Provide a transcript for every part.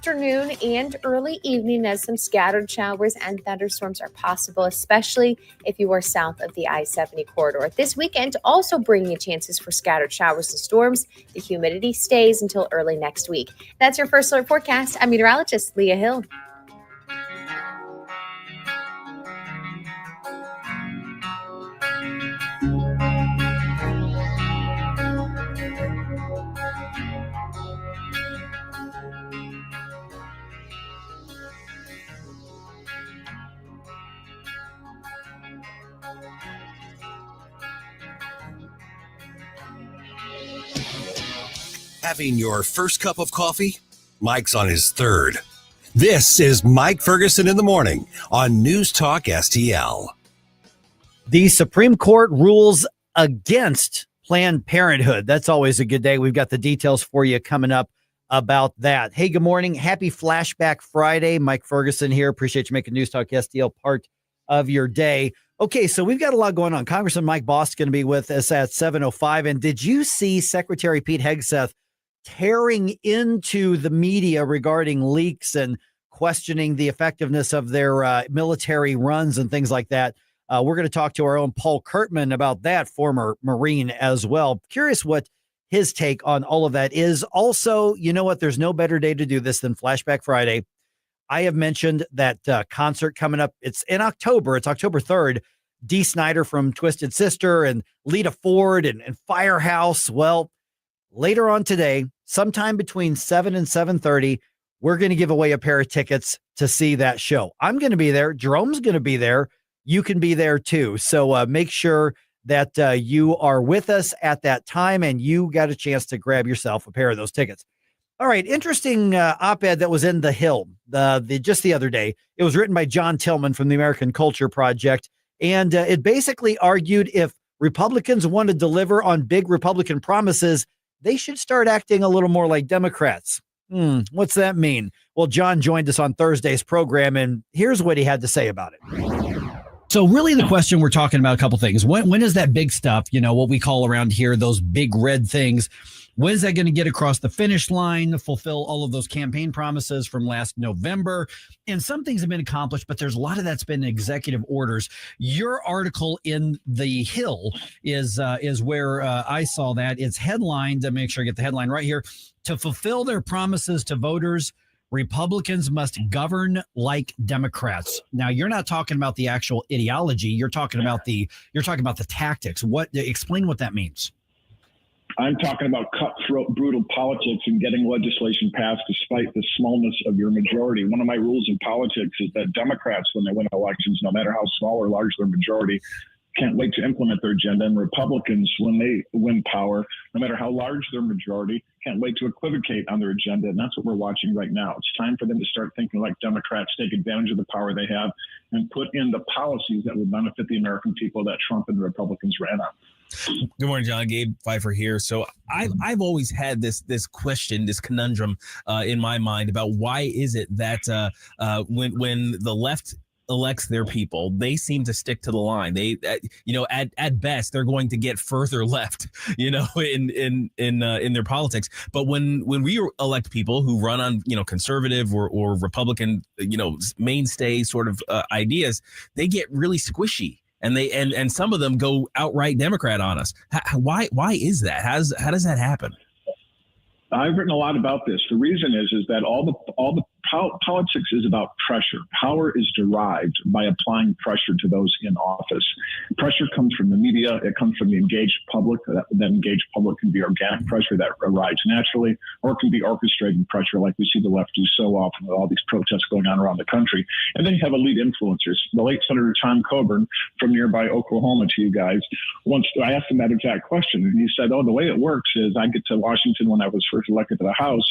afternoon and early evening as some scattered showers and thunderstorms are possible, especially if you are south of the I-70 corridor. This weekend also bringing chances for scattered showers and storms. The humidity stays until early next week. That's your first alert forecast. I'm meteorologist Leah Hill. Having your first cup of coffee? Mike's on his third. This is Mike Ferguson in the morning on News Talk STL. The Supreme Court rules against Planned Parenthood. That's always a good day. We've got the details for you coming up about that. Hey, good morning. Happy Flashback Friday. Mike Ferguson here. Appreciate you making News Talk STL part of your day. Okay, so we've got a lot going on. Congressman Mike Boss is going to be with us at 7:05. And did you see Secretary Pete Hegseth tearing into the media regarding leaks and questioning the effectiveness of their military runs and things like that? We're going to talk to our own Paul Curtman about that, former Marine as well. Curious what his take on all of that is. Also, you know what? There's no better day to do this than Flashback Friday. I have mentioned that concert coming up. It's in October. It's October 3rd. Dee Snider from Twisted Sister and Lita Ford and Firehouse. Well, later on today, sometime between 7 and 7:30, we're going to give away a pair of tickets to see that show. I'm going to be there. Jerome's going to be there. You can be there too. So make sure that you are with us at that time and you got a chance to grab yourself a pair of those tickets. All right. Interesting op-ed that was in The Hill just the other day. It was written by John Tillman from the American Culture Project. And it basically argued if Republicans want to deliver on big Republican promises, they should start acting a little more like Democrats. What's that mean? Well, John joined us on Thursday's program, and here's what he had to say about it. So really the question, we're talking about a couple things. When is that big stuff, what we call around here, those big red things, when is that going to get across the finish line to fulfill all of those campaign promises from last November? And some things have been accomplished, but there's a lot of that's been executive orders. Your article in The Hill is where I saw that. It's headlined, to make sure I get the headline right here. To fulfill their promises to voters, Republicans must govern like Democrats. Now, you're not talking about the actual ideology. You're talking about the tactics. Explain what that means. I'm talking about cutthroat, brutal politics and getting legislation passed despite the smallness of your majority. One of my rules in politics is that Democrats, when they win elections, no matter how small or large their majority, can't wait to implement their agenda. And Republicans, when they win power, no matter how large their majority, can't wait to equivocate on their agenda. And that's what we're watching right now. It's time for them to start thinking like Democrats, take advantage of the power they have, and put in the policies that would benefit the American people that Trump and the Republicans ran on. Good morning, John. Gabe Pfeiffer here. So I've always had this question, this conundrum in my mind about why is it that when the left elects their people, they seem to stick to the line. They at best they're going to get further left, in their politics. But when we elect people who run on conservative or Republican mainstay sort of ideas, they get really squishy. And some of them go outright Democrat on us. Why is that? How does that happen? I've written a lot about this. The reason is that all the politics is about pressure. Power is derived by applying pressure to those in office. Pressure comes from the media. It comes from the engaged public. That engaged public can be organic pressure that arrives naturally, or it can be orchestrated pressure like we see the left do so often with all these protests going on around the country. And then you have elite influencers. The late Senator Tom Coburn from nearby Oklahoma, to you guys, once I asked him that exact question, and he said, the way it works is I get to Washington when I was first elected to the House,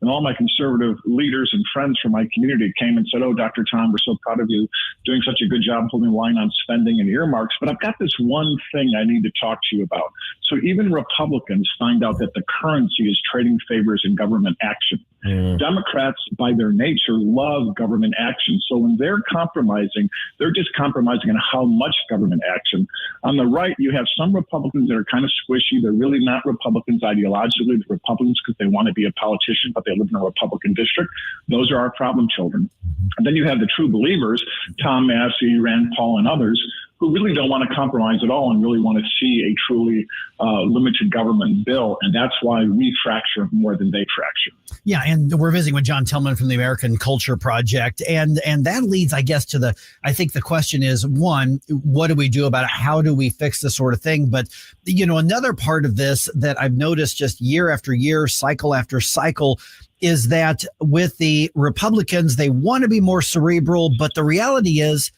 and all my conservative leaders and friends from my community came and said, Dr. Tom, we're so proud of you doing such a good job holding the line on spending and earmarks. But I've got this one thing I need to talk to you about. So even Republicans find out that the currency is trading favors in government action. Democrats, by their nature, love government action. So when they're compromising, they're just compromising on how much government action. On the right, you have some Republicans that are kind of squishy. They're really not Republicans ideologically. They're Republicans because they want to be a politician, but they live in a Republican district. Those are our problem children. And then you have the true believers, Tom Massey, Rand Paul, and others, who really don't want to compromise at all and really want to see a truly limited government bill. And that's why we fracture more than they fracture. Yeah, and we're visiting with John Tillman from the American Culture Project. And that leads, I guess, to I think the question is, one, what do we do about it? How do we fix this sort of thing? But, another part of this that I've noticed just year after year, cycle after cycle, is that with the Republicans, they want to be more cerebral, but the reality is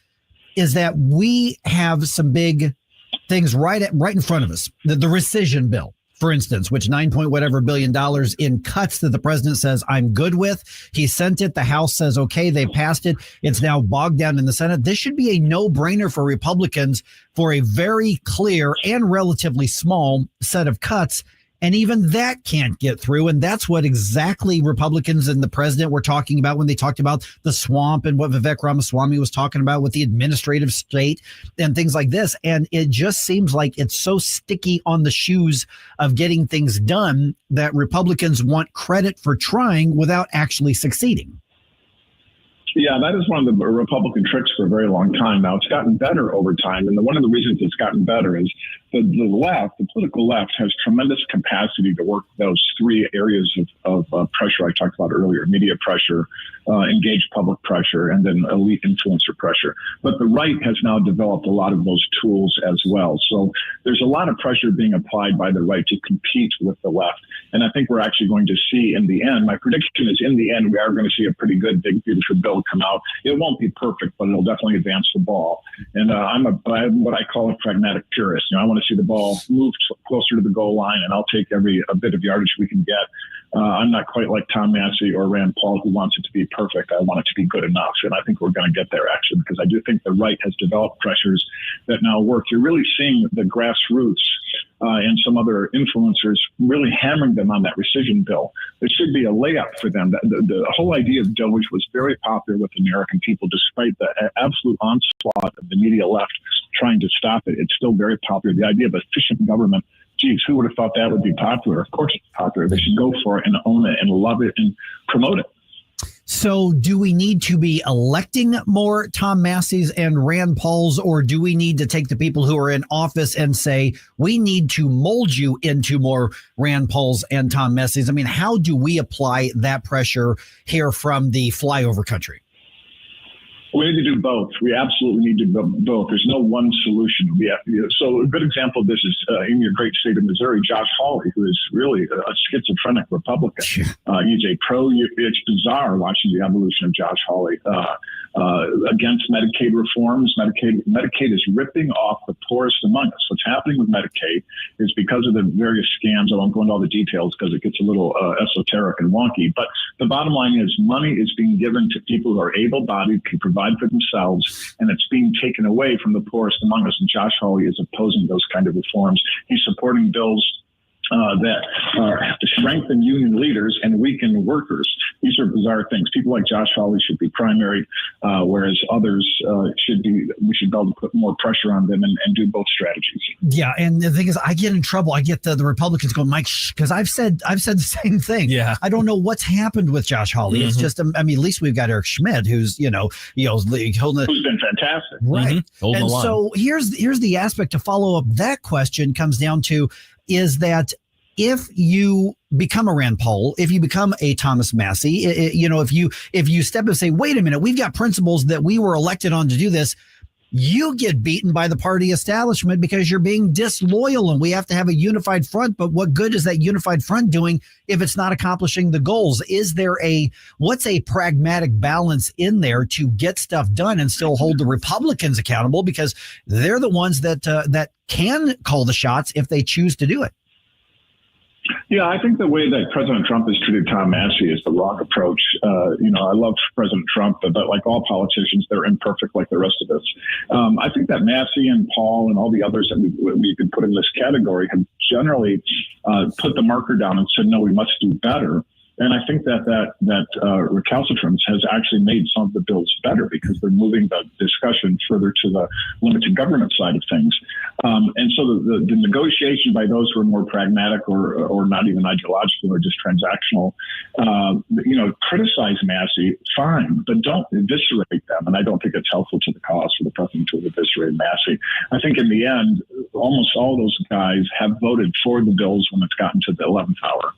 that we have some big things right in front of us. The rescission bill, for instance, which $9 billion in cuts that the president says I'm good with. He sent it. The House says, okay, they passed it. It's now bogged down in the Senate. This should be a no-brainer for Republicans for a very clear and relatively small set of cuts. And even that can't get through. And that's what exactly Republicans and the president were talking about when they talked about the swamp and what Vivek Ramaswamy was talking about with the administrative state and things like this. And it just seems like it's so sticky on the shoes of getting things done that Republicans want credit for trying without actually succeeding. Yeah, that is one of the Republican tricks for a very long time now. It's gotten better over time. And one of the reasons it's gotten better is the left, the political left, has tremendous capacity to work those three areas of pressure I talked about earlier: media pressure, engaged public pressure, and then elite influencer pressure. But the right has now developed a lot of those tools as well. So there's a lot of pressure being applied by the right to compete with the left. And I think we're actually going to see in the end, my prediction is in the end, we are going to see a pretty good, big, beautiful bill come out. It won't be perfect, but it'll definitely advance the ball. And I'm what I call a pragmatic purist. I want to see the ball move closer to the goal line, and I'll take a bit of yardage we can get. I'm not quite like Tom Massey or Rand Paul, who wants it to be perfect. I want it to be good enough. And I think we're going to get there, actually, because I do think the right has developed pressures that now work. You're really seeing the grassroots and some other influencers really hammering them on that rescission bill. There should be a layup for them. The whole idea of Doge was very popular with American people, despite the absolute onslaught of the media left trying to stop it. It's still very popular. The idea of efficient government, geez, who would have thought that would be popular? Of course it's popular. They should go for it and own it and love it and promote it. So do we need to be electing more Tom Masseys and Rand Pauls, or do we need to take the people who are in office and say, we need to mold you into more Rand Pauls and Tom Masseys? I mean, how do we apply that pressure here from the flyover country? We need to do both. We absolutely need to do both. There's no one solution. So a good example of this is in your great state of Missouri, Josh Hawley, who is really a schizophrenic Republican. He's a it's bizarre watching the evolution of Josh Hawley against Medicaid reforms. Medicaid is ripping off the poorest among us. What's happening with Medicaid is because of the various scams. I won't go into all the details because it gets a little esoteric and wonky. But the bottom line is money is being given to people who are able-bodied, can provide for themselves, and it's being taken away from the poorest among us. And Josh Hawley is opposing those kind of reforms. He's supporting bills that have to strengthen union leaders and weaken workers. These are bizarre things. People like Josh Hawley should be primary, whereas others we should be able to put more pressure on them and do both strategies. Yeah, and the thing is, I get in trouble. I get the Republicans going, Mike, because I've said the same thing. Yeah, I don't know what's happened with Josh Hawley. Mm-hmm. It's just, I mean, at least we've got Eric Schmidt, who's who's been fantastic, right? Mm-hmm. And so here's the aspect to follow up that question comes down to is that if you become a Rand Paul, if you become a Thomas Massey, if you step and say, wait a minute, we've got principles that we were elected on to do this, you get beaten by the party establishment because you're being disloyal and we have to have a unified front. But what good is that unified front doing if it's not accomplishing the goals? Is there what's a pragmatic balance in there to get stuff done and still hold the Republicans accountable because they're the ones that can call the shots if they choose to do it? Yeah, I think the way that President Trump has treated Tom Massey is the wrong approach. I love President Trump, but like all politicians, they're imperfect like the rest of us. I think that Massey and Paul and all the others that we could put in this category have generally put the marker down and said, no, we must do better. And I think that recalcitrance has actually made some of the bills better because they're moving the discussion further to the limited government side of things. And so the negotiation by those who are more pragmatic or not even ideological or just transactional, criticize Massey, fine, but don't eviscerate them. And I don't think it's helpful to the cause for the president to eviscerate Massey. I think in the end, almost all those guys have voted for the bills when it's gotten to the 11th hour,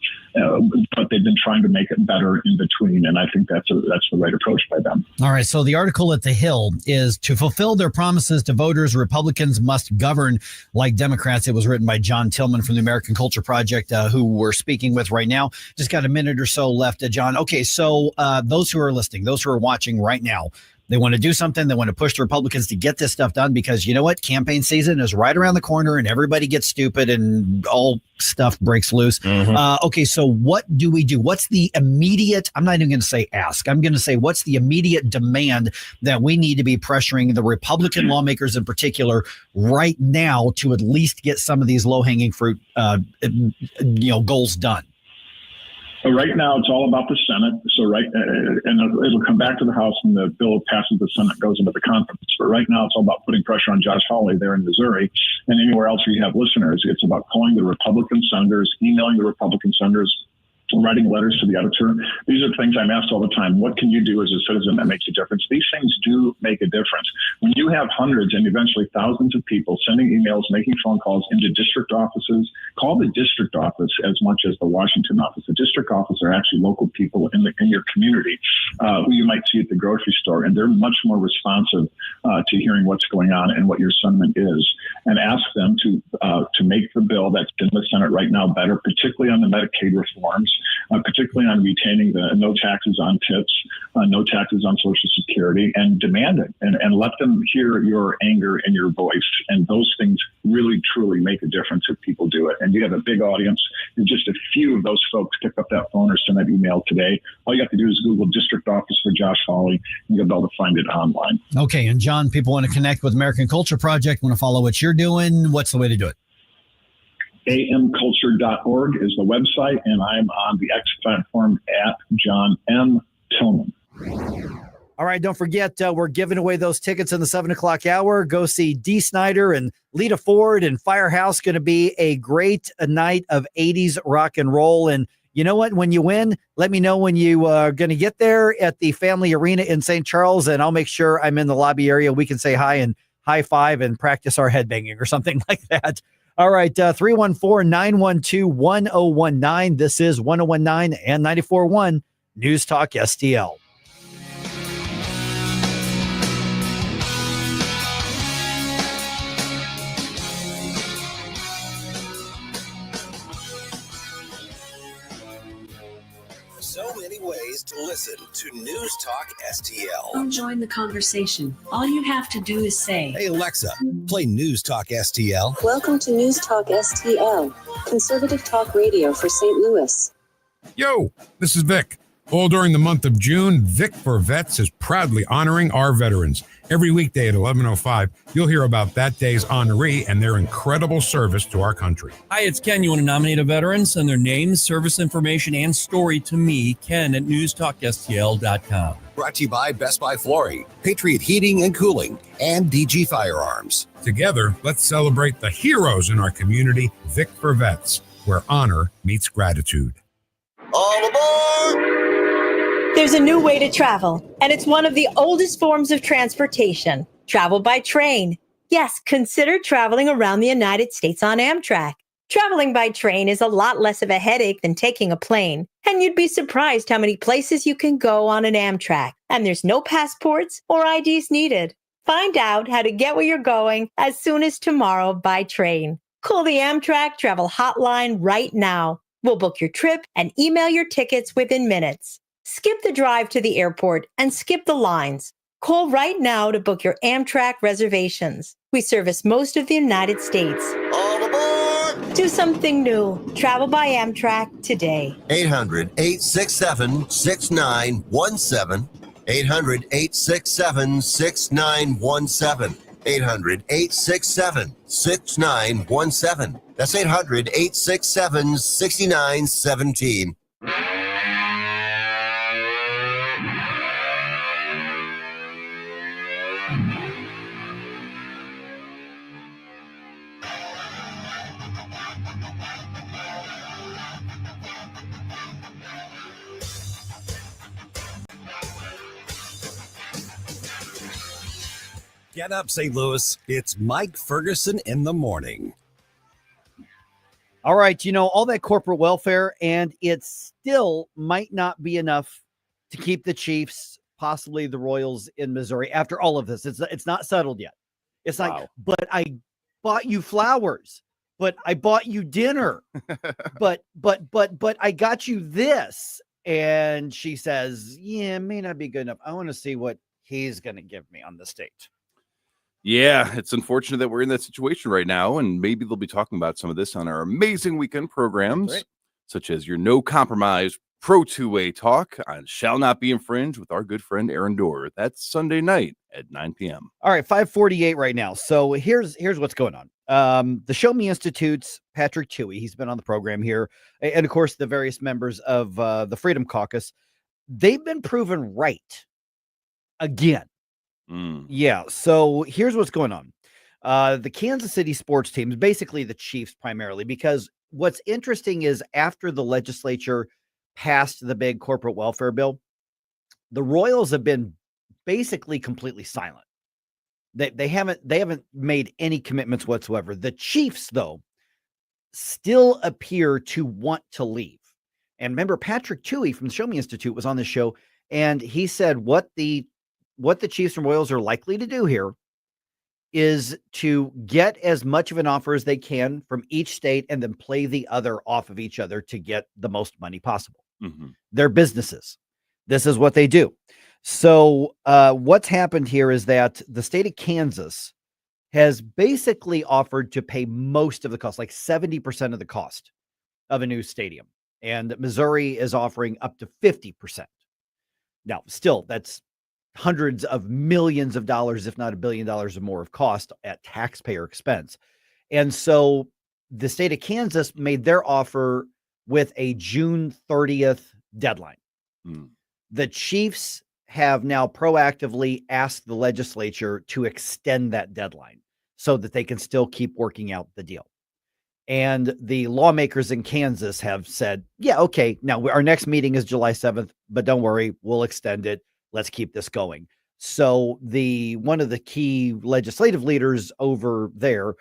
but they've been trying to make it better in between. And I think that's the right approach by them. All right. So the article at The Hill is to fulfill their promises to voters, Republicans must govern like Democrats. It was written by John Tillman from the American Culture Project, who we're speaking with right now. Just got a minute or so left, John. Okay. So those who are listening, those who are watching right now, they want to do something. They want to push the Republicans to get this stuff done because you know what? Campaign season is right around the corner and everybody gets stupid and all stuff breaks loose. Mm-hmm. Okay, so what do we do? What's the immediate, I'm not even going to say ask, I'm going to say what's the immediate demand that we need to be pressuring the Republican lawmakers in particular right now to at least get some of these low-hanging fruit goals done? So right now, it's all about the Senate. And it'll come back to the House when the bill passes the Senate, goes into the conference. But right now, it's all about putting pressure on Josh Hawley there in Missouri and anywhere else where you have listeners. It's about calling the Republican senators, emailing the Republican senators, writing letters to the editor. These are things I'm asked all the time. What can you do as a citizen that makes a difference? These things do make a difference. When you have hundreds and eventually thousands of people sending emails, making phone calls into district offices, call the district office as much as the Washington office. The district office are actually local people in your community who you might see at the grocery store, and they're much more responsive to hearing what's going on and what your sentiment is. And ask them to make the bill that's in the Senate right now better, particularly on the Medicaid reforms, particularly on retaining the no taxes on tips, no taxes on Social Security, and demand it and let them hear your anger and your voice. And those things really, truly make a difference if people do it. And you have a big audience, and just a few of those folks pick up that phone or send that email today. All you have to do is Google District Office for Josh Hawley, and you'll be able to find it online. Okay. And John, people want to connect with American Culture Project, want to follow what you're doing. What's the way to do it? amculture.org is the website, and I'm on the X platform at John M. Tillman. All right, don't forget, we're giving away those tickets in the 7 o'clock hour. Go see Dee Snider and Lita Ford and Firehouse. Going to be a great night of 80s rock and roll. And you know what? When you win, let me know when you are going to get there at the Family Arena in St. Charles, and I'll make sure I'm in the lobby area. We can say hi and high five and practice our headbanging or something like that. All right, 314-912-1019. This is 1019 and 94.1 News Talk STL. So many ways to listen to News Talk STL. Come join the conversation. All you have to do is say, Hey Alexa, play News Talk STL. Welcome to News Talk STL, conservative talk radio for St. Louis. Yo, this is Vic. All during the month of June, Vic for Vets is proudly honoring our veterans. Every weekday at 11:05, you'll hear about that day's honoree and their incredible service to our country. Hi, it's Ken. You want to nominate a veteran? Send their name, service information, and story to me, Ken, at NewsTalkSTL.com. Brought to you by Best Buy Flooring, Patriot Heating and Cooling, and DG Firearms. Together, let's celebrate the heroes in our community, Vic for Vets, where honor meets gratitude. All aboard! There's a new way to travel, and it's one of the oldest forms of transportation, travel by train. Yes, consider traveling around the United States on Amtrak. Traveling by train is a lot less of a headache than taking a plane, and you'd be surprised how many places you can go on an Amtrak, and there's no passports or IDs needed. Find out how to get where you're going as soon as tomorrow by train. Call the Amtrak Travel Hotline right now. We'll book your trip and email your tickets within minutes. Skip the drive to the airport and skip the lines. Call right now to book your Amtrak reservations. We service most of the United States. All aboard! Do something new. Travel by Amtrak today. 800-867-6917. 800-867-6917. 800-867-6917. That's 800-867-6917. Get up, St. Louis. It's Mike Ferguson in the morning. All right, all that corporate welfare, and it still might not be enough to keep the Chiefs, possibly the Royals in Missouri after all of this. It's not settled yet. It's like, but I bought you flowers, but I bought you dinner, but I got you this. And she says, yeah, it may not be good enough. I want to see what he's going to give me on the state. Yeah, it's unfortunate that we're in that situation right now, and maybe they'll be talking about some of this on our amazing weekend programs, such as your No Compromise Pro Two-Way Talk on Shall Not Be Infringed with our good friend Aaron Dorr. That's Sunday night at 9 p.m. All right, 5:48 right now. So here's what's going on. The Show Me Institute's Patrick Tuohy, he's been on the program here, and of course the various members of the Freedom Caucus, they've been proven right again. Yeah, so here's what's going on. The Kansas City sports teams, basically the Chiefs primarily, because what's interesting is after the legislature passed the big corporate welfare bill, the Royals have been basically completely silent. They haven't made any commitments whatsoever. The Chiefs, though, still appear to want to leave. And remember, Patrick Tuohy from the Show Me Institute was on the show, and he said what the Chiefs and Royals are likely to do here is to get as much of an offer as they can from each state and then play the other off of each other to get the most money possible. They're businesses. This is what they do. So what's happened here is that the state of Kansas has basically offered to pay most of the cost, like 70% of the cost of a new stadium. And Missouri is offering up to 50%. Now, still, that's hundreds of millions of dollars, if not $1 billion or more of cost at taxpayer expense. And so the state of Kansas made their offer with a June 30th deadline. The Chiefs have now proactively asked the legislature to extend that deadline so that they can still keep working out the deal. And the lawmakers in Kansas have said, yeah, okay, now our next meeting is July 7th, but don't worry, we'll extend it. Let's keep this going. So one of the key legislative leaders over there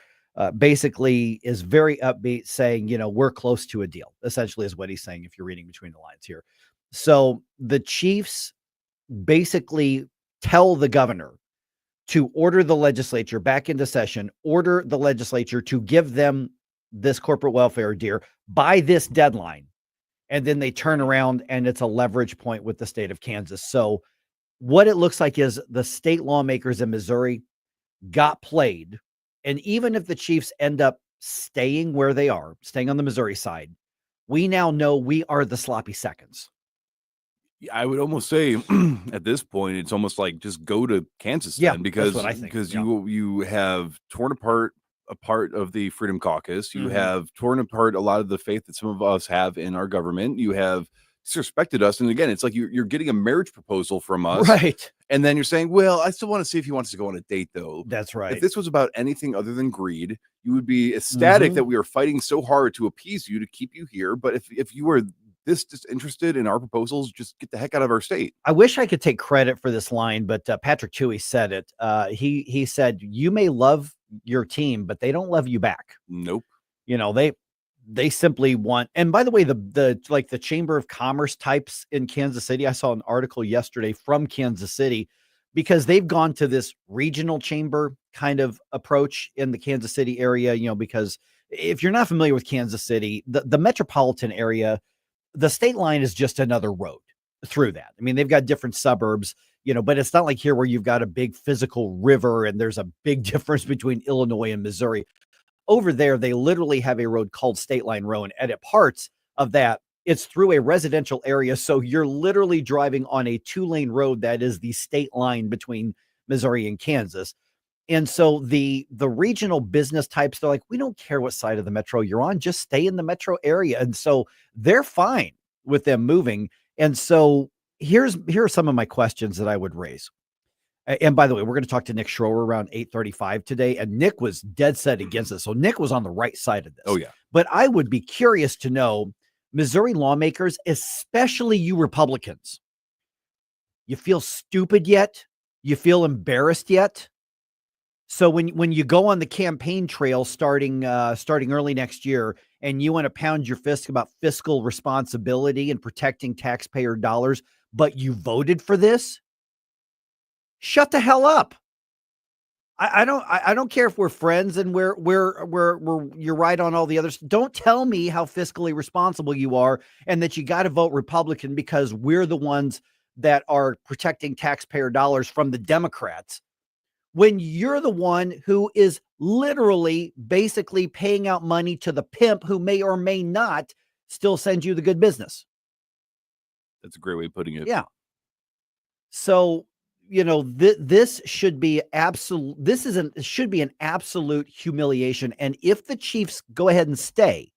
basically is very upbeat, saying, we're close to a deal, essentially is what he's saying, if you're reading between the lines here. So the Chiefs basically tell the governor to order the legislature back into session, order the legislature to give them this corporate welfare deal by this deadline. And then they turn around and it's a leverage point with the state of Kansas. So what it looks like is the state lawmakers in Missouri got played. And even if the Chiefs end up staying where they are, staying on the Missouri side, we now know we are the sloppy seconds. I would almost say at this point, it's almost like just go to Kansas then, because that's what I think. You have torn apart a part of the Freedom Caucus. You have torn apart a lot of the faith that some of us have in our government. You have disrespected us. And again, it's like you're getting a marriage proposal from us. Right. And then you're saying, well, I still want to see if he wants to go on a date, though. That's right. If this was about anything other than greed, you would be ecstatic that we are fighting so hard to appease you, to keep you here. But if you were this disinterested in our proposals, just get the heck out of our state. I wish I could take credit for this line, but Patrick Tuohy said it. He said, you may love your team, but they don't love you back. Nope. They simply want, and by the way, the Chamber of Commerce types in Kansas City, I saw an article yesterday from Kansas City, because they've gone to this regional chamber kind of approach in the Kansas City area, because if you're not familiar with Kansas City, the metropolitan area, the state line is just another road through that. I mean, they've got different suburbs, but it's not like here where you've got a big physical river and there's a big difference between Illinois and Missouri. Over there, they literally have a road called State Line Road, and at parts of that, it's through a residential area. So you're literally driving on a 2-lane road that is the state line between Missouri and Kansas. And so the regional business types, they're like, we don't care what side of the metro you're on, just stay in the metro area. And so they're fine with them moving. And so here are some of my questions that I would raise. And by the way, we're going to talk to Nick Schroer around 8:35 today. And Nick was dead set against this. So Nick was on the right side of this. Oh, yeah. But I would be curious to know, Missouri lawmakers, especially you Republicans, you feel stupid yet? You feel embarrassed yet? So when you go on the campaign trail starting early next year, and you want to pound your fist about fiscal responsibility and protecting taxpayer dollars, but you voted for this, shut the hell up. I don't care if we're friends and we're you're right on all the others. Don't tell me how fiscally responsible you are and that you got to vote Republican because we're the ones that are protecting taxpayer dollars from the Democrats, when you're the one who is literally basically paying out money to the pimp who may or may not still send you the good business. That's a great way of putting it. Yeah. So, this should be absolute. Should be an absolute humiliation. And if the Chiefs go ahead and stay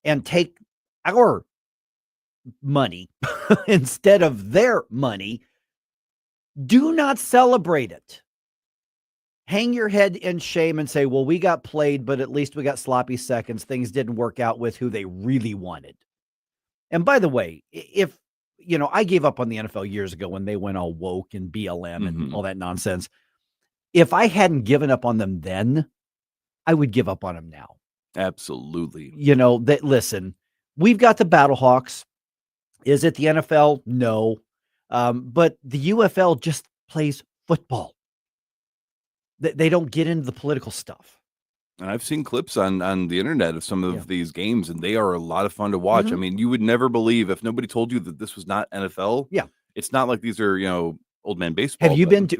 and take our money instead of their money, do not celebrate it. Hang your head in shame and say, well, we got played, but at least we got sloppy seconds. Things didn't work out with who they really wanted. And by the way, if I gave up on the NFL years ago when they went all woke and BLM and all that nonsense. If I hadn't given up on them then, I would give up on them now. Absolutely. Listen, we've got the Battlehawks. Is it the NFL? No. But the UFL just plays football. They don't get into the political stuff. And I've seen clips on the internet of some of these games, and they are a lot of fun to watch. I mean, you would never believe if nobody told you that this was not NFL. Yeah. It's not like these are, old man baseball. Have you been to,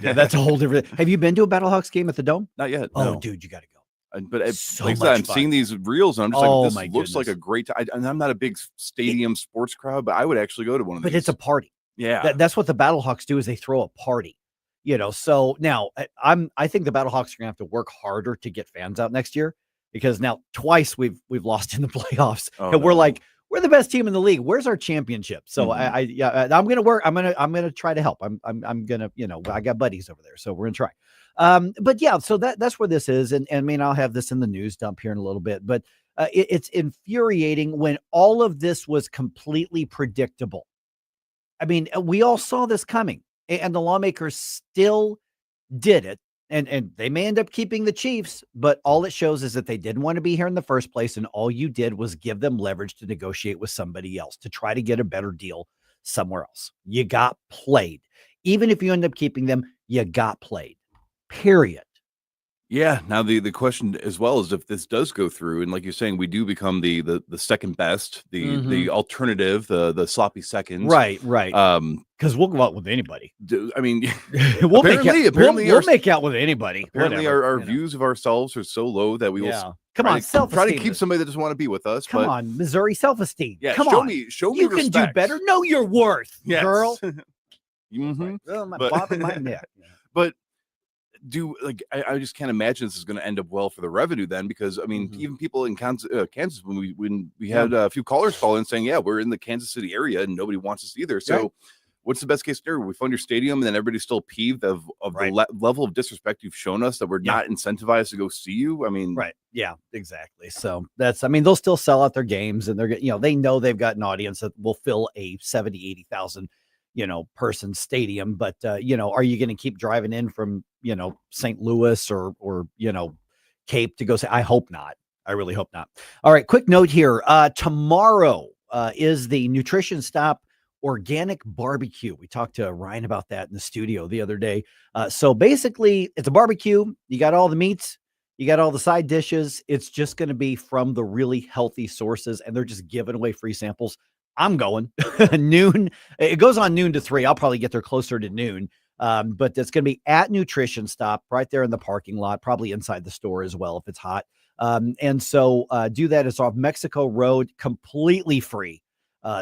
that's a whole different, have you been to a Battlehawks game at the Dome? Not yet. Oh, no. dude, you got to go. But So like I said, much I'm fun. seeing these reels, and I'm just like, this looks like goodness. a great time. And I'm not a big stadium sports crowd, but I would actually go to one of these. But it's a party. Yeah. That's what the Battlehawks do, is they throw a party. So now I think the Battlehawks are gonna have to work harder to get fans out next year, because now twice we've lost in the playoffs, and we're like, we're the best team in the league. Where's our championship? So I'm gonna work. I'm gonna try to help. I'm gonna, I got buddies over there, so we're gonna try. But yeah, so that's where this is, and I mean, I'll have this in the news dump here in a little bit, but it's infuriating when all of this was completely predictable. I mean, we all saw this coming. And the lawmakers still did it. And they may end up keeping the Chiefs, but all it shows is that they didn't want to be here in the first place. And all you did was give them leverage to negotiate with somebody else to try to get a better deal somewhere else. You got played. Even if you end up keeping them, you got played. Period. Yeah. Now the question as well is if this does go through, and like you're saying, we do become the second best, the alternative, the sloppy seconds. Right. Because we'll go out with anybody. I mean, we'll make out with anybody. Apparently, our views of ourselves are so low that we will try to keep somebody that doesn't want to be with us. Come on, Missouri self-esteem. Yeah, come show on. me. You can do better. Know your worth, girl. Oh, my bob in my neck. But I just can't imagine this is going to end up well for the revenue then, because I mean, even people in Kansas, when we had a few callers call in saying, yeah, we're in the Kansas City area and nobody wants us either. So what's the best case scenario? We fund your stadium and then everybody's still peeved of the level of disrespect you've shown us, that we're not incentivized to go see you. I mean, yeah, exactly. So they'll still sell out their games, and they're they know they've got an audience that will fill a 70,000-80,000 person stadium, but are you going to keep driving in from St. Louis or Cape to go say? I hope not. I really hope not. All right, quick note here. Tomorrow is the Nutrition Stop organic barbecue. We talked to Ryan about that in the studio the other day. So basically, it's a barbecue. You got all the meats, you got all the side dishes. It's just going to be from the really healthy sources, and they're just giving away free samples. I'm going noon. It goes on noon to 3. I'll probably get there closer to noon. But it's going to be at Nutrition Stop right there in the parking lot, probably inside the store as well if it's hot. And so do that. It's off Mexico Road, completely free.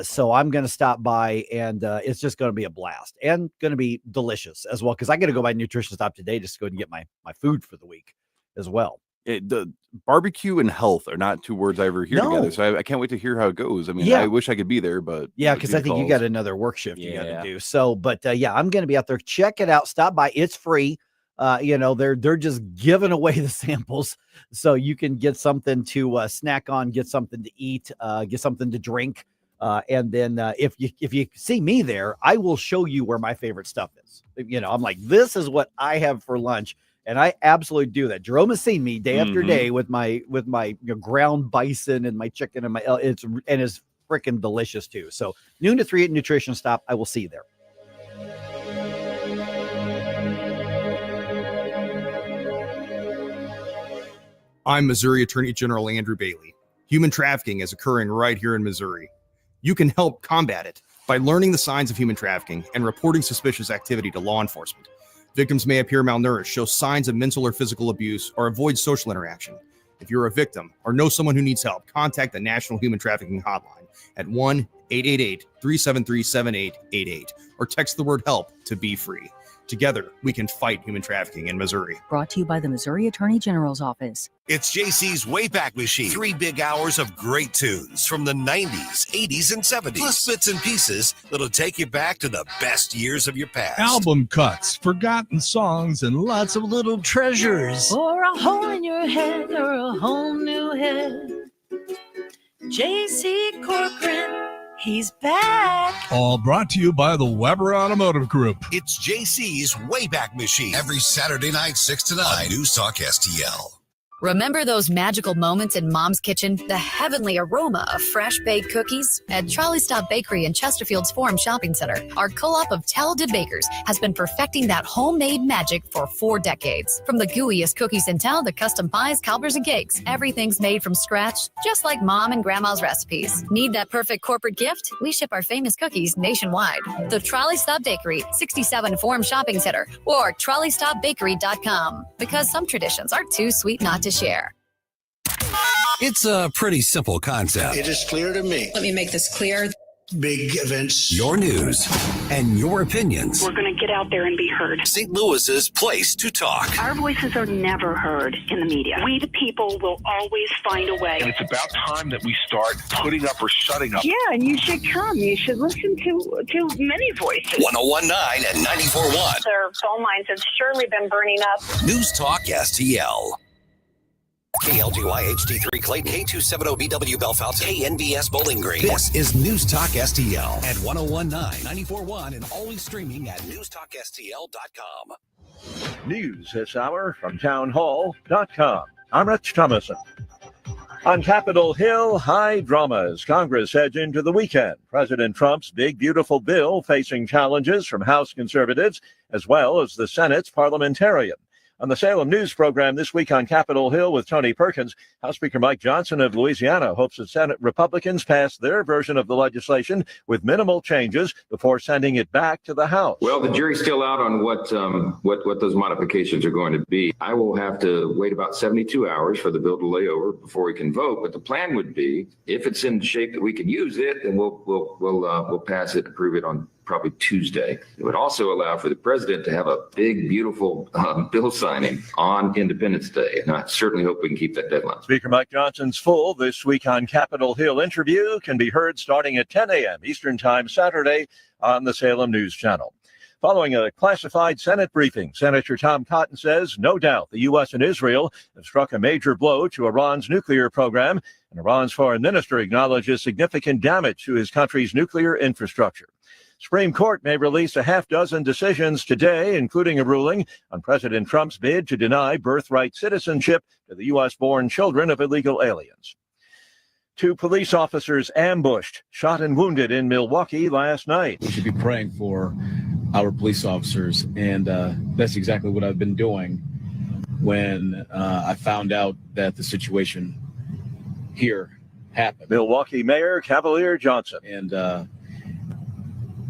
So I'm going to stop by, and it's just going to be a blast and going to be delicious as well, because I got to go by Nutrition Stop today just to go and get my food for the week as well. The barbecue and health are not two words I ever hear together. So I can't wait to hear how it goes. I mean, I wish I could be there, but because I think you got another work shift you got to do. So, but I'm going to be out there. Check it out. Stop by. It's free. They're just giving away the samples, so you can get something to snack on, get something to eat, get something to drink. And then if you see me there, I will show you where my favorite stuff is. I'm like, this is what I have for lunch. And I absolutely do that. Jerome has seen me day after day with my ground bison and my chicken and it's freaking delicious too. So noon to 3 at Nutrition Stop. I will see you there. I'm Missouri Attorney General Andrew Bailey. Human trafficking is occurring right here in Missouri. You can help combat it by learning the signs of human trafficking and reporting suspicious activity to law enforcement. Victims may appear malnourished, show signs of mental or physical abuse, or avoid social interaction. If you're a victim or know someone who needs help, contact the National Human Trafficking Hotline at 1-888-373-7888 or text the word HELP to be free. Together, we can fight human trafficking in Missouri. Brought to you by the Missouri Attorney General's Office. It's JC's Wayback Machine. 3 big hours of great tunes from the 90s, 80s, and 70s. Plus bits and pieces that'll take you back to the best years of your past. Album cuts, forgotten songs, and lots of little treasures. Or a hole in your head or a whole new head. JC Corcoran, he's back. All brought to you by the Weber Automotive Group. It's JC's Wayback Machine. Every Saturday night, 6 to 9. News Talk STL. Remember those magical moments in Mom's kitchen? The heavenly aroma of fresh baked cookies? At Trolley Stop Bakery in Chesterfield's Forum Shopping Center, our co-op of talented bakers has been perfecting that homemade magic for 4 decades. From the gooeyest cookies in town to custom pies, cobblers, and cakes, everything's made from scratch, just like Mom and Grandma's recipes. Need that perfect corporate gift? We ship our famous cookies nationwide. The Trolley Stop Bakery, 67 Forum Shopping Center, or TrolleyStopBakery.com. Because some traditions are too sweet not to share. It's a pretty simple concept. It is clear to me. Let me make this clear. Big events. Your news and your opinions. We're going to get out there and be heard. St. Louis's place to talk. Our voices are never heard in the media. We, the people, will always find a way. And it's about time that we start putting up or shutting up. Yeah, and you should come. You should listen to many voices. 101.9 and 94.1. Their phone lines have surely been burning up. News Talk STL. KLGY HD3 Clayton, K270BW Belfast, KNBS Bowling Green. This is News Talk STL at 101.9, 94.1, and always streaming at NewsTalkSTL.com. News this hour from townhall.com. I'm Rich Thomason. On Capitol Hill, high drama as Congress heads into the weekend. President Trump's big, beautiful bill facing challenges from House conservatives as well as the Senate's parliamentarian. On the Salem News program this week on Capitol Hill with Tony Perkins, House Speaker Mike Johnson of Louisiana hopes that Senate Republicans pass their version of the legislation with minimal changes before sending it back to the House. Well, the jury's still out on what those modifications are going to be. I will have to wait about 72 hours for the bill to lay over before we can vote. But the plan would be, if it's in shape that we can use it, then we'll pass it, approve it on probably Tuesday. It would also allow for the president to have a big, beautiful bill signing on Independence Day. And I certainly hope we can keep that deadline. Speaker Mike Johnson's full This Week on Capitol Hill interview can be heard starting at 10 a.m. Eastern Time Saturday on the Salem News Channel. Following a classified Senate briefing, Senator Tom Cotton says no doubt the U.S. and Israel have struck a major blow to Iran's nuclear program, and Iran's foreign minister acknowledges significant damage to his country's nuclear infrastructure. Supreme Court may release a half dozen decisions today, including a ruling on President Trump's bid to deny birthright citizenship to the U.S.-born children of illegal aliens. 2 police officers ambushed, shot and wounded in Milwaukee last night. We should be praying for our police officers, and that's exactly what I've been doing when I found out that the situation here happened. Milwaukee Mayor Cavalier Johnson. And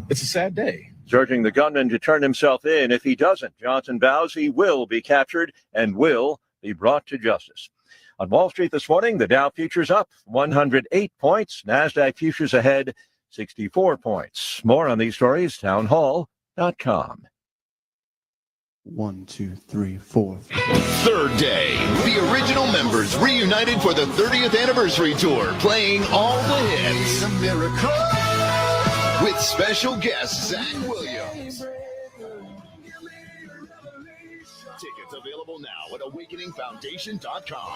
it's a sad day. Urging the gunman to turn himself in. If he doesn't, Johnson vows he will be captured and will be brought to justice. On Wall Street this morning, the Dow futures up 108 points. NASDAQ futures ahead 64 points. More on these stories, townhall.com. 1, 2, 3, 4. Third day. The original members reunited for the 30th anniversary tour, playing all the hits. A miracle. With special guest Zach Williams. Tickets available now at awakeningfoundation.com.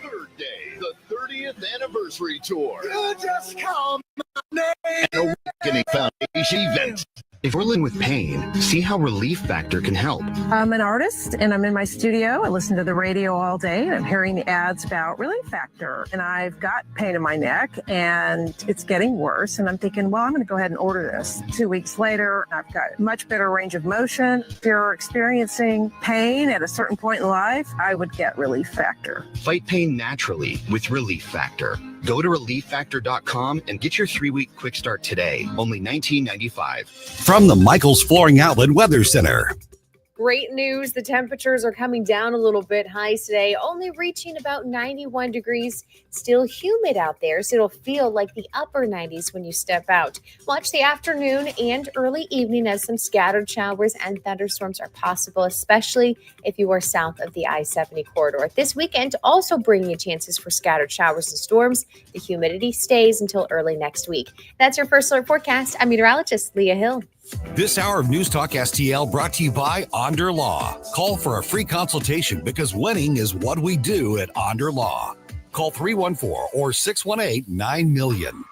Third day, the 30th anniversary tour. You just call my name. An Awakening Foundation event. If you're living with pain, see how Relief Factor can help. I'm an artist and I'm in my studio. I listen to the radio all day and I'm hearing the ads about Relief Factor. And I've got pain in my neck and it's getting worse. And I'm thinking, well, I'm going to go ahead and order this. 2 weeks later, I've got much better range of motion. If you're experiencing pain at a certain point in life, I would get Relief Factor. Fight pain naturally with Relief Factor. Go to relieffactor.com and get your 3-week quick start today. Only $19.95. From the Michaels Flooring Outlet Weather Center. Great news. The temperatures are coming down a little bit. Highs today only reaching about 91 degrees. Still humid out there, so it'll feel like the upper 90s when you step out. Watch the afternoon and early evening as some scattered showers and thunderstorms are possible, especially if you are south of the I-70 corridor. This weekend also bringing you chances for scattered showers and storms. The humidity stays until early next week. That's your first alert forecast. I'm meteorologist Leah Hill. This hour of News Talk STL brought to you by Onder Law. Call for a free consultation because winning is what we do at Onder Law. Call 314 or 618-9000.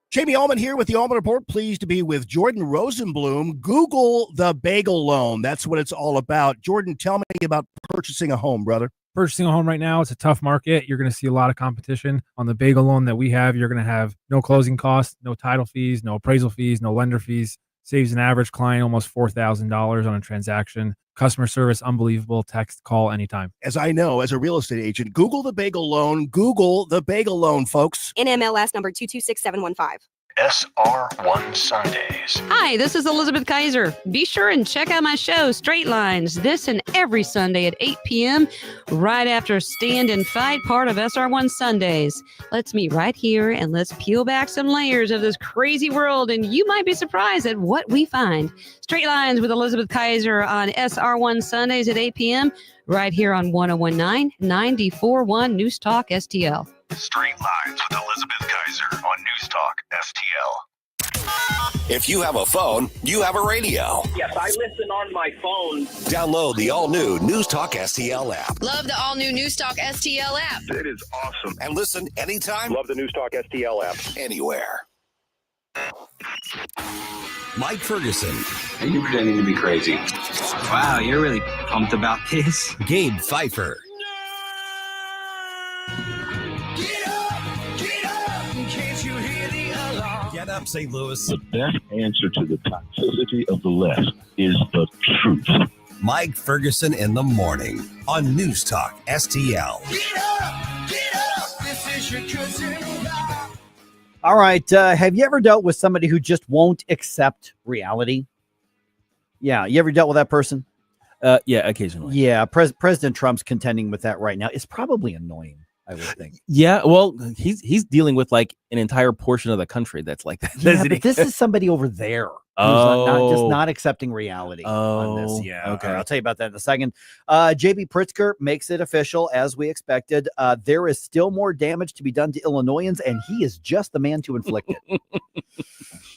Jamie Allman here with the Allman Report. Pleased to be with Jordan Rosenblum. Google the bagel loan. That's what it's all about. Jordan, tell me about purchasing a home, brother. Purchasing a home right now, it's a tough market. You're going to see a lot of competition. On the bagel loan that we have, you're going to have no closing costs, no title fees, no appraisal fees, no lender fees. Saves an average client almost $4,000 on a transaction. Customer service, unbelievable. Text, call anytime. As I know, as a real estate agent, Google the bagel loan. Google the bagel loan, folks. NMLS number 226715. SR1 Sundays. Hi, this is Elizabeth Kaiser. Be sure and check out my show, Straight Lines, this and every Sunday at 8 p.m. right after Stand and Fight, part of SR1 Sundays. Let's meet right here and let's peel back some layers of this crazy world, and you might be surprised at what we find. Straight Lines with Elizabeth Kaiser on SR1 Sundays at 8 p.m. right here on 101.9, 94.1 News Talk STL. Straight Lines with Elizabeth Kaiser on News Talk STL. If you have a phone, you have a radio. Yes, I listen on my phone. Download the all-new News Talk STL app. Love the all-new News Talk STL app. It is awesome. And listen anytime. Love the News Talk STL app. Anywhere. Mike Ferguson. Are you pretending to be crazy? Wow, you're really pumped about this. Gabe Pfeiffer. Get up, St. Louis. The best answer to the toxicity of the left is the truth. Mike Ferguson in the morning on News Talk STL. Get up, this is your cousin. All right. Have you ever dealt with somebody who just won't accept reality? Yeah. You ever dealt with that person? Yeah, occasionally. Yeah. President Trump's contending with that right now. It's probably annoying, I would think. Yeah, well, he's dealing with like an entire portion of the country that's like that. Yeah, but this is somebody over there who's just not accepting reality on this. Yeah, okay. I'll tell you about that in a second. JB Pritzker makes it official, as we expected. There is still more damage to be done to Illinoisans, and he is just the man to inflict it.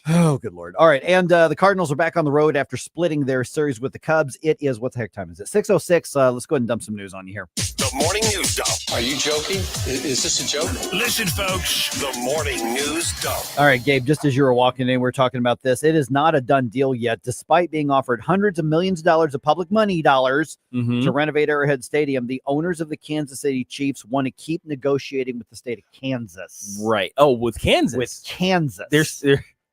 Oh, good Lord. All right, and the Cardinals are back on the road after splitting their series with the Cubs. It is, what the heck time is it? 6:06. Let's go ahead and dump some news on you here. The Morning News Dump. Are you joking? Is this a joke? Listen, folks. The Morning News Dump. All right, Gabe, just as you were walking in, we're talking about this. It is not a done deal yet, despite being offered hundreds of millions of dollars of public money to renovate Arrowhead Stadium. The owners of the Kansas City Chiefs want to keep negotiating with the state of Kansas. Right. Oh, with Kansas. With Kansas.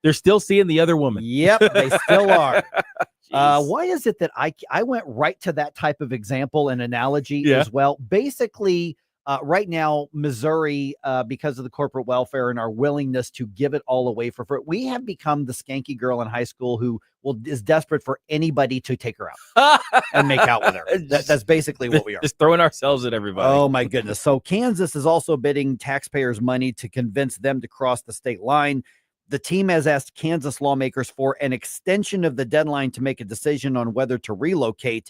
They're still seeing the other woman. Yep, they still are. Why is it that I went right to that type of example and analogy as well? Basically, right now, Missouri, because of the corporate welfare and our willingness to give it all away for free, we have become the skanky girl in high school who is desperate for anybody to take her out and make out with her. That's basically what we are. Just throwing ourselves at everybody. Oh, my goodness. So Kansas is also bidding taxpayers' money to convince them to cross the state line. The team has asked Kansas lawmakers for an extension of the deadline to make a decision on whether to relocate.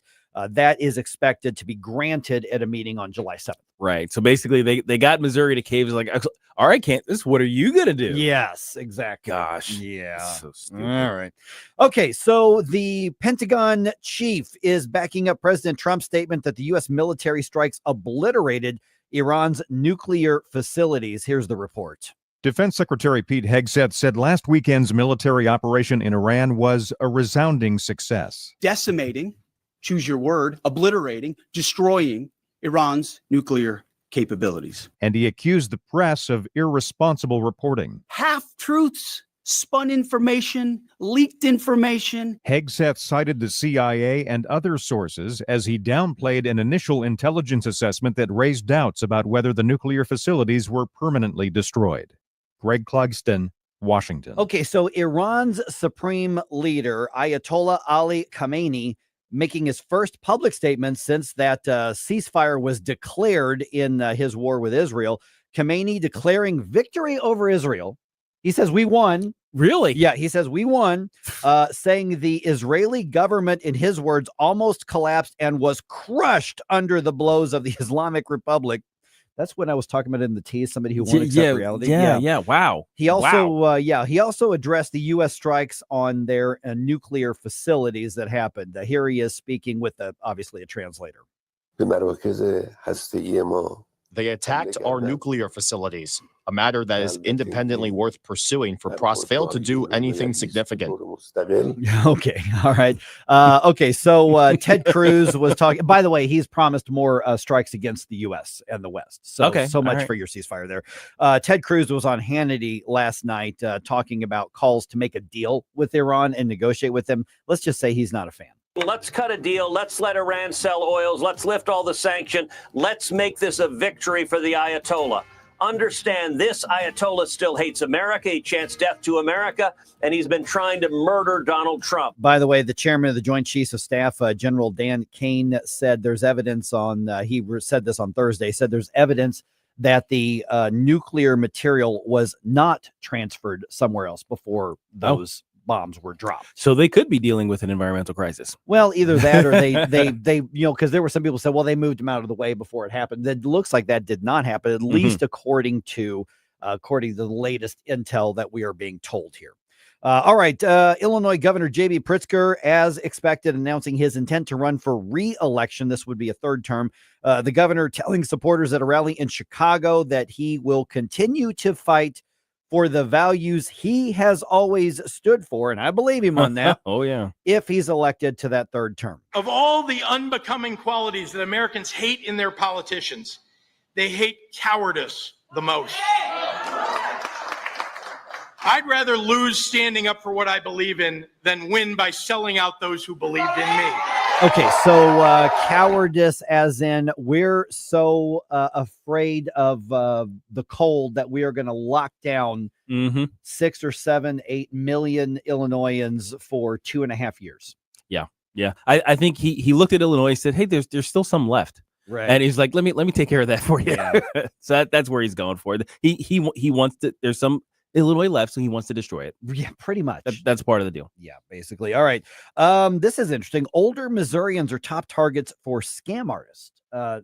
That is expected to be granted at a meeting on July 7th. Right. So basically, they got Missouri to cave. It's like, all right, Kansas, what are you going to do? Yes, exactly. Gosh. Yeah. So stupid. All right. Okay. So the Pentagon chief is backing up President Trump's statement that the U.S. military strikes obliterated Iran's nuclear facilities. Here's the report. Defense Secretary Pete Hegseth said last weekend's military operation in Iran was a resounding success. Decimating, choose your word, obliterating, destroying Iran's nuclear capabilities. And he accused the press of irresponsible reporting. Half-truths, spun information, leaked information. Hegseth cited the CIA and other sources as he downplayed an initial intelligence assessment that raised doubts about whether the nuclear facilities were permanently destroyed. Greg Clugston, Washington. Okay, so Iran's supreme leader, Ayatollah Ali Khamenei, making his first public statement since that ceasefire was declared in his war with Israel. Khamenei declaring victory over Israel. He says, we won. Really? Yeah, he says, we won, saying the Israeli government, in his words, almost collapsed and was crushed under the blows of the Islamic Republic. That's when I was talking about in the tease, somebody who won't accept reality. Yeah. Wow. He also, he also addressed the U.S. strikes on their nuclear facilities that happened. Here he is speaking with, obviously, a translator. They attacked our nuclear facilities, a matter that is independently worth pursuing, for Pros failed to do anything significant. Okay. All right. Okay. So Ted Cruz was talking, by the way, he's promised more strikes against the U.S. and the West. So, so much for your ceasefire there. Ted Cruz was on Hannity last night talking about calls to make a deal with Iran and negotiate with them. Let's just say he's not a fan. Let's cut a deal. Let's let Iran sell oils. Let's lift all the sanction. Let's make this a victory for the Ayatollah. Understand this Ayatollah still hates America. He chants death to America, and he's been trying to murder Donald Trump. By the way, the chairman of the Joint Chiefs of Staff, General Dan Kane, said there's evidence on, he said this on Thursday, said there's evidence that the nuclear material was not transferred somewhere else before those bombs were dropped. So they could be dealing with an environmental crisis. Well, either that or they you know, because there were some people said, well, they moved them out of the way before it happened. That looks like that did not happen, at least according to the latest intel that we are being told here. All right. Illinois Governor J.B. Pritzker, as expected, announcing his intent to run for re-election. This would be a third term. The governor telling supporters at a rally in Chicago that he will continue to fight for the values he has always stood for. And I believe him on that. Oh, yeah. If he's elected to that third term. Of all the unbecoming qualities that Americans hate in their politicians, they hate cowardice the most. I'd rather lose standing up for what I believe in than win by selling out those who believed in me. Okay, so cowardice as in we're so afraid of the cold that we are going to lock down 6 or 7, 8 million Illinoisans for 2.5 years. Yeah, yeah. I think he looked at Illinois and said, hey, there's still some left. Right. And he's like, let me take care of that for you. Yeah. So that's where he's going for. He wants to, there's some Illinois left, so he wants to destroy it. Yeah, pretty much. That's part of the deal. Yeah, basically. All right. This is interesting. Older Missourians are top targets for scam artists.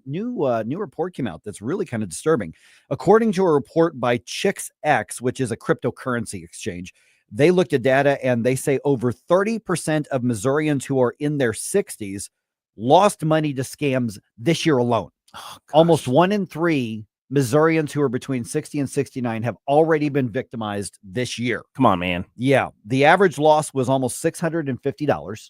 New report came out that's really kind of disturbing. According to a report by ChicksX, which is a cryptocurrency exchange, they looked at data and they say over 30% of Missourians who are in their 60s lost money to scams this year alone. Oh, almost 1 in 3 Missourians who are between 60 and 69 have already been victimized this year. Come on, man. Yeah. The average loss was almost $650.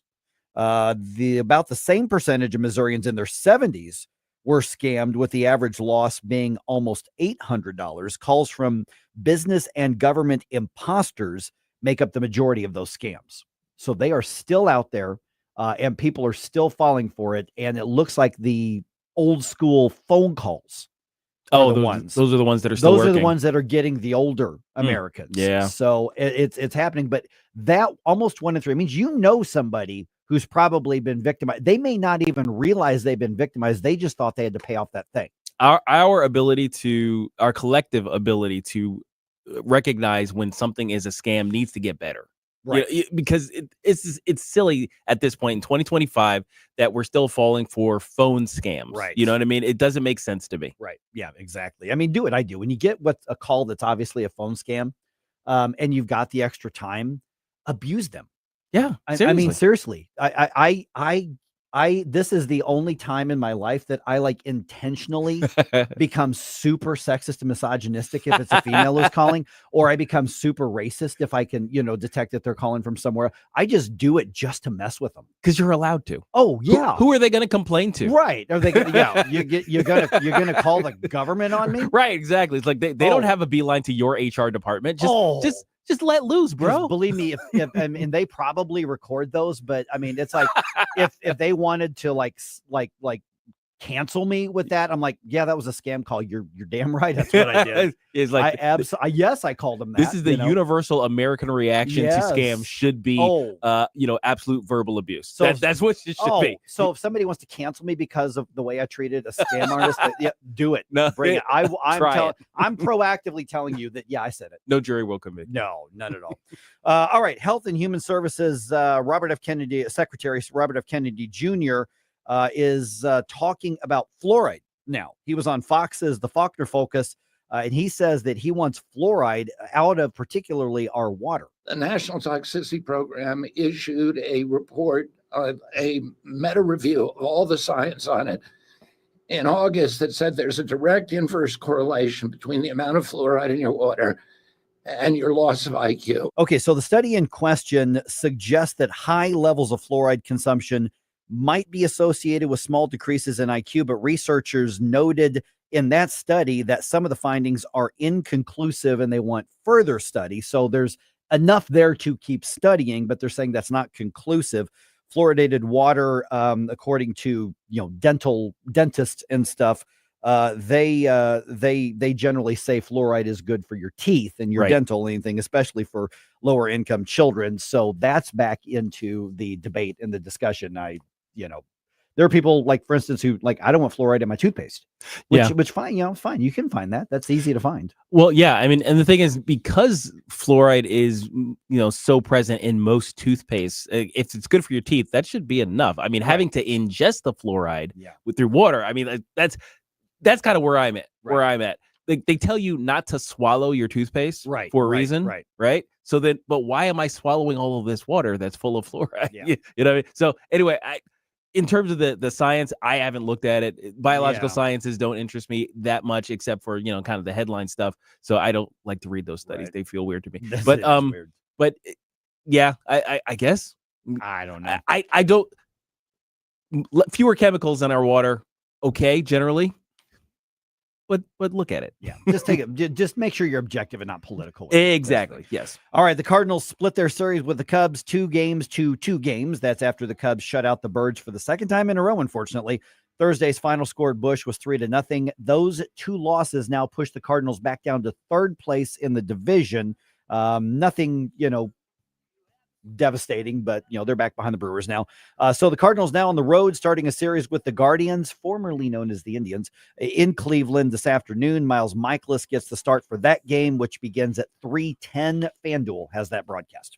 About the same percentage of Missourians in their 70s were scammed, with the average loss being almost $800. Calls from business and government imposters make up the majority of those scams. So they are still out there, and people are still falling for it. And it looks like the old school phone calls. Those are the ones that are still those working. are the ones that are getting the older Americans. Yeah. So it's happening, but that almost 1 in 3 means somebody who's probably been victimized. They may not even realize they've been victimized. They just thought they had to pay off that thing. Our collective ability to recognize when something is a scam needs to get better. Right. Because it's silly at this point in 2025 that we're still falling for phone scams. Right. You know what I mean? It doesn't make sense to me. Right. Yeah, exactly. I mean, do what I do. When you get a call that's obviously a phone scam, and you've got the extra time, abuse them. Yeah. I mean, seriously, I This is the only time in my life that I like intentionally become super sexist and misogynistic if it's a female who's calling, or I become super racist if I can, detect that they're calling from somewhere. I just do it just to mess with them. Because you're allowed to. Oh yeah. Who are they going to complain to? Right. Are they gonna, you're gonna call the government on me? Right, exactly. It's like they don't have a beeline to your HR department. Just let loose, bro. Believe me, if I mean, they probably record those, but I mean, it's like if they wanted to like cancel me with that, I'm like, yeah, that was a scam call. You're damn right. That's what I did. It's like yes, I called them that. This is the universal American reaction to scam should be absolute verbal abuse. So that's what it should be. So if somebody wants to cancel me because of the way I treated a scam artist, do it. No, bring it. I'm proactively telling you that I said it. No jury will convict. No, none at all. All right, Health and Human Services Secretary Robert F. Kennedy Jr. Is talking about fluoride. Now, he was on Fox's The Faulkner Focus, and he says that he wants fluoride out of particularly our water. The National Toxicity Program issued a report, a meta review of all the science on it in August that said there's a direct inverse correlation between the amount of fluoride in your water and your loss of IQ. Okay, so the study in question suggests that high levels of fluoride consumption might be associated with small decreases in IQ, but researchers noted in that study that some of the findings are inconclusive and they want further study. So there's enough there to keep studying, but they're saying that's not conclusive. Fluoridated water, according to dentists and stuff, they generally say fluoride is good for your teeth and your dental anything, especially for lower income children. So that's back into the debate and the discussion. There are people like, for instance, who like, I don't want fluoride in my toothpaste, which fine, fine. You can find that. That's easy to find. Well, yeah. I mean, and the thing is, because fluoride is, so present in most toothpaste, if it's good for your teeth, that should be enough. I mean, having to ingest the fluoride with your water, I mean, that's kind of where I'm at. They tell you not to swallow your toothpaste for a reason, right? So then, but why am I swallowing all of this water that's full of fluoride? You know what I mean? So anyway, in terms of the science, I haven't looked at it. Biological sciences don't interest me that much, except for kind of the headline stuff. So I don't like to read those studies. They feel weird to me. But I guess I don't know. I don't. Fewer chemicals in our water, okay, generally. But look at it. Yeah, just take it. Just make sure you're objective and not political. Exactly. Yes. All right. The Cardinals split their series with the Cubs 2-2 games. That's after the Cubs shut out the Birds for the second time in a row. Unfortunately, Thursday's final score at Busch was 3-0. Those two losses now push the Cardinals back down to third place in the division. Nothing, devastating, but they're back behind the Brewers now. So the Cardinals now on the road, starting a series with the Guardians, formerly known as the Indians, in Cleveland this afternoon. Miles Michaelis gets the start for that game, which begins at 3:10. FanDuel has that broadcast.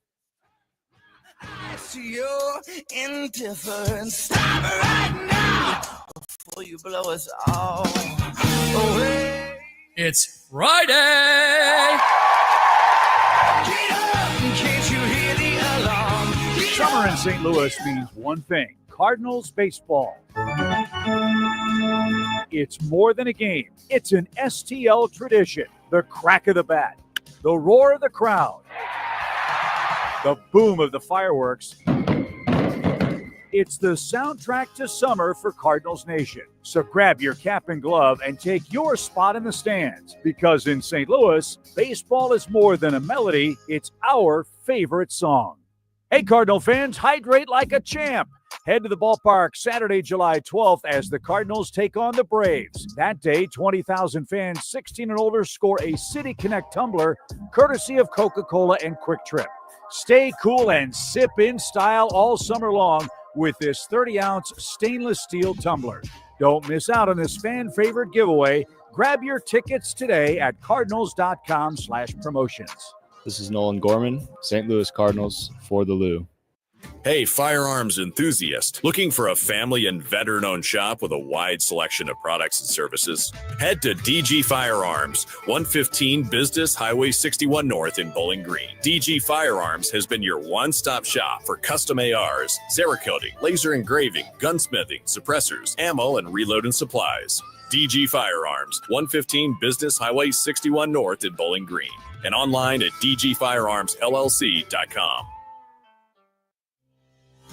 I see your indifference. Stop it right now before you blow us all away. It's Friday. Get up, can't you hear the alarm? Summer in St. Louis means one thing: Cardinals baseball. It's more than a game. It's an STL tradition. The crack of the bat, the roar of the crowd, the boom of the fireworks. It's the soundtrack to summer for Cardinals Nation. So grab your cap and glove and take your spot in the stands, because in St. Louis, baseball is more than a melody. It's our favorite song. Hey, Cardinal fans, hydrate like a champ. Head to the ballpark Saturday, July 12th as the Cardinals take on the Braves. That day, 20,000 fans 16 and older score a City Connect tumbler courtesy of Coca-Cola and Quick Trip. Stay cool and sip in style all summer long with this 30-ounce stainless steel tumbler. Don't miss out on this fan favorite giveaway. Grab your tickets today at cardinals.com/promotions. This is Nolan Gorman, St. Louis Cardinals for the Lou. Hey, firearms enthusiast, looking for a family and veteran-owned shop with a wide selection of products and services? Head to DG Firearms, 115 Business Highway 61 North in Bowling Green. DG Firearms has been your one-stop shop for custom ARs, Cerakoting, laser engraving, gunsmithing, suppressors, ammo, and reloading supplies. DG Firearms, 115 Business Highway 61 North in Bowling Green, and online at dgfirearmsllc.com.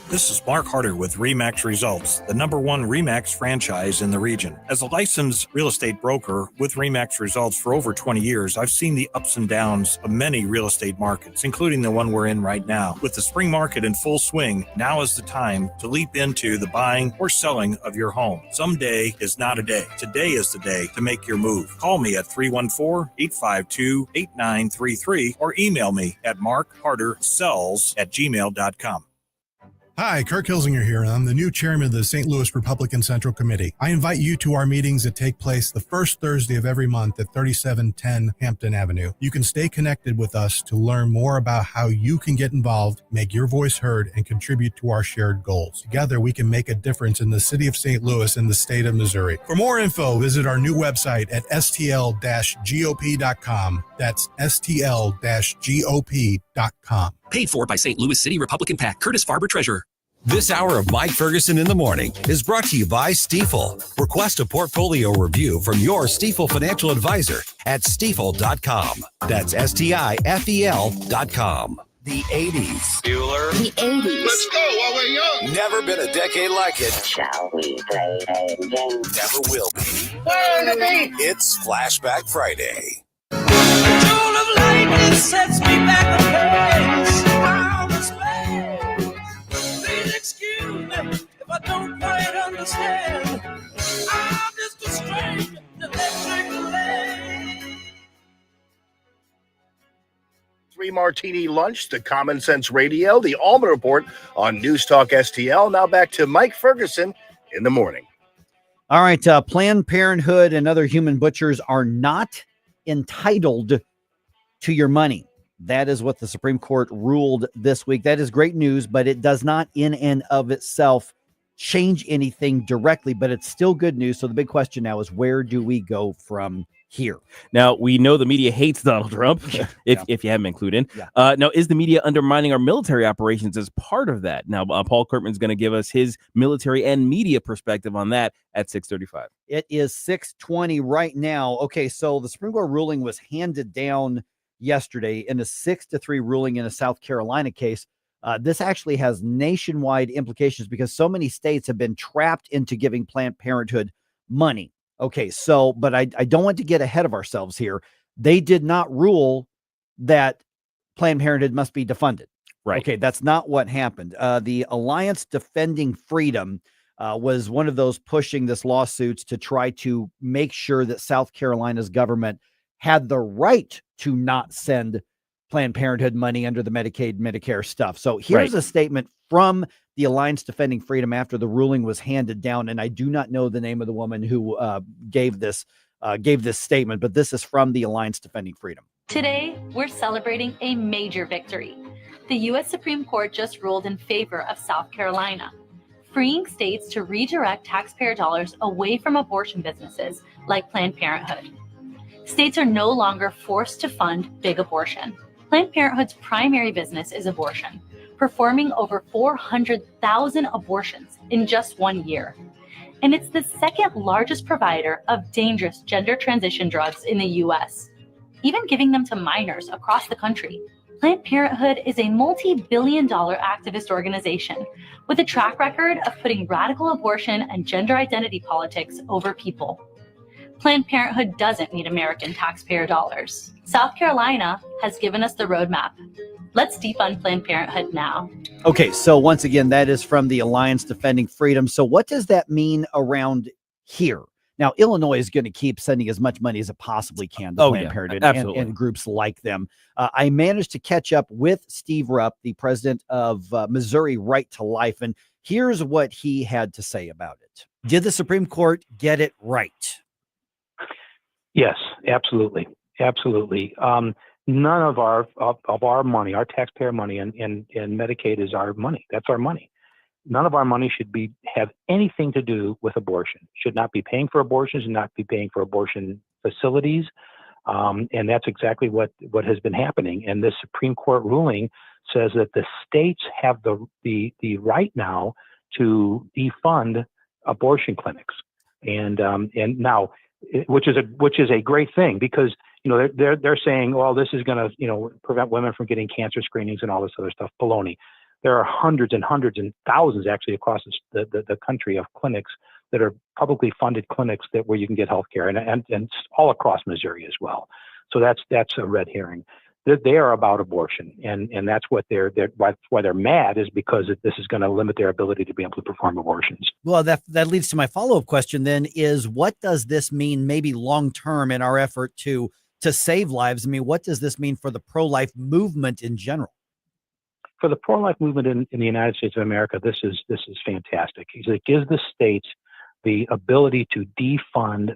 This is Mark Harder with RE/MAX Results, the #1 RE/MAX franchise in the region. As a licensed real estate broker with RE/MAX Results for over 20 years, I've seen the ups and downs of many real estate markets, including the one we're in right now. With the spring market in full swing, now is the time to leap into the buying or selling of your home. Someday is not a day. Today is the day to make your move. Call me at 314-852-8933 or email me at markhardersells@gmail.com. Hi, Kirk Hilsinger here, and I'm the new chairman of the St. Louis Republican Central Committee. I invite you to our meetings that take place the first Thursday of every month at 3710 Hampton Avenue. You can stay connected with us to learn more about how you can get involved, make your voice heard, and contribute to our shared goals. Together, we can make a difference in the city of St. Louis and the state of Missouri. For more info, visit our new website at stl-gop.com. That's stl-gop.com. Paid for by St. Louis City Republican PAC. Curtis Farber, Treasurer. This hour of Mike Ferguson in the Morning is brought to you by Stifel. Request a portfolio review from your Stifel financial advisor at stifel.com. That's STIFEL.com. The 80s. Bueller. The 80s. Let's go while we're young. Never been a decade like it. Shall we play a game? Never will be. Where are the dates? It's Flashback Friday. Jewel of lightning sets me back a place. Around the space. Please excuse me if I don't quite understand. I'm just a strange electric lane. 3 Martini Lunch, the Common Sense Radio, the Allman Report on News Talk STL. Now back to Mike Ferguson in the morning. All right. Planned Parenthood and other human butchers are not entitled to your money. That is what the Supreme Court ruled this week. That is great news, but it does not in and of itself change anything directly, but it's still good news. So the big question now is, where do we go from here? Now, we know the media hates Donald Trump, if you haven't been clued in. Now, is the media undermining our military operations as part of that? Now, Paul Curtman is going to give us his military and media perspective on that at 6:35. It is 6:20 right now. Okay, so the Supreme Court ruling was handed down yesterday in a 6-3 ruling in a South Carolina case. This actually has nationwide implications because so many states have been trapped into giving Planned Parenthood money. Okay, so, but I don't want to get ahead of ourselves here. They did not rule that Planned Parenthood must be defunded. Right. Okay, that's not what happened. The Alliance Defending Freedom was one of those pushing this lawsuits to try to make sure that South Carolina's government had the right to not send Planned Parenthood money under the Medicaid, Medicare stuff. So here's a statement from the Alliance Defending Freedom after the ruling was handed down. And I do not know the name of the woman who gave this statement, but this is from the Alliance Defending Freedom. Today, we're celebrating a major victory. The U.S. Supreme Court just ruled in favor of South Carolina, freeing states to redirect taxpayer dollars away from abortion businesses like Planned Parenthood. States are no longer forced to fund big abortion. Planned Parenthood's primary business is abortion, performing over 400,000 abortions in just 1 year. And it's the second largest provider of dangerous gender transition drugs in the U.S., even giving them to minors across the country. Planned Parenthood is a multi-billion-dollar activist organization with a track record of putting radical abortion and gender identity politics over people. Planned Parenthood doesn't need American taxpayer dollars. South Carolina has given us the roadmap. Let's defund Planned Parenthood now. Okay, so once again, that is from the Alliance Defending Freedom. So what does that mean around here? Now, Illinois is going to keep sending as much money as it possibly can to Planned Parenthood and groups like them. I managed to catch up with Steve Rupp, the president of Missouri Right to Life, and here's what he had to say about it. Did the Supreme Court get it right? Yes, absolutely. Absolutely. none of our money, our taxpayer money, and Medicaid is our money. That's our money. None of our money should have anything to do with abortion. Should not be paying for abortions, should not be paying for abortion facilities. And that's exactly what has been happening. And this Supreme Court ruling says that the states have the right now to defund abortion clinics. And now, which is a great thing, because they're saying, well, this is going to prevent women from getting cancer screenings and all this other stuff. Baloney. There are hundreds and thousands actually across the country of clinics that are publicly funded clinics where you can get health care, and all across Missouri as well. So that's a red herring. They are about abortion, and that's what why they're mad, is because this is going to limit their ability to be able to perform abortions. Well, that leads to my follow-up question then, is what does this mean maybe long-term in our effort to save lives? I mean, what does this mean for the pro-life movement in general? For the pro-life movement in the United States of America, this is fantastic. It gives the states the ability to defund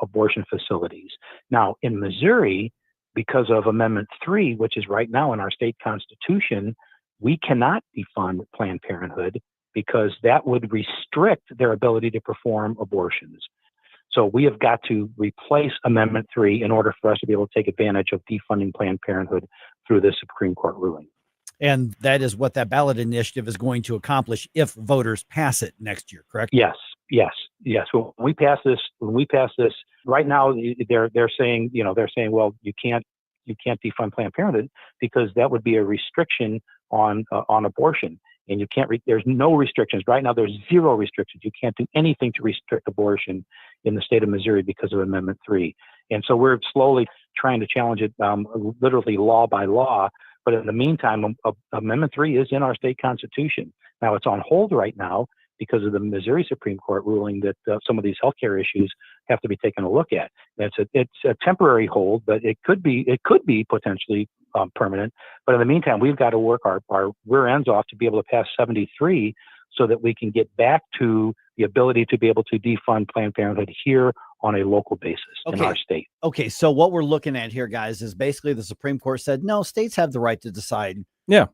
abortion facilities. Now, in Missouri, because of Amendment 3, which is right now in our state constitution, we cannot defund Planned Parenthood because that would restrict their ability to perform abortions. So we have got to replace Amendment 3 in order for us to be able to take advantage of defunding Planned Parenthood through this Supreme Court ruling. And that is what that ballot initiative is going to accomplish if voters pass it next year, correct? Yes. When we pass this right now, they're saying, well, you can't defund Planned Parenthood because that would be a restriction on abortion, and you can't. There's no restrictions right now. There's zero restrictions. You can't do anything to restrict abortion in the state of Missouri because of Amendment 3. And so we're slowly trying to challenge it, literally law by law. But in the meantime, Amendment 3 is in our state constitution. Now it's on hold right now because of the Missouri Supreme Court ruling that some of these healthcare issues have to be taken a look at. It's a temporary hold, but it could be potentially permanent. But in the meantime, we've got to work our rear ends off to be able to pass 73 so that we can get back to the ability to be able to defund Planned Parenthood here on a local basis in our state. Okay, so what we're looking at here, guys, is basically the Supreme Court said, no, states have the right to decide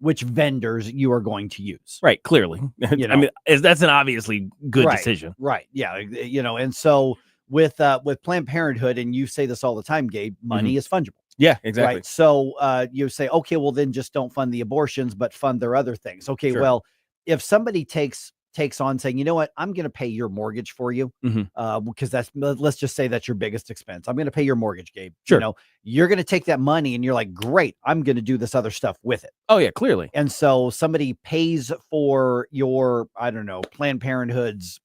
which vendors you are going to use. Right, clearly. I mean, that's an obviously good decision. Right, yeah. And so with Planned Parenthood, and you say this all the time, Gabe, money is fungible. Yeah, exactly. Right? So you say, okay, well, then just don't fund the abortions, but fund their other things. Okay, well, if somebody takes on saying, you know what, I'm going to pay your mortgage for you, because let's just say that's your biggest expense. I'm going to pay your mortgage, Gabe. Sure. You're going to take that money and you're like, great, I'm going to do this other stuff with it. Oh yeah, clearly. And so somebody pays for your, I don't know, Planned Parenthood's.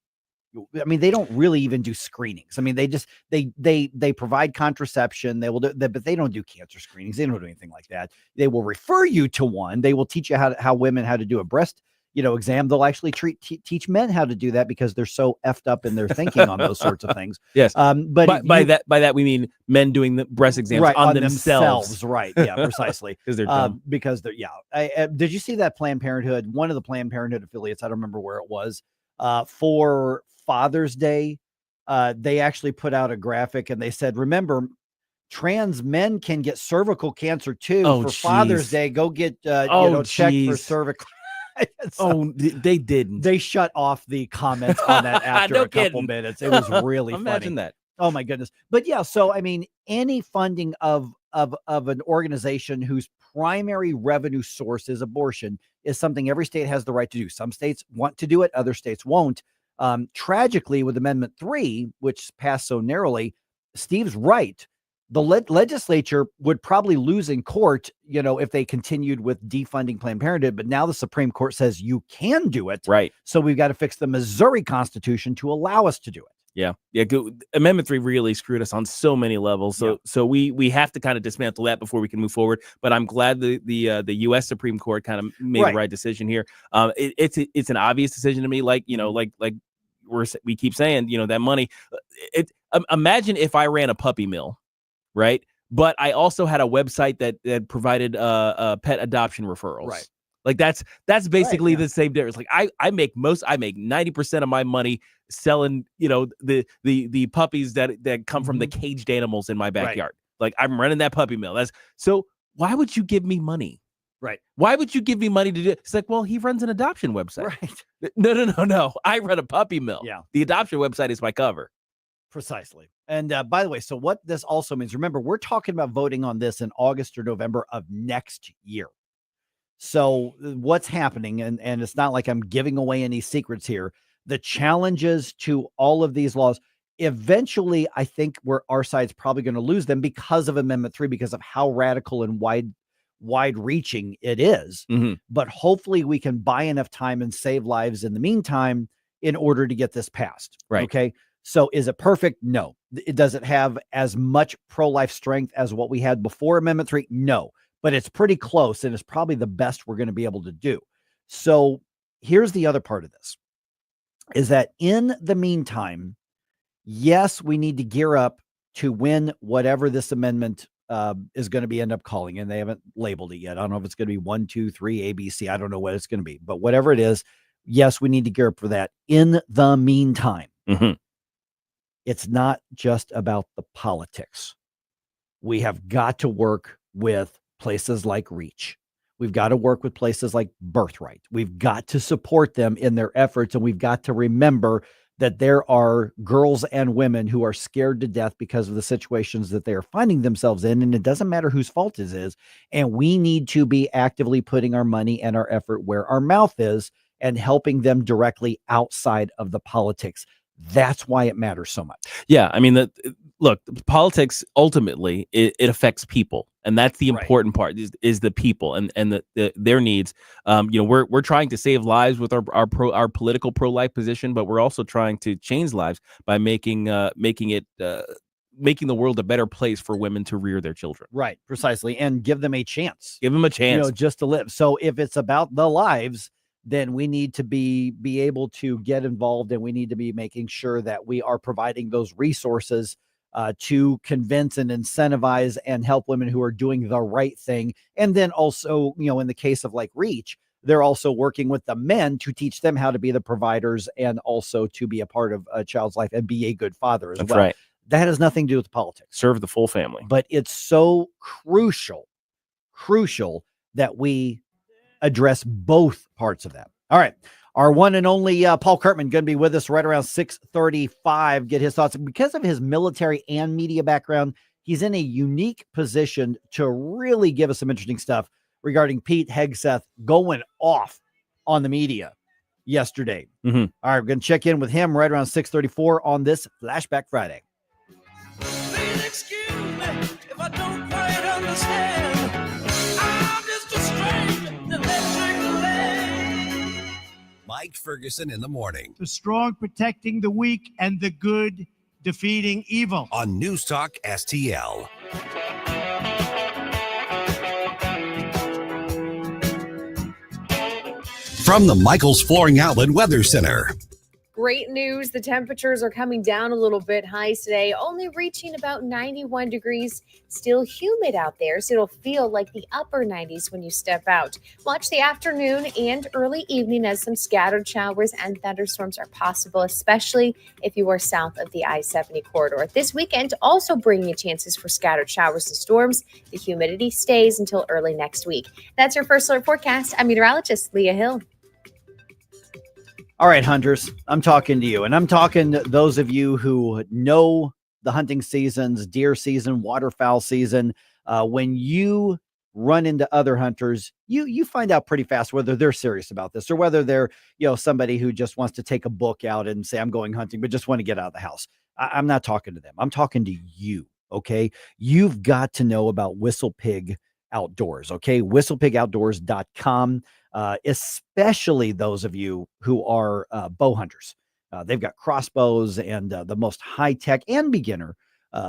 I mean, they don't really even do screenings. I mean, they just, they provide contraception. They will do that, but they don't do cancer screenings. They don't do anything like that. They will refer you to one. They will teach you how women, how to do a breast exam. They'll actually teach men how to do that because they're so effed up in their thinking on those sorts of things. Yes. But by that, we mean men doing the breast exams on themselves. Right. Yeah, precisely. Because they're dumb. Did you see that Planned Parenthood, one of the Planned Parenthood affiliates, I don't remember where it was, for Father's Day, they actually put out a graphic and they said, remember, trans men can get cervical cancer too. Father's Day. Go get checked for cervical. They didn't. They shut off the comments on that after a couple minutes. It was really funny. Imagine that. Oh my goodness. But yeah, so I mean, any funding of an organization whose primary revenue source is abortion is something every state has the right to do. Some states want to do it, other states won't. Tragically, with Amendment 3, which passed so narrowly, Steve's right. The legislature would probably lose in court, if they continued with defunding Planned Parenthood. But now the Supreme Court says you can do it. Right. So we've got to fix the Missouri Constitution to allow us to do it. Yeah. Amendment 3 really screwed us on so many levels. So we have to kind of dismantle that before we can move forward. But I'm glad the U.S. Supreme Court kind of made the right decision here. It's an obvious decision to me. Like we keep saying, that money. Imagine if I ran a puppy mill. Right. But I also had a website that provided pet adoption referrals. Right. Like that's basically the same difference. Like I make 90% of my money selling, the puppies that come from the caged animals in my backyard. Like I'm running that puppy mill. why would you give me money? Right. Why would you give me money to do it? It's like, well, he runs an adoption website. Right. No. I run a puppy mill. Yeah. The adoption website is my cover. Precisely. And by the way, so what this also means, remember, we're talking about voting on this in August or November of next year. So what's happening, and it's not like I'm giving away any secrets here, the challenges to all of these laws, eventually, I think our side's probably going to lose them because of Amendment 3, because of how radical and wide reaching it is. Mm-hmm. But hopefully we can buy enough time and save lives in the meantime in order to get this passed. Right. Okay. So is it perfect? No. It doesn't have as much pro-life strength as what we had before Amendment 3. No, but it's pretty close, and it's probably the best we're going to be able to do. So here's the other part of this, is that in the meantime, yes, we need to gear up to win whatever this amendment is going to be end up calling, and they haven't labeled it yet. I don't know if it's going to be 1, 2, 3, ABC. I don't know what it's going to be, but whatever it is, yes, we need to gear up for that. In the meantime, it's not just about the politics. We have got to work with places like Reach. We've got to work with places like Birthright. We've got to support them in their efforts, and we've got to remember that there are girls and women who are scared to death because of the situations that they are finding themselves in, and it doesn't matter whose fault it is. And we need to be actively putting our money and our effort where our mouth is and helping them directly outside of the politics. That's why it matters so much. Yeah, I mean, look, politics ultimately it affects people, and that's the important part is the people and their needs. We're trying to save lives with our political pro-life position, but we're also trying to change lives by making the world a better place for women to rear their children. Right, precisely, and give them a chance. Give them a chance, just to live. So if it's about the lives, then we need to be able to get involved, and we need to be making sure that we are providing those resources to convince and incentivize and help women who are doing the right thing. And then also, in the case of like Reach, they're also working with the men to teach them how to be the providers and also to be a part of a child's life and be a good father as well. That's right. That has nothing to do with politics. Serve the full family. But it's so crucial that we address both parts of that. All right. Our one and only Paul Curtman going to be with us right around 6:35. Get his thoughts. Because of his military and media background, he's in a unique position to really give us some interesting stuff regarding Pete Hegseth going off on the media yesterday. All right. We're going to check in with him right around 6:34 on this Flashback Friday. Please excuse me if I don't quite understand. I'm just a stranger that Mike Ferguson in the morning. The strong protecting the weak and the good defeating evil. On News Talk STL. From the Michaels Flooring Outlet Weather Center. Great news. The temperatures are coming down a little bit. Highs today only reaching about 91 degrees. Still humid out there, so it'll feel like the upper 90s when you step out. Watch the afternoon and early evening as some scattered showers and thunderstorms are possible, especially if you are south of the I-70 corridor. This weekend also bringing you chances for scattered showers and storms. The humidity stays until early next week. That's your first alert forecast. I'm meteorologist Leah Hill. All right, hunters, I'm talking to you, and I'm talking to those of you who know the hunting seasons, deer season, waterfowl season. When you run into other hunters, you find out pretty fast whether they're serious about this or whether they're, somebody who just wants to take a book out and say, I'm going hunting, but just want to get out of the house. I'm not talking to them. I'm talking to you. Okay. You've got to know about Whistle Pig Outdoors. Okay. WhistlepigOutdoors.com. Especially those of you who are bow hunters. They've got crossbows and the most high-tech and beginner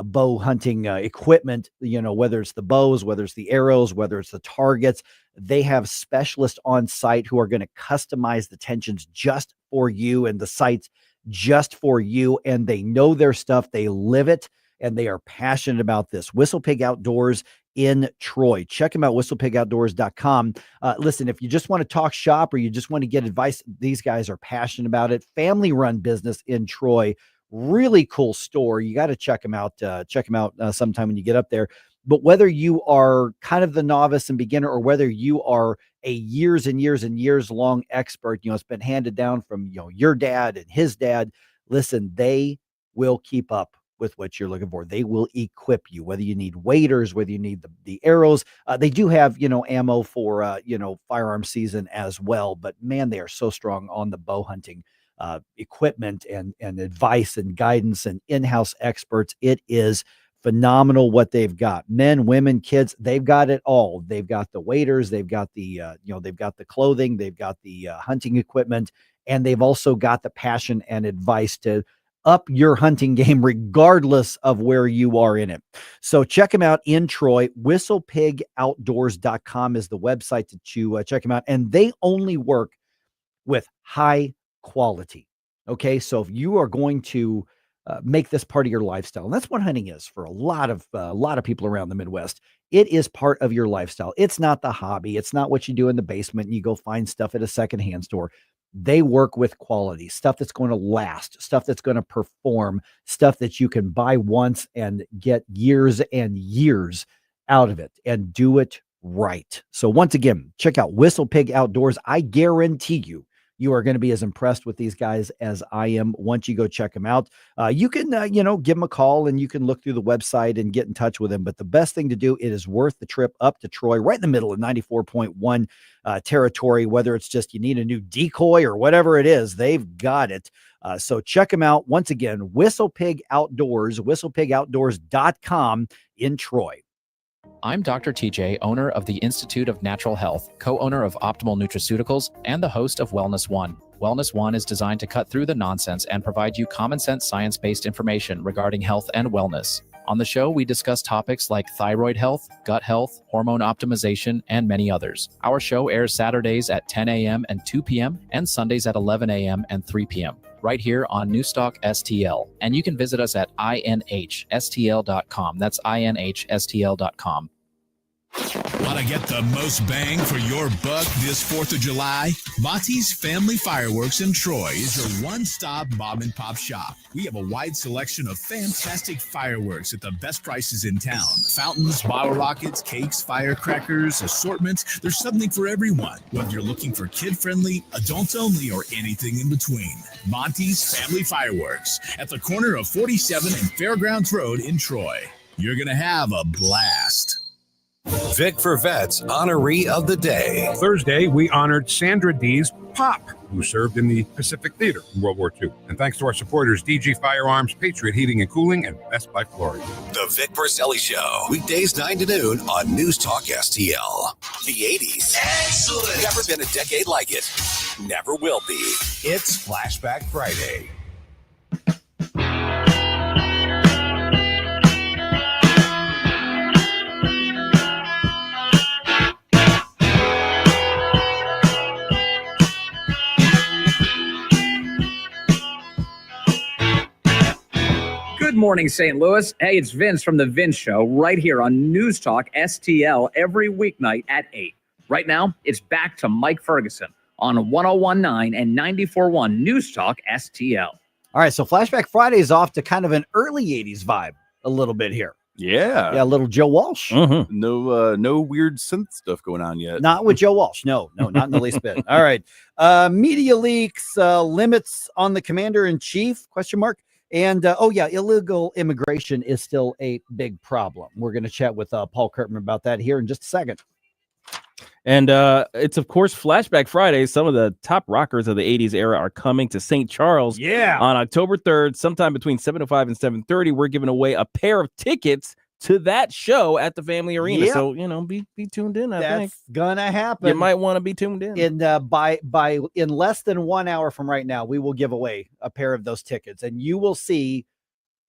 bow hunting equipment, whether it's the bows, whether it's the arrows, whether it's the targets. They have specialists on site who are going to customize the tensions just for you and the sights just for you. And they know their stuff. They live it. And they are passionate about this. Whistle Pig Outdoors in Troy. Check them out, whistlepigoutdoors.com. Listen, if you just want to talk shop or you just want to get advice, these guys are passionate about it. Family-run business in Troy. Really cool store. You got to check them out. Check them out sometime when you get up there. But whether you are kind of the novice and beginner, or whether you are a years and years and years long expert, it's been handed down from, your dad and his dad. Listen, they will keep up with what you're looking for. They will equip you, whether you need waders, whether you need the arrows. They do have, ammo for, firearm season as well. But man, they are so strong on the bow hunting equipment and advice and guidance and in-house experts. It is phenomenal what they've got. Men, women, kids, they've got it all. They've got the waders, they've got the they've got the clothing, they've got the hunting equipment, and they've also got the passion and advice to up your hunting game regardless of where you are in it. So check them out in Troy. WhistlePigOutdoors.com is the website to check them out, and they only work with high quality. Okay, so if you are going to make this part of your lifestyle, and that's what hunting is for a lot of people around the Midwest. It is part of your lifestyle. It's not the hobby. It's not what you do in the basement and you go find stuff at a secondhand store. They work with quality stuff that's going to last, stuff that's going to perform, stuff that you can buy once and get years and years out of it and do it right. So once again, check out Whistle Pig Outdoors. I guarantee you are going to be as impressed with these guys as I am once you go check them out. You can, give them a call and you can look through the website and get in touch with them. But the best thing to do, it is worth the trip up to Troy, right in the middle of 94.1 territory, whether it's just you need a new decoy or whatever it is, they've got it. So check them out. Once again, Whistle Pig Outdoors, WhistlePigOutdoors.com in Troy. I'm Dr. TJ, owner of the Institute of Natural Health, co-owner of Optimal Nutraceuticals, and the host of Wellness One. Wellness One is designed to cut through the nonsense and provide you common sense science-based information regarding health and wellness. On the show, we discuss topics like thyroid health, gut health, hormone optimization, and many others. Our show airs Saturdays at 10 a.m. and 2 p.m. and Sundays at 11 a.m. and 3 p.m. right here on NewsTalkSTL. And you can visit us at inhstl.com. That's inhstl.com. Want to get the most bang for your buck this 4th of July? Monty's Family Fireworks in Troy is your one-stop mom-and-pop shop. We have a wide selection of fantastic fireworks at the best prices in town. Fountains, bottle rockets, cakes, firecrackers, assortments. There's something for everyone, whether you're looking for kid-friendly, adults-only, or anything in between. Monty's Family Fireworks at the corner of 47 and Fairgrounds Road in Troy. You're going to have a blast. Vic for Vets Honoree of the Day. Thursday, we honored Sandra Dees Pop, who served in the Pacific Theater in World War II. And thanks to our supporters, DG Firearms, Patriot Heating and Cooling, and Best Buy Florida. The Vic Porcelli Show, weekdays 9 to noon on News Talk STL. The 80s. Excellent. Never been a decade like it. Never will be. It's Flashback Friday. Good morning, St. Louis. Hey, it's Vince from The Vince Show right here on News Talk STL every weeknight at 8. Right now, it's back to Mike Ferguson on 101.9 and 94.1 News Talk STL. All right, so Flashback Friday is off to kind of an early 80s vibe a little bit here. Yeah. Yeah, a little Joe Walsh. No weird synth stuff going on yet. Not with Joe Walsh. No, not in the least bit. All right. Media leaks, limits on the commander-in-chief, question mark. And, illegal immigration is still a big problem. We're going to chat with Paul Curtman about that here in just a second. And it's, of course, Flashback Friday. Some of the top rockers of the 80s era are coming to St. Charles on October 3rd, sometime between 7:05 and 7:30. We're giving away a pair of tickets to that show at the Family Arena. Yep. So, be tuned in, I think. That's gonna happen. You might want to be tuned in. In less than 1 hour from right now, we will give away a pair of those tickets, and you will see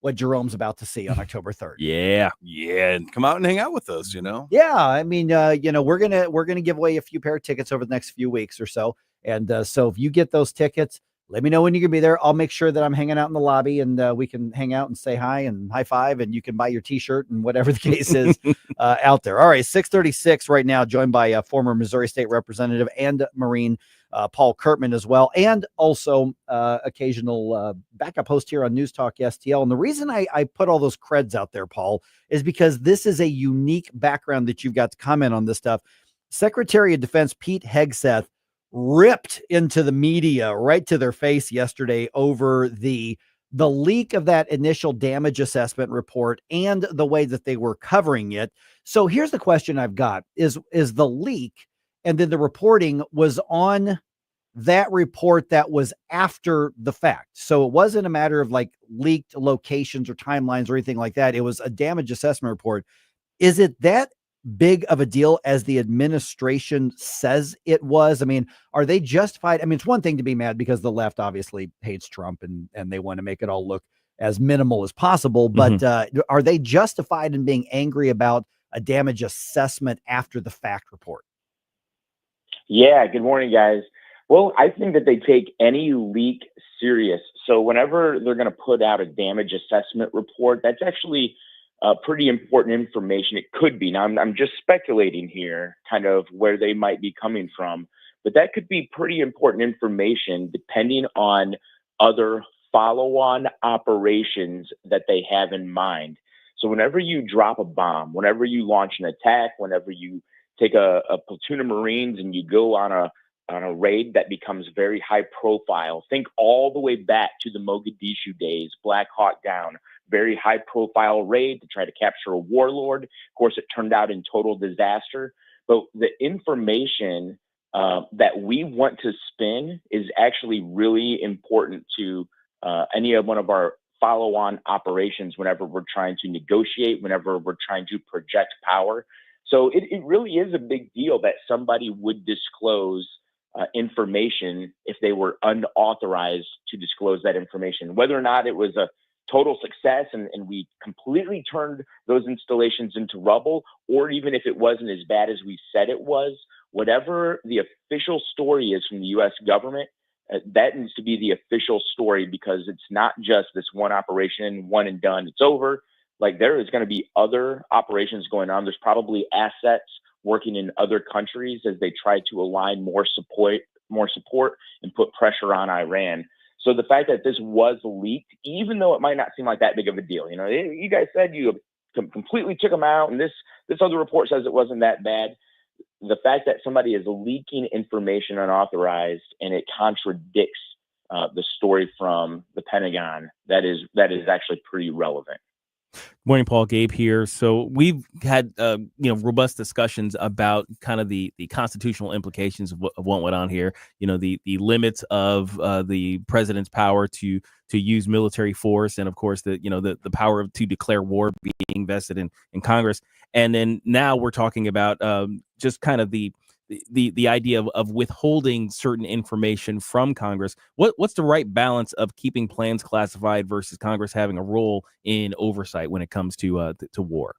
what Jerome's about to see on October 3rd. Yeah, and come out and hang out with us, Yeah, I mean, we're gonna give away a few pair of tickets over the next few weeks or so, and so if you get those tickets, let me know when you're gonna be there. I'll make sure that I'm hanging out in the lobby, and we can hang out and say hi and high five, and you can buy your T-shirt and whatever the case is out there. All right, 6:36 right now, joined by former Missouri State Representative and Marine Paul Curtman as well, and also occasional backup host here on News Talk STL. And the reason I put all those creds out there, Paul, is because this is a unique background that you've got to comment on this stuff. Secretary of Defense Pete Hegseth ripped into the media right to their face yesterday over the leak of that initial damage assessment report and the way that they were covering it. So here's the question I've got is the leak and then the reporting was on that report that was after the fact. So it wasn't a matter of like leaked locations or timelines or anything like that. It was a damage assessment report. Is it that big of a deal as the administration says it was? I mean, are they justified? I mean, it's one thing to be mad because the left obviously hates Trump and they want to make it all look as minimal as possible. But are they justified in being angry about a damage assessment after the fact report? Yeah, good morning, guys. Well, I think that they take any leak serious. So whenever they're going to put out a damage assessment report, that's actually pretty important information. It could be. Now, I'm just speculating here, kind of where they might be coming from, but that could be pretty important information depending on other follow-on operations that they have in mind. So whenever you drop a bomb, whenever you launch an attack, whenever you take a platoon of Marines and you go on a raid that becomes very high profile, think all the way back to the Mogadishu days, Black Hawk Down, very high profile raid to try to capture a warlord. Of course, it turned out in total disaster. But the information that we want to spin is actually really important to any of one of our follow-on operations whenever we're trying to negotiate, whenever we're trying to project power. So it really is a big deal that somebody would disclose information if they were unauthorized to disclose that information, whether or not it was a total success and we completely turned those installations into rubble, or even if it wasn't as bad as we said it was, whatever the official story is from the U.S. government, that needs to be the official story, because it's not just this one operation, one and done, it's over. Like, there is going to be other operations going on. There's probably assets working in other countries as they try to align more support and put pressure on Iran. So the fact that this was leaked, even though it might not seem like that big of a deal, you know, you guys said you completely took them out, and this other report says it wasn't that bad. The fact that somebody is leaking information unauthorized and it contradicts the story from the Pentagon, that is actually pretty relevant. Morning, Paul. Gabe here. So we've had robust discussions about kind of the constitutional implications of what went on here. You know, the limits of the president's power to use military force, and of course the power to declare war being vested in Congress. And then now we're talking about just kind of the idea of withholding certain information from Congress. What's the right balance of keeping plans classified versus Congress having a role in oversight when it comes to war?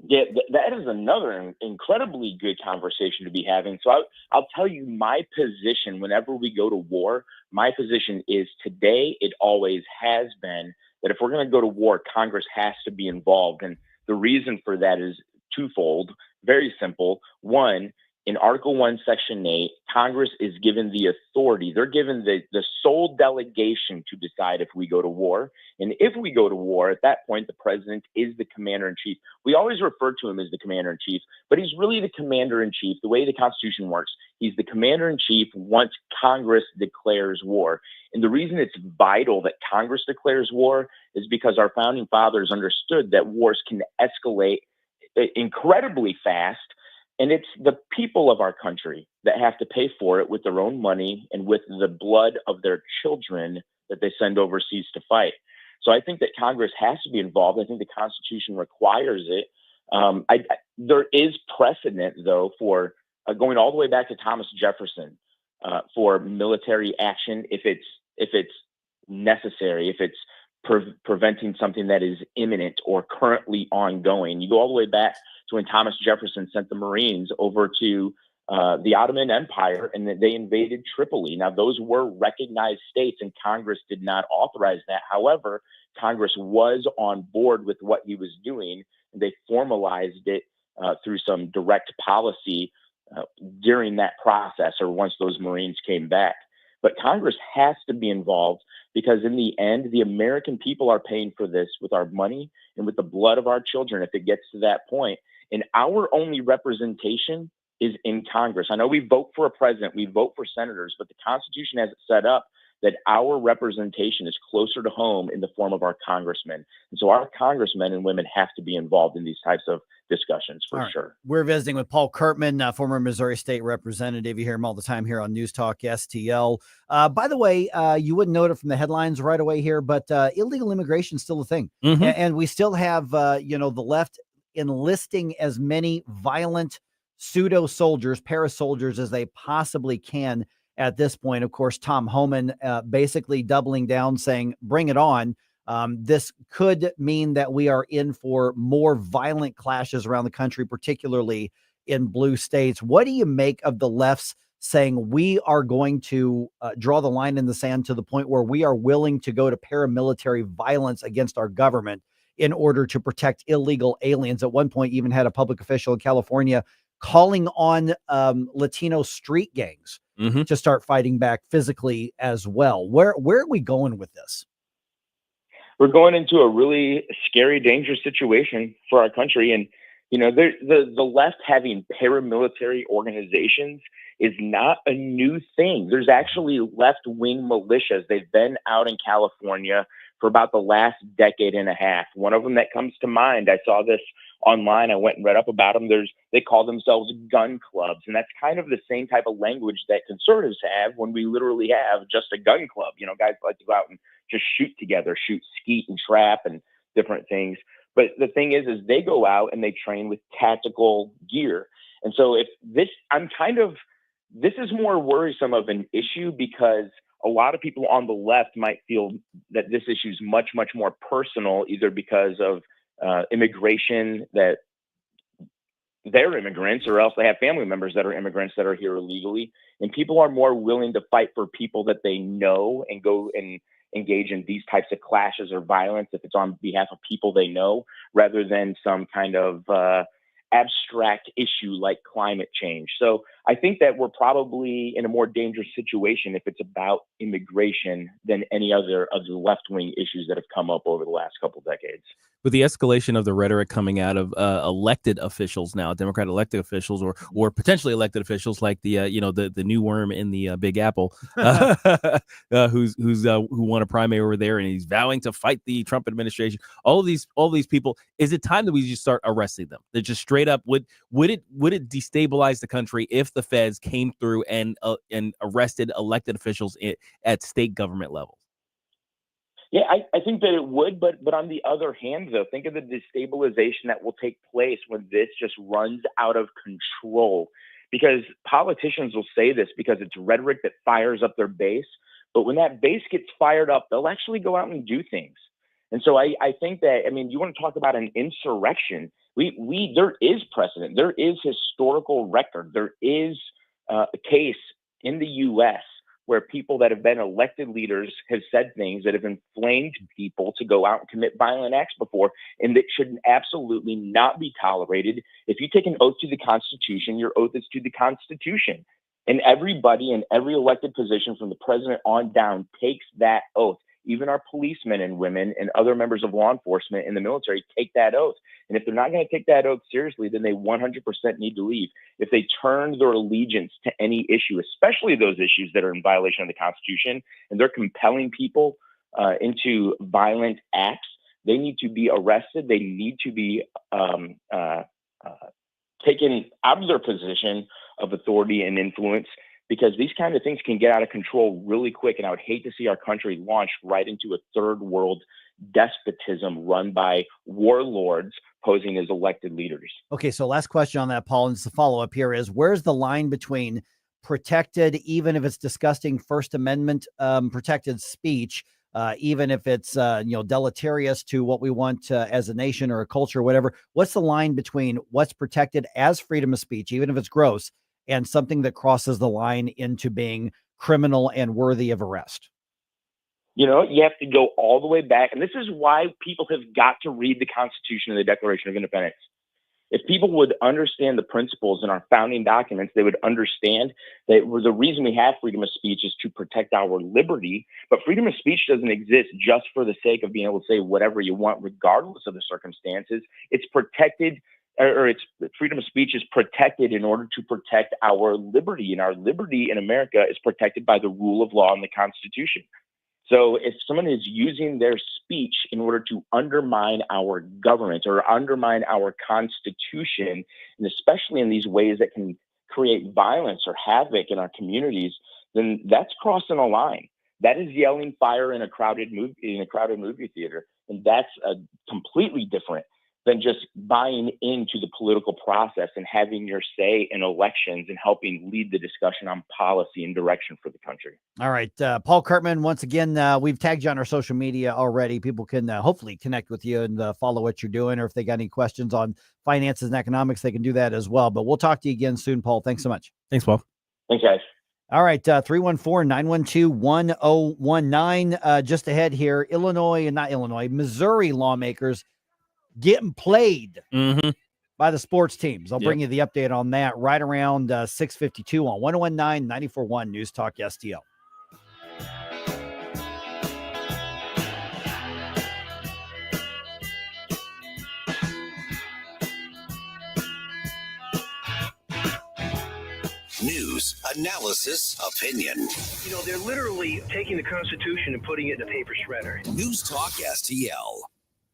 Yeah, that is another incredibly good conversation to be having. So I'll tell you my position whenever we go to war. My position is today, it always has been, that if we're going to go to war, Congress has to be involved. And the reason for that is twofold. Very simple. One, in Article 1, Section 8, Congress is given the authority. They're given the sole delegation to decide if we go to war. And if we go to war, at that point, the president is the commander-in-chief. We always refer to him as the commander-in-chief, but he's really the commander-in-chief. The way the Constitution works, he's the commander-in-chief once Congress declares war. And the reason it's vital that Congress declares war is because our founding fathers understood that wars can escalate incredibly fast. And it's the people of our country that have to pay for it with their own money and with the blood of their children that they send overseas to fight. So I think that Congress has to be involved. I think the Constitution requires it. There is precedent, though, for going all the way back to Thomas Jefferson for military action if it's necessary, if it's preventing something that is imminent or currently ongoing. You go all the way back to when Thomas Jefferson sent the Marines over to the Ottoman Empire, and that they invaded Tripoli. Now, those were recognized states, and Congress did not authorize that. However, Congress was on board with what he was doing, and they formalized it through some direct policy during that process, or once those Marines came back. But Congress has to be involved, because in the end, the American people are paying for this with our money and with the blood of our children if it gets to that point. And our only representation is in Congress. I know we vote for a president, we vote for senators, but the Constitution has it set up that our representation is closer to home in the form of our congressmen. And so our congressmen and women have to be involved in these types of discussions for sure. We're visiting with Paul Curtman, former Missouri State Representative. You hear him all the time here on News Talk STL. By the way, you wouldn't know it from the headlines right away here, but illegal immigration is still a thing. And we still have, the left enlisting as many violent pseudo soldiers, parasoldiers as they possibly can at this point. Of course, Tom Homan basically doubling down, saying, bring it on. This could mean that we are in for more violent clashes around the country, particularly in blue states. What do you make of the left's saying we are going to draw the line in the sand to the point where we are willing to go to paramilitary violence against our government in order to protect illegal aliens? At one point, even had a public official in California calling on Latino street gangs to start fighting back physically as well. Where are we going with this? We're going into a really scary, dangerous situation for our country. And, the left having paramilitary organizations is not a new thing. There's actually left-wing militias. They've been out in California for about the last decade and a half. One of them that comes to mind, I saw this online, I went and read up about them. They call themselves gun clubs. And that's kind of the same type of language that conservatives have when we literally have just a gun club. Guys like to go out and just shoot together, shoot skeet and trap and different things. But the thing is they go out and they train with tactical gear. And so this is more worrisome of an issue, because a lot of people on the left might feel that this issue is much, much more personal, either because of immigration, that they're immigrants, or else they have family members that are immigrants that are here illegally. And people are more willing to fight for people that they know and go and engage in these types of clashes or violence if it's on behalf of people they know, rather than some kind of abstract issue like climate change. So I think that we're probably in a more dangerous situation if it's about immigration than any other of the left-wing issues that have come up over the last couple decades. With the escalation of the rhetoric coming out of elected officials now, Democrat elected officials, or potentially elected officials like the new worm in the Big Apple, who won a primary over there, and he's vowing to fight the Trump administration. All these people. Is it time that we just start arresting them? They're just straight up. Would it destabilize the country if the feds came through and arrested elected officials at state government levels? Yeah, I think that it would, but on the other hand, though, think of the destabilization that will take place when this just runs out of control. Because politicians will say this because it's rhetoric that fires up their base, but when that base gets fired up, they'll actually go out and do things. And so I think that, you want to talk about an insurrection. There is precedent. There is historical record. There is a case in the U.S. where people that have been elected leaders have said things that have inflamed people to go out and commit violent acts before, and that should absolutely not be tolerated. If you take an oath to the Constitution, your oath is to the Constitution. And everybody in every elected position from the president on down takes that oath. Even our policemen and women and other members of law enforcement in the military take that oath. And if they're not going to take that oath seriously, then they 100% need to leave. If they turn their allegiance to any issue, especially those issues that are in violation of the Constitution, and they're compelling people into violent acts, they need to be arrested. They need to be taken out of their position of authority and influence, because these kind of things can get out of control really quick. And I would hate to see our country launch right into a third world despotism run by warlords posing as elected leaders. Okay, so last question on that, Paul, and the follow-up here is, where's the line between protected, even if it's disgusting First Amendment protected speech, even if it's deleterious to what we want as a nation or a culture or whatever? What's the line between what's protected as freedom of speech, even if it's gross, and something that crosses the line into being criminal and worthy of arrest. You know, you have to go all the way back. And this is why people have got to read the Constitution and the Declaration of Independence. If people would understand the principles in our founding documents, they would understand that the reason we have freedom of speech is to protect our liberty. But freedom of speech doesn't exist just for the sake of being able to say whatever you want, regardless of the circumstances. It's protected, or it's freedom of speech is protected in order to protect our liberty. And our liberty in America is protected by the rule of law and the Constitution. So if someone is using their speech in order to undermine our government or undermine our Constitution, and especially in these ways that can create violence or havoc in our communities, then that's crossing a line. That is yelling fire in a crowded movie theater, and that's completely different than just buying into the political process and having your say in elections and helping lead the discussion on policy and direction for the country. All right. Paul Curtman, once again, we've tagged you on our social media already. People can hopefully connect with you and follow what you're doing, or if they got any questions on finances and economics, they can do that as well. But we'll talk to you again soon, Paul. Thanks so much. Thanks, Paul. Thanks, guys. All right, 314-912-1019. Just ahead here, Missouri lawmakers getting played by the sports teams. I'll bring you the update on that right around 6:52 on 101.9 94.1 News Talk STL. News, analysis, opinion. You know, they're literally taking the Constitution and putting it in a paper shredder. News Talk STL.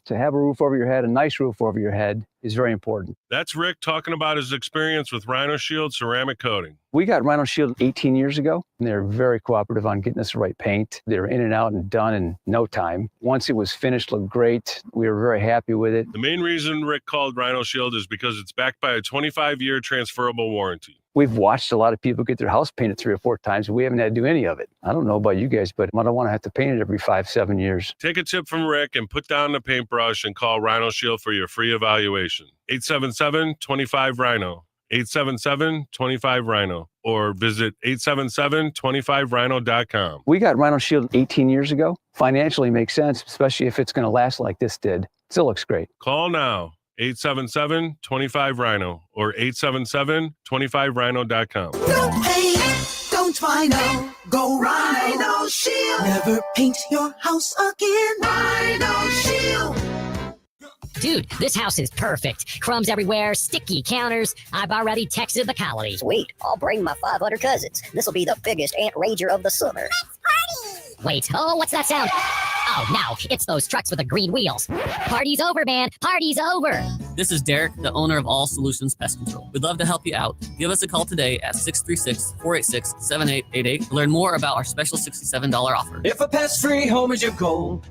To have a roof over your head, a nice roof over your head, is very important. That's Rick talking about his experience with Rhino Shield ceramic coating. We got Rhino Shield 18 years ago, and they're very cooperative on getting us the right paint. They were in and out and done in no time. Once it was finished, looked great. We were very happy with it. The main reason Rick called Rhino Shield is because it's backed by a 25-year transferable warranty. We've watched a lot of people get their house painted 3 or 4 times, and we haven't had to do any of it. I don't know about you guys, but I don't want to have to paint it every 5-7 years. Take a tip from Rick and put down the paintbrush and call Rhino Shield for your free evaluation. 877-25-RHINO. 877-25-RHINO. Or visit 877-25rhino.com. We got Rhino Shield 18 years ago. Financially makes sense, especially if it's going to last like this did. Still looks great. Call now. 877-25-RHINO or 877-25rhino.com. No pain, don't Rhino. Go Rhino Shield. Never paint your house again. Rhino Shield. Dude, this house is perfect. Crumbs everywhere, sticky counters. I've already texted the colony. Sweet, I'll bring my 500 cousins. This will be the biggest ant rager of the summer. Let's party! Wait, oh, what's that sound? Oh, no, it's those trucks with the green wheels. Party's over, man. Party's over. This is Derek, the owner of All Solutions Pest Control. We'd love to help you out. Give us a call today at 636-486-7888 to learn more about our special $67 offer. If a pest-free home is your goal,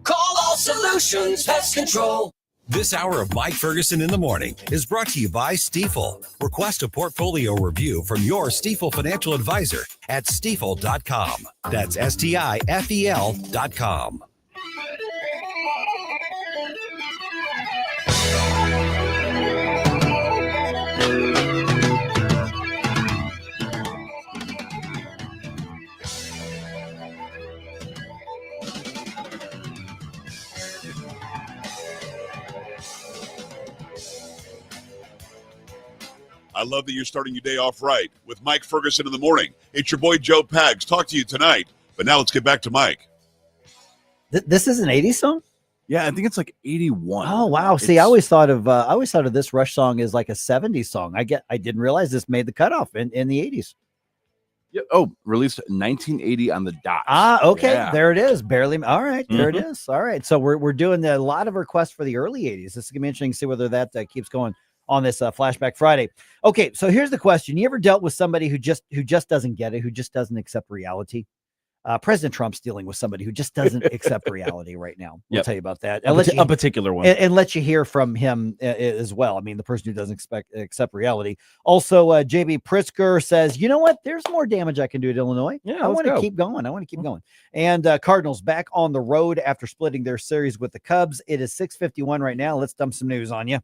call All Solutions Pest Control. This hour of Mike Ferguson in the Morning is brought to you by Stifel. Request a portfolio review from your Stifel financial advisor at stifel.com. That's STIFEL.com. I love that you're starting your day off right with Mike Ferguson in the Morning. It's your boy Joe Pags. Talk to you tonight. But now let's get back to Mike. This is an 80s song? Yeah, I think it's like 81. Oh, wow. See, I always thought of this Rush song as like a 70s song. I didn't realize this made the cutoff in the 80s. Yeah. Oh, released 1980 on the dot. Ah, okay. Yeah. There it is. Barely. All right. There it is. All right. So we're doing a lot of requests for the early 80s. This is going to be interesting to see whether that keeps going on this Flashback Friday. Okay, so here's the question. You ever dealt with somebody who just doesn't get it, who just doesn't accept reality? President Trump's dealing with somebody who just doesn't accept reality right now. We'll tell you about that. A particular one. And let you hear from him as well. I mean, the person who doesn't accept reality. Also, JB Pritzker says, you know what? There's more damage I can do at Illinois. Yeah, I want to keep going. And Cardinals back on the road after splitting their series with the Cubs. It is 6:51 right now. Let's dump some news on you.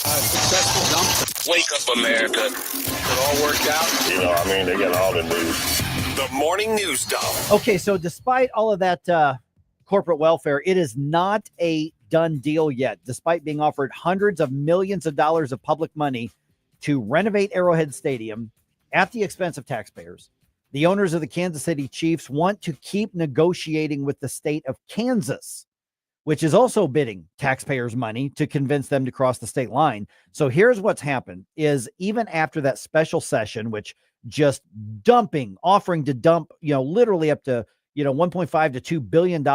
Successful dump. Wake up, America. It all worked out. You know, I mean, they got all the news. The morning news dump. Okay, so despite all of that corporate welfare, it is not a done deal yet. Despite being offered hundreds of millions of dollars of public money to renovate Arrowhead Stadium at the expense of taxpayers, the owners of the Kansas City Chiefs want to keep negotiating with the state of Kansas, which is also bidding taxpayers' money to convince them to cross the state line. So here's what's happened is even after that special session, which just offering to dump, literally up to, 1.5 to $2 billion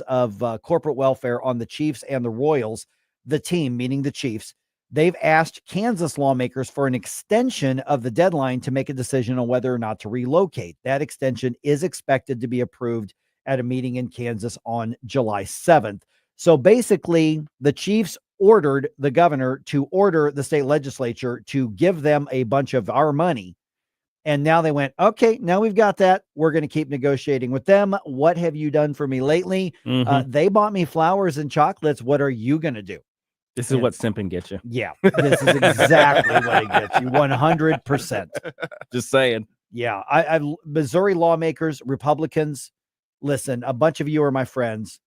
of corporate welfare on the Chiefs and the Royals, the team, meaning the Chiefs, they've asked Kansas lawmakers for an extension of the deadline to make a decision on whether or not to relocate. That extension is expected to be approved at a meeting in Kansas on July 7th. So basically, the Chiefs ordered the governor to order the state legislature to give them a bunch of our money. And now they went, okay, now we've got that. We're going to keep negotiating with them. What have you done for me lately? They bought me flowers and chocolates. What are you going to do? This is what simping gets you. Yeah, this is exactly what it gets you. 100%. Just saying. Yeah. I Missouri lawmakers, Republicans, listen, a bunch of you are my friends.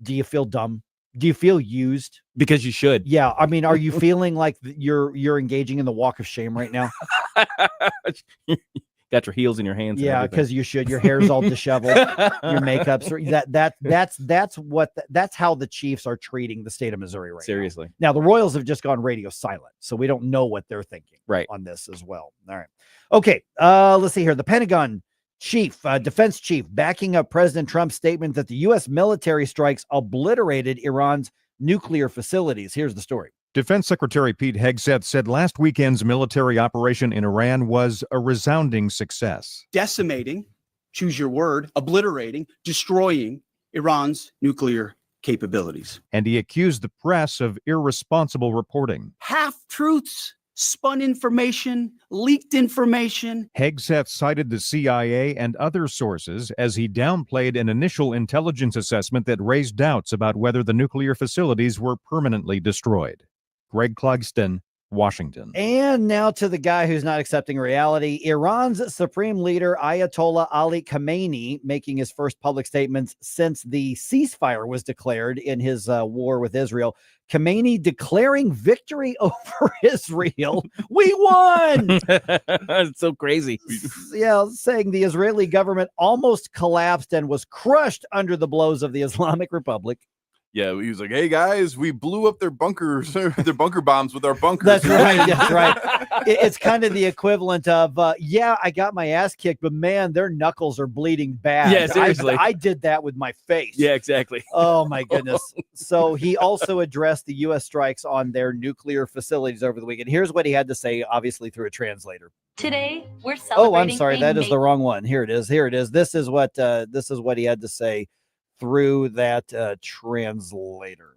Do you feel dumb? Do you feel used? Because you should. Yeah. I mean, are you feeling like you're engaging in the walk of shame right now? Got your heels in your hands. Yeah, because you should. Your hair's all disheveled. Your makeup's that's how the Chiefs are treating the state of Missouri right Seriously. now. The Royals have just gone radio silent, so we don't know what they're thinking on this as well. All right. Okay. Let's see here. The Pentagon chief, defense chief, backing up President Trump's statement that the U.S. military strikes obliterated Iran's nuclear facilities. Here's the story. Defense Secretary Pete Hegseth said last weekend's military operation in Iran was a resounding success. Decimating, choose your word, obliterating, destroying Iran's nuclear capabilities. And he accused the press of irresponsible reporting. Half-truths, spun information, leaked information. Hegseth cited the CIA and other sources as he downplayed an initial intelligence assessment that raised doubts about whether the nuclear facilities were permanently destroyed. Greg Clugston, Washington. And now to the guy who's not accepting reality. Iran's supreme leader, Ayatollah Ali Khamenei, making his first public statements since the ceasefire was declared in his war with Israel. Khamenei declaring victory over Israel. We won! It's so crazy. Yeah, saying the Israeli government almost collapsed and was crushed under the blows of the Islamic Republic. Yeah, he was like, "Hey guys, we blew up their bunkers, their bunker bombs with our bunkers." That's right. That's right. It's kind of the equivalent of, yeah, I got my ass kicked, but man, their knuckles are bleeding bad. Yeah, seriously. I did that with my face. Yeah, exactly. Oh my goodness. So he also addressed the U.S. strikes on their nuclear facilities over the weekend. Here's what he had to say, obviously through a translator. Today, we're celebrating. Oh, I'm sorry. That is the wrong one. Here it is. Here it is. This is what he had to say through that translator.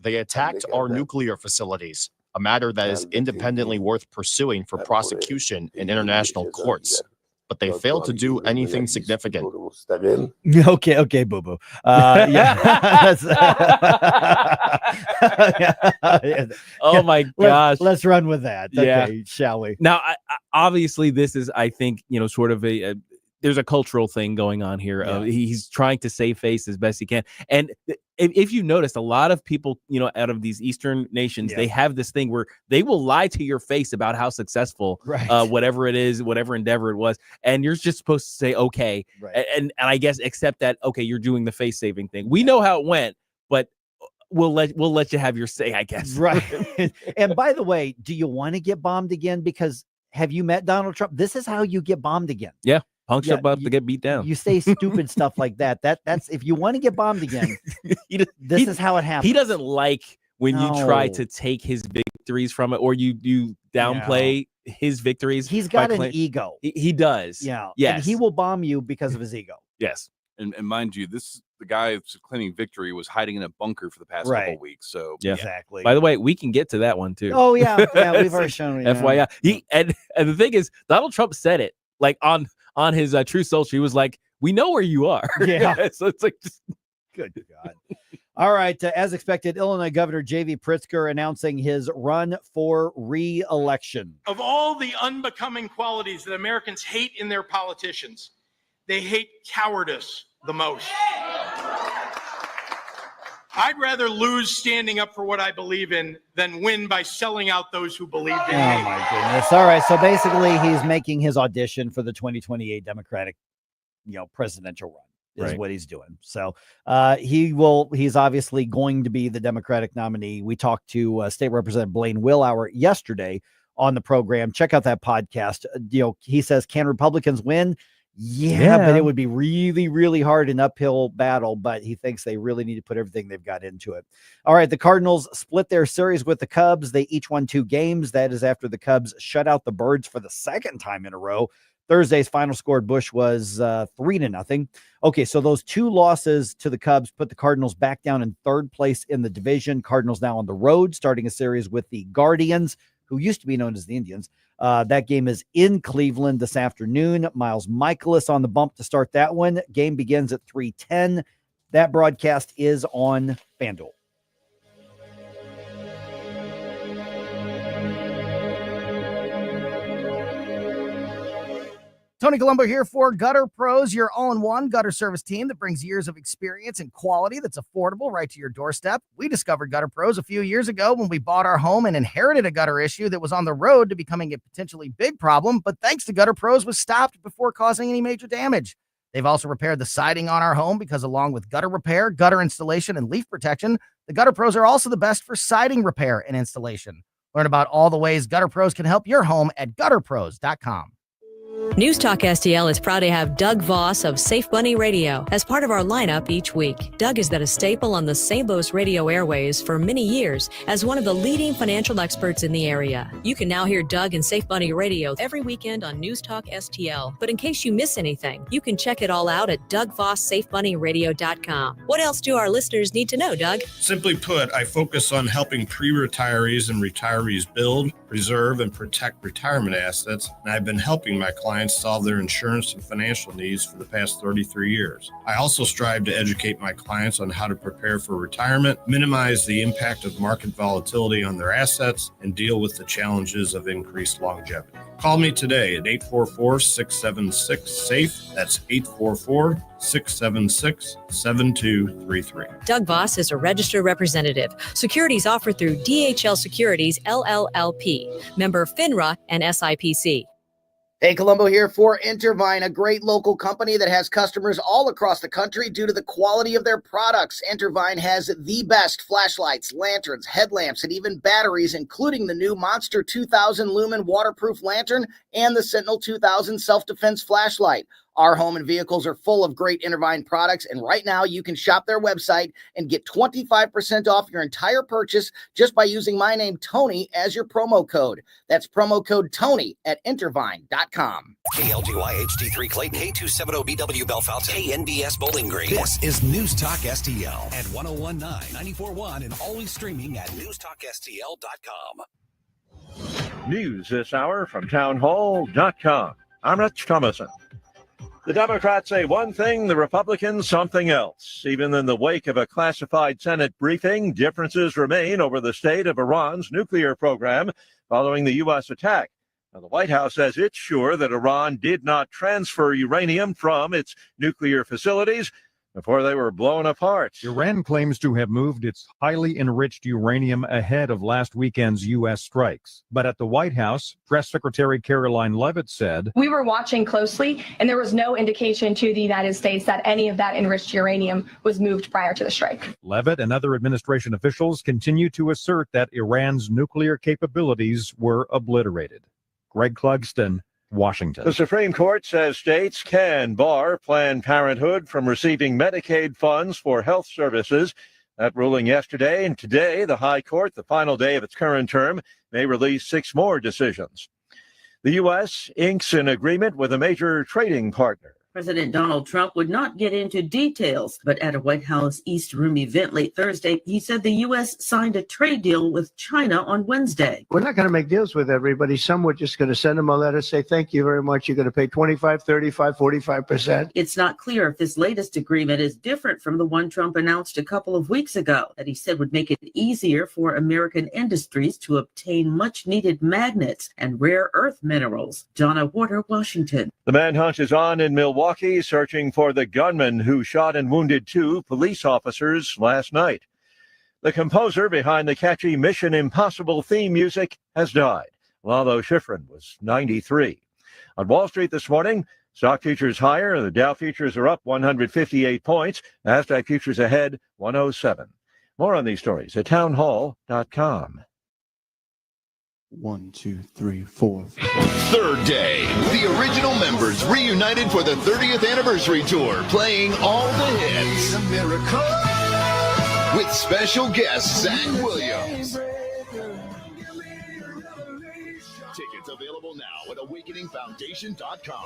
They attacked our nuclear facilities, a matter that is independently worth pursuing for prosecution in international courts. But they failed to do anything significant. Okay, boo-boo. Yeah. Oh my gosh. Let's run with that. Okay, Yeah. shall we? Now, obviously, this is, I think, sort of there's a cultural thing going on here. Yeah. He's trying to save face as best he can. And if you noticed, a lot of people, out of these Eastern nations, they have this thing where they will lie to your face about how successful, whatever it is, whatever endeavor it was. And you're just supposed to say, okay. Right. And I guess accept that, okay, you're doing the face saving thing. We know how it went, but we'll let you have your say, I guess. Right. And by the way, do you want to get bombed again? Because have you met Donald Trump? This is how you get bombed again. Yeah. Punks up to get beat down. You say stupid stuff like that. That's if you want to get bombed again. This is how it happens. He doesn't like when you try to take his victories from it, or you downplay his victories. He's got an ego. He does. Yeah. Yes. And he will bomb you because of his ego. Yes. And mind you, the guy who's claiming victory was hiding in a bunker for the past couple of weeks. So yeah. Exactly. By the way, we can get to that one too. Oh yeah, we've already shown it. FYI. And the thing is, Donald Trump said it like on his True Social. He was like, "We know where you are." Yeah. So it's like, just good God. All right. As expected, Illinois Governor J.V. Pritzker announcing his run for re-election. Of all the unbecoming qualities that Americans hate in their politicians, they hate cowardice the most. I'd rather lose standing up for what I believe in than win by selling out those who believe in me. Oh, my goodness. All right. So basically, he's making his audition for the 2028 Democratic, presidential run. Is Right. what he's doing. So he's obviously going to be the Democratic nominee. We talked to State Representative Blaine Willauer yesterday on the program. Check out that podcast. He says, can Republicans win? Yeah, but it would be really, really hard, an uphill battle, but he thinks they really need to put everything they've got into it. All right. The Cardinals split their series with the Cubs. They each won 2 games. That is after the Cubs shut out the Birds for the second time in a row. Thursday's final score at Busch was 3-0. Okay, so those 2 losses to the Cubs put the Cardinals back down in 3rd place in the division. Cardinals now on the road, starting a series with the Guardians, who used to be known as the Indians. That game is in Cleveland this afternoon. Miles Michaelis on the bump to start that one. Game begins at 3:10. That broadcast is on FanDuel. Tony Colombo here for Gutter Pros, your all-in-one gutter service team that brings years of experience and quality that's affordable right to your doorstep. We discovered Gutter Pros a few years ago when we bought our home and inherited a gutter issue that was on the road to becoming a potentially big problem, but thanks to Gutter Pros was stopped before causing any major damage. They've also repaired the siding on our home because along with gutter repair, gutter installation, and leaf protection, the Gutter Pros are also the best for siding repair and installation. Learn about all the ways Gutter Pros can help your home at gutterpros.com. News Talk STL is proud to have Doug Voss of Safe Bunny Radio as part of our lineup each week. Doug has been a staple on the St. Louis radio airways for many years as one of the leading financial experts in the area. You can now hear Doug and Safe Bunny Radio every weekend on News Talk STL. But in case you miss anything, you can check it all out at DougVossSafeBunnyRadio.com. What else do our listeners need to know, Doug? Simply put, I focus on helping pre-retirees and retirees build, preserve, and protect retirement assets, and I've been helping my clients solve their insurance and financial needs for the past 33 years. I also strive to educate my clients on how to prepare for retirement, minimize the impact of market volatility on their assets, and deal with the challenges of increased longevity. Call me today at 844-676-SAFE. That's 844-676-7233. Doug Voss is a registered representative. Securities offered through DHL Securities, LLLP. Member FINRA and SIPC. Hey, Colombo here for Intervine, a great local company that has customers all across the country due to the quality of their products. Intervine has the best flashlights, lanterns, headlamps, and even batteries, including the new Monster 2000 Lumen waterproof lantern and the Sentinel 2000 self-defense flashlight. Our home and vehicles are full of great Intervine products, and right now you can shop their website and get 25% off your entire purchase just by using my name, Tony, as your promo code. That's promo code Tony at Intervine.com. KLGY HD3 Clayton, K270BW Belfast, KNBS Bowling Green. This is News Talk STL at 1019, 94.1, and always streaming at NewsTalkSTL.com. News this hour from townhall.com. I'm Rich Thomason. The Democrats say one thing, the Republicans something else. Even in the wake of a classified Senate briefing, differences remain over the state of Iran's nuclear program following the U.S. attack. Now, the White House says it's sure that Iran did not transfer uranium from its nuclear facilities before they were blown apart. Iran claims to have moved its highly enriched uranium ahead of last weekend's U.S. strikes. But at the White House, Press Secretary Caroline Leavitt said, "We were watching closely, and there was no indication to the United States that any of that enriched uranium was moved prior to the strike." Leavitt and other administration officials continue to assert that Iran's nuclear capabilities were obliterated. Greg Clugston, Washington. The Supreme Court says states can bar Planned Parenthood from receiving Medicaid funds for health services. That ruling yesterday, and today the High Court, the final day of its current term, may release 6 more decisions. The U.S. inks an agreement with a major trading partner. President Donald Trump would not get into details, but at a White House East Room event late Thursday, he said the U.S. signed a trade deal with China on Wednesday. We're not going to make deals with everybody. Some we're just going to send them a letter, say, thank you very much. You're going to pay 25, 35, 45%. It's not clear if this latest agreement is different from the one Trump announced a couple of weeks ago that he said would make it easier for American industries to obtain much-needed magnets and rare earth minerals. Donna Warder, Washington. The manhunt is on in Milwaukee, searching for the gunman who shot and wounded 2 police officers last night. The composer behind the catchy Mission Impossible theme music has died. Lalo Schifrin was 93. On Wall Street this morning, stock futures higher. The Dow futures are up 158 points. NASDAQ futures ahead 107. More on these stories at townhall.com. 1, 2, 3, 4. Third day. The original members reunited for the 30th anniversary tour, playing all the hits. With special guest Zach Williams. Tickets available now at awakeningfoundation.com.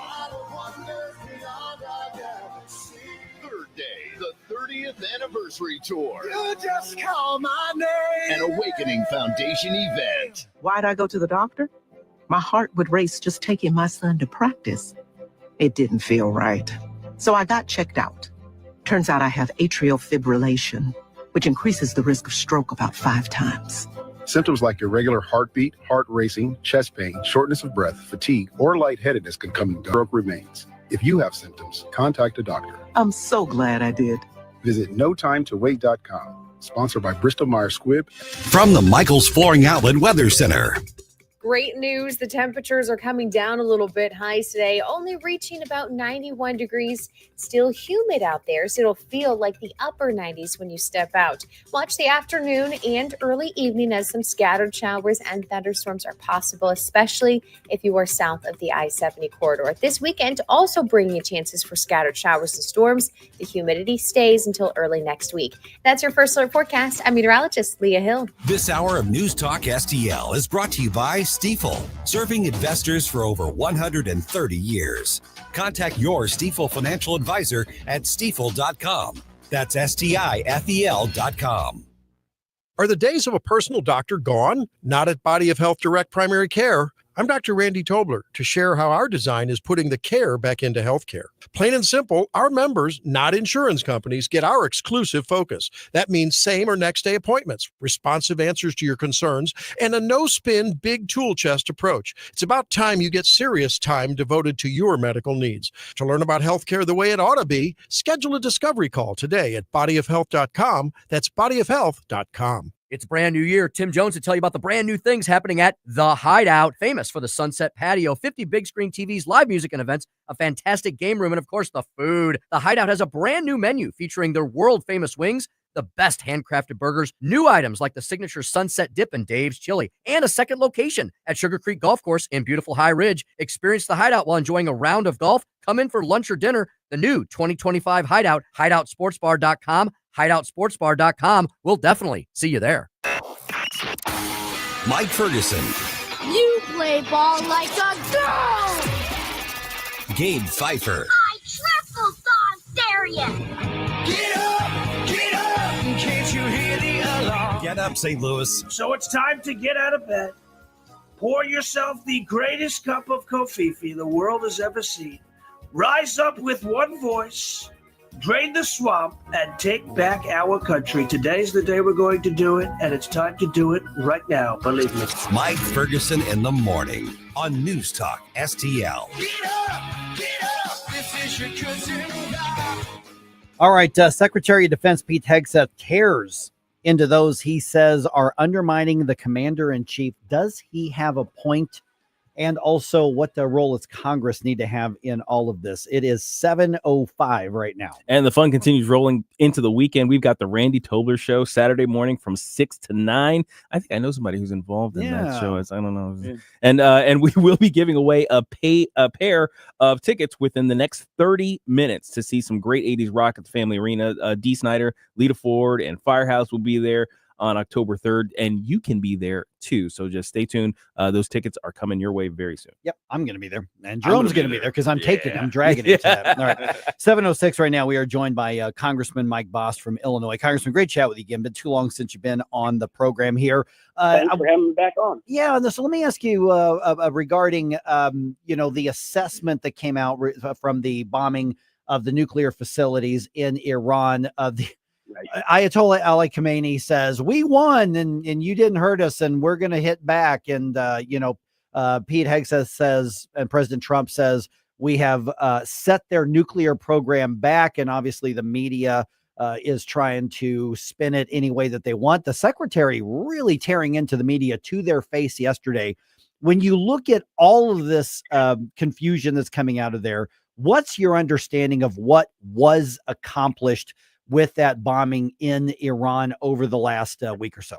Third day, the 30th anniversary tour. You just call my name. An Awakening Foundation event. Why'd I go to the doctor? My heart would race just taking my son to practice. It didn't feel right. So I got checked out. Turns out I have atrial fibrillation, which increases the risk of stroke about 5 times. Symptoms like irregular heartbeat, heart racing, chest pain, shortness of breath, fatigue, or lightheadedness can come and stroke remains. If you have symptoms, contact a doctor. I'm so glad I did. Visit notimetowait.com. Sponsored by Bristol-Myers Squibb. From the Michaels Flooring Outlet Weather Center. Great news. The temperatures are coming down a little bit. Highs today only reaching about 91 degrees. Still humid out there, so it'll feel like the upper 90s when you step out. Watch the afternoon and early evening as some scattered showers and thunderstorms are possible, especially if you are south of the I-70 corridor. This weekend also bringing you chances for scattered showers and storms. The humidity stays until early next week. That's your first alert forecast. I'm meteorologist Leah Hill. This hour of News Talk STL is brought to you by Stifel, serving investors for over 130 years. Contact your Stifel financial advisor at stifel.com. That's STIFEL.com. Are the days of a personal doctor gone? Not at Body of Health Direct Primary Care. I'm Dr. Randy Tobler to share how our design is putting the care back into healthcare. Plain and simple, our members, not insurance companies, get our exclusive focus. That means same or next day appointments, responsive answers to your concerns, and a no-spin, big tool chest approach. It's about time you get serious time devoted to your medical needs. To learn about healthcare the way it ought to be, schedule a discovery call today at bodyofhealth.com. That's bodyofhealth.com. It's a brand new year. Tim Jones will tell you about the brand new things happening at The Hideout, famous for the Sunset Patio, 50 big screen TVs, live music and events, a fantastic game room, and of course, the food. The Hideout has a brand new menu featuring their world famous wings, the best handcrafted burgers, new items like the signature Sunset Dip and Dave's Chili, and a second location at Sugar Creek Golf Course in beautiful High Ridge. Experience The Hideout while enjoying a round of golf. Come in for lunch or dinner. The new 2025 Hideout, hideoutsportsbar.com, hideoutsportsbar.com. We'll definitely see you there. Mike Ferguson, You play ball like a girl! Gabe Pfeiffer, I triple song stereo! Get up, can't you hear the alarm? Get Up St. Louis, So it's time to get out of bed. Pour yourself the greatest cup of Kofifi the world has ever seen. Rise up with one voice, drain the swamp, and take back our country. Today's the day we're going to do it, and it's time to do it right now, believe me. Mike Ferguson in the morning on News Talk STL. This is your cousin. All right, Secretary of Defense Pete Hegseth tears into those he says are undermining the commander-in-chief. Does he have a point? And also what the role does Congress need to have in all of this? It is 7:05 right now. And the fun continues rolling into the weekend. We've got the Randy Tobler Show Saturday morning from 6 to 9. I think I know somebody who's involved in that show. I don't know. Yeah. And we will be giving away a pair of tickets within the next 30 minutes to see some great 80s rock at the Family Arena. Dee Snider, Lita Ford, and Firehouse will be there. on October 3rd, and you can be there too. So just stay tuned. Those tickets are coming your way very soon. Yep, I'm going to be there, and Jerome's going to be there because I'm dragging him to that. All right, 7:06 right now. We are joined by Congressman Mike Bost from Illinois. Congressman, great chat with you again. Been too long since you've been on the program here. Thanks for having me back on. Yeah, so let me ask you regarding the assessment that came out from the bombing of the nuclear facilities in Iran. Ayatollah Ali Khamenei says we won and you didn't hurt us and we're going to hit back. And Pete Hegseth says, and President Trump says, we have set their nuclear program back. And obviously the media is trying to spin it any way that they want. The secretary really tearing into the media to their face yesterday. When you look at all of this confusion that's coming out of there, what's your understanding of what was accomplished with that bombing in Iran over the last week or so?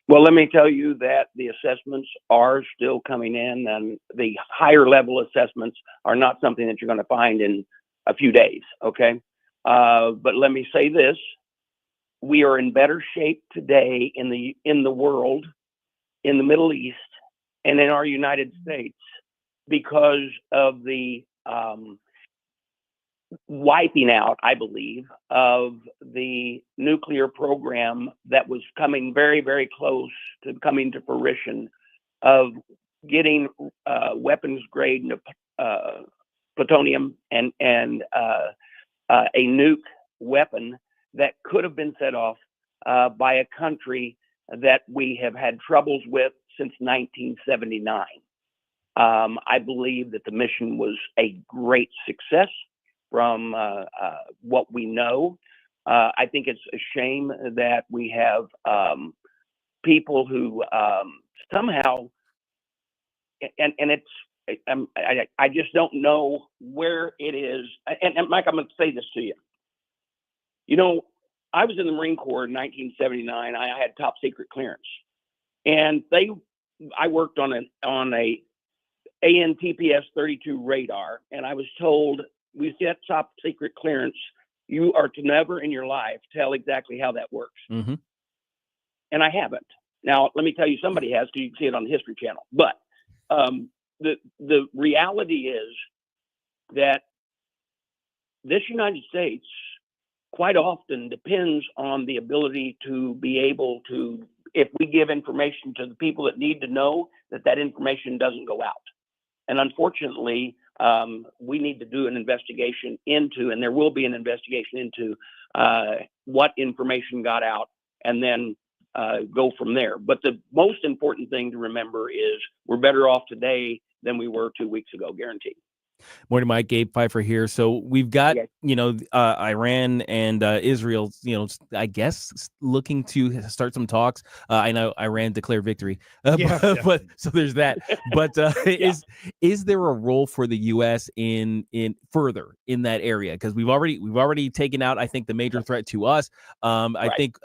Well, let me tell you that the assessments are still coming in, and the higher level assessments are not something that you're going to find in a few days. Okay. But let me say this, we are in better shape today in the world, in the Middle East, and in our United States because of the wiping out, I believe, of the nuclear program that was coming very, very close to coming to fruition, of getting weapons grade plutonium and a nuke weapon that could have been set off by a country that we have had troubles with since 1979. I believe that the mission was a great success from what we know. I think it's a shame that we have people who somehow, and it's, I just don't know where it is. And Mike, I'm going to say this to you. You know, I was in the Marine Corps in 1979. I had top secret clearance, and I worked on a ANTPS 32 radar, and I was told, we get top secret clearance, you are to never in your life tell exactly how that works. Mm-hmm. And I haven't. Now, let me tell you, somebody has, because you can see it on the History Channel. But the reality is that this United States quite often depends on the ability to be able to, if we give information to the people that need to know, that information doesn't go out. And unfortunately, we need to do an investigation into, and there will be an investigation into what information got out, and then go from there. But the most important thing to remember is we're better off today than we were 2 weeks ago, guaranteed. Morning, Mike. Gabe Pfeiffer here. So we've got, Iran and Israel, I guess, looking to start some talks. I know Iran declared victory, but so there's that. But is there a role for the U.S. in further in that area? Because we've already taken out, I think, the major threat to us. I think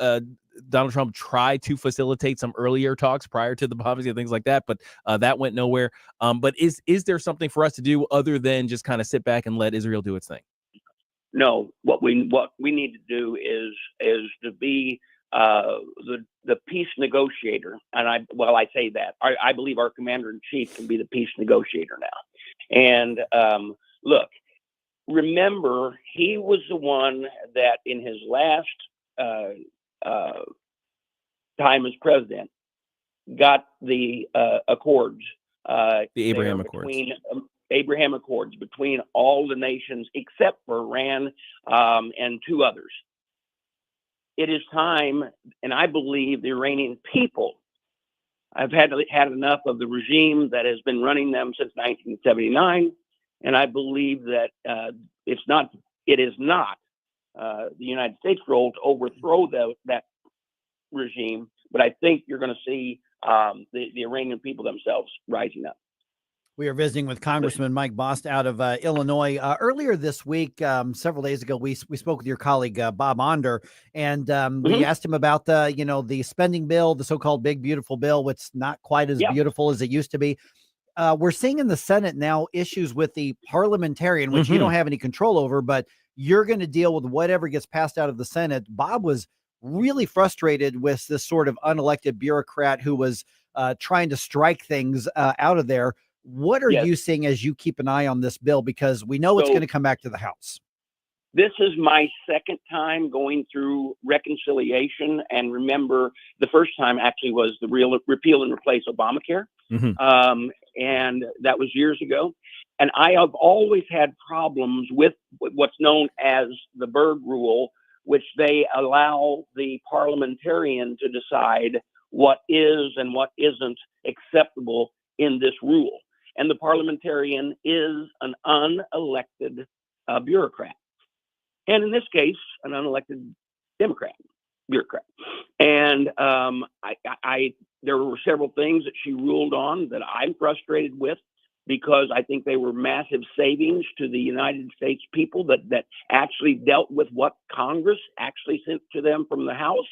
Donald Trump tried to facilitate some earlier talks prior to the bombings and things like that, but that went nowhere. But is there something for us to do other than just kind of sit back and let Israel do its thing? No, what we need to do is to be the peace negotiator. And I say that I believe our commander in chief can be the peace negotiator now. And look, remember, he was the one that in his last time as president got the accords, the Abraham Accords. Abraham Accords between all the nations except for Iran and two others. It is time, and I believe the Iranian people have had enough of the regime that has been running them since 1979, and I believe that it is not the United States' role to overthrow that regime, but I think you're going to see the Iranian people themselves rising up. We are visiting with Congressman Mike Bost out of Illinois. Earlier this week, several days ago, we spoke with your colleague Bob Onder, and we asked him about the spending bill, the so-called big beautiful bill, which is not quite as beautiful as it used to be. We're seeing in the Senate now issues with the parliamentarian, which you don't have any control over, but you're going to deal with whatever gets passed out of the Senate. Bob was really frustrated with this sort of unelected bureaucrat who was trying to strike things out of there. What are you seeing as you keep an eye on this bill? Because we know it's going to come back to the House. This is my second time going through reconciliation. And remember, the first time actually was the repeal and replace Obamacare. And that was years ago. And I have always had problems with what's known as the Berg rule, which they allow the parliamentarian to decide what is and what isn't acceptable in this rule. And the parliamentarian is an unelected bureaucrat. And in this case, an unelected Democrat bureaucrat. And there were several things that she ruled on that I'm frustrated with, because I think they were massive savings to the United States people that actually dealt with what Congress actually sent to them from the House.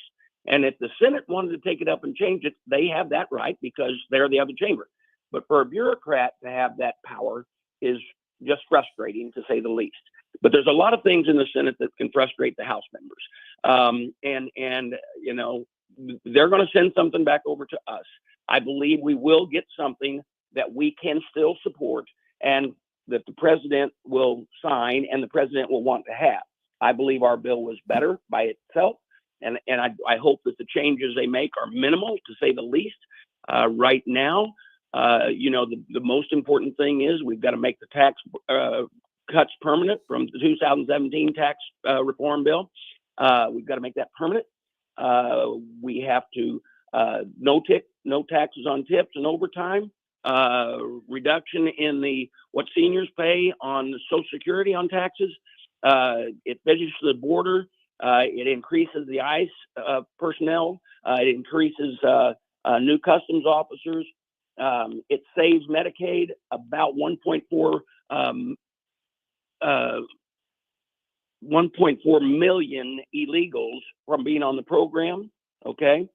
And if the Senate wanted to take it up and change it, they have that right because they're the other chamber. But for a bureaucrat to have that power is just frustrating, to say the least. But there's a lot of things in the Senate that can frustrate the House members. And you know, they're going to send something back over to us. I believe we will get something that we can still support and that the president will sign and the president will want to have. I believe our bill was better by itself. And I hope that the changes they make are minimal, to say the least. Right now, you know, the most important thing is we've got to make the tax cuts permanent from the 2017 tax reform bill. We've got to make that permanent. We have to no taxes on tips and overtime. Reduction in what seniors pay on Social Security on taxes. It measures the border. It increases the ICE personnel. It increases new customs officers. It saves Medicaid about 1.4 million illegals from being on the program. Okay.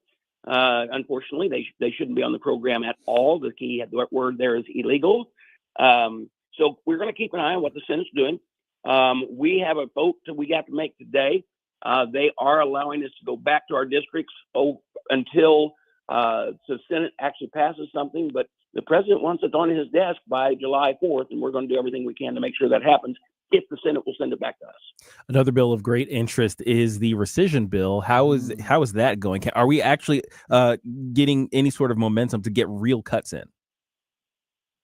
Unfortunately, they shouldn't be on the program at all. The key word there is illegal. So we're going to keep an eye on what the Senate's doing. We have a vote that we got to make today. They are allowing us to go back to our districts until the Senate actually passes something. But the president wants it on his desk by July 4th, and we're going to do everything we can to make sure that happens, if the Senate will send it back to us. Another bill of great interest is the rescission bill. How is that going? Are we actually getting any sort of momentum to get real cuts in?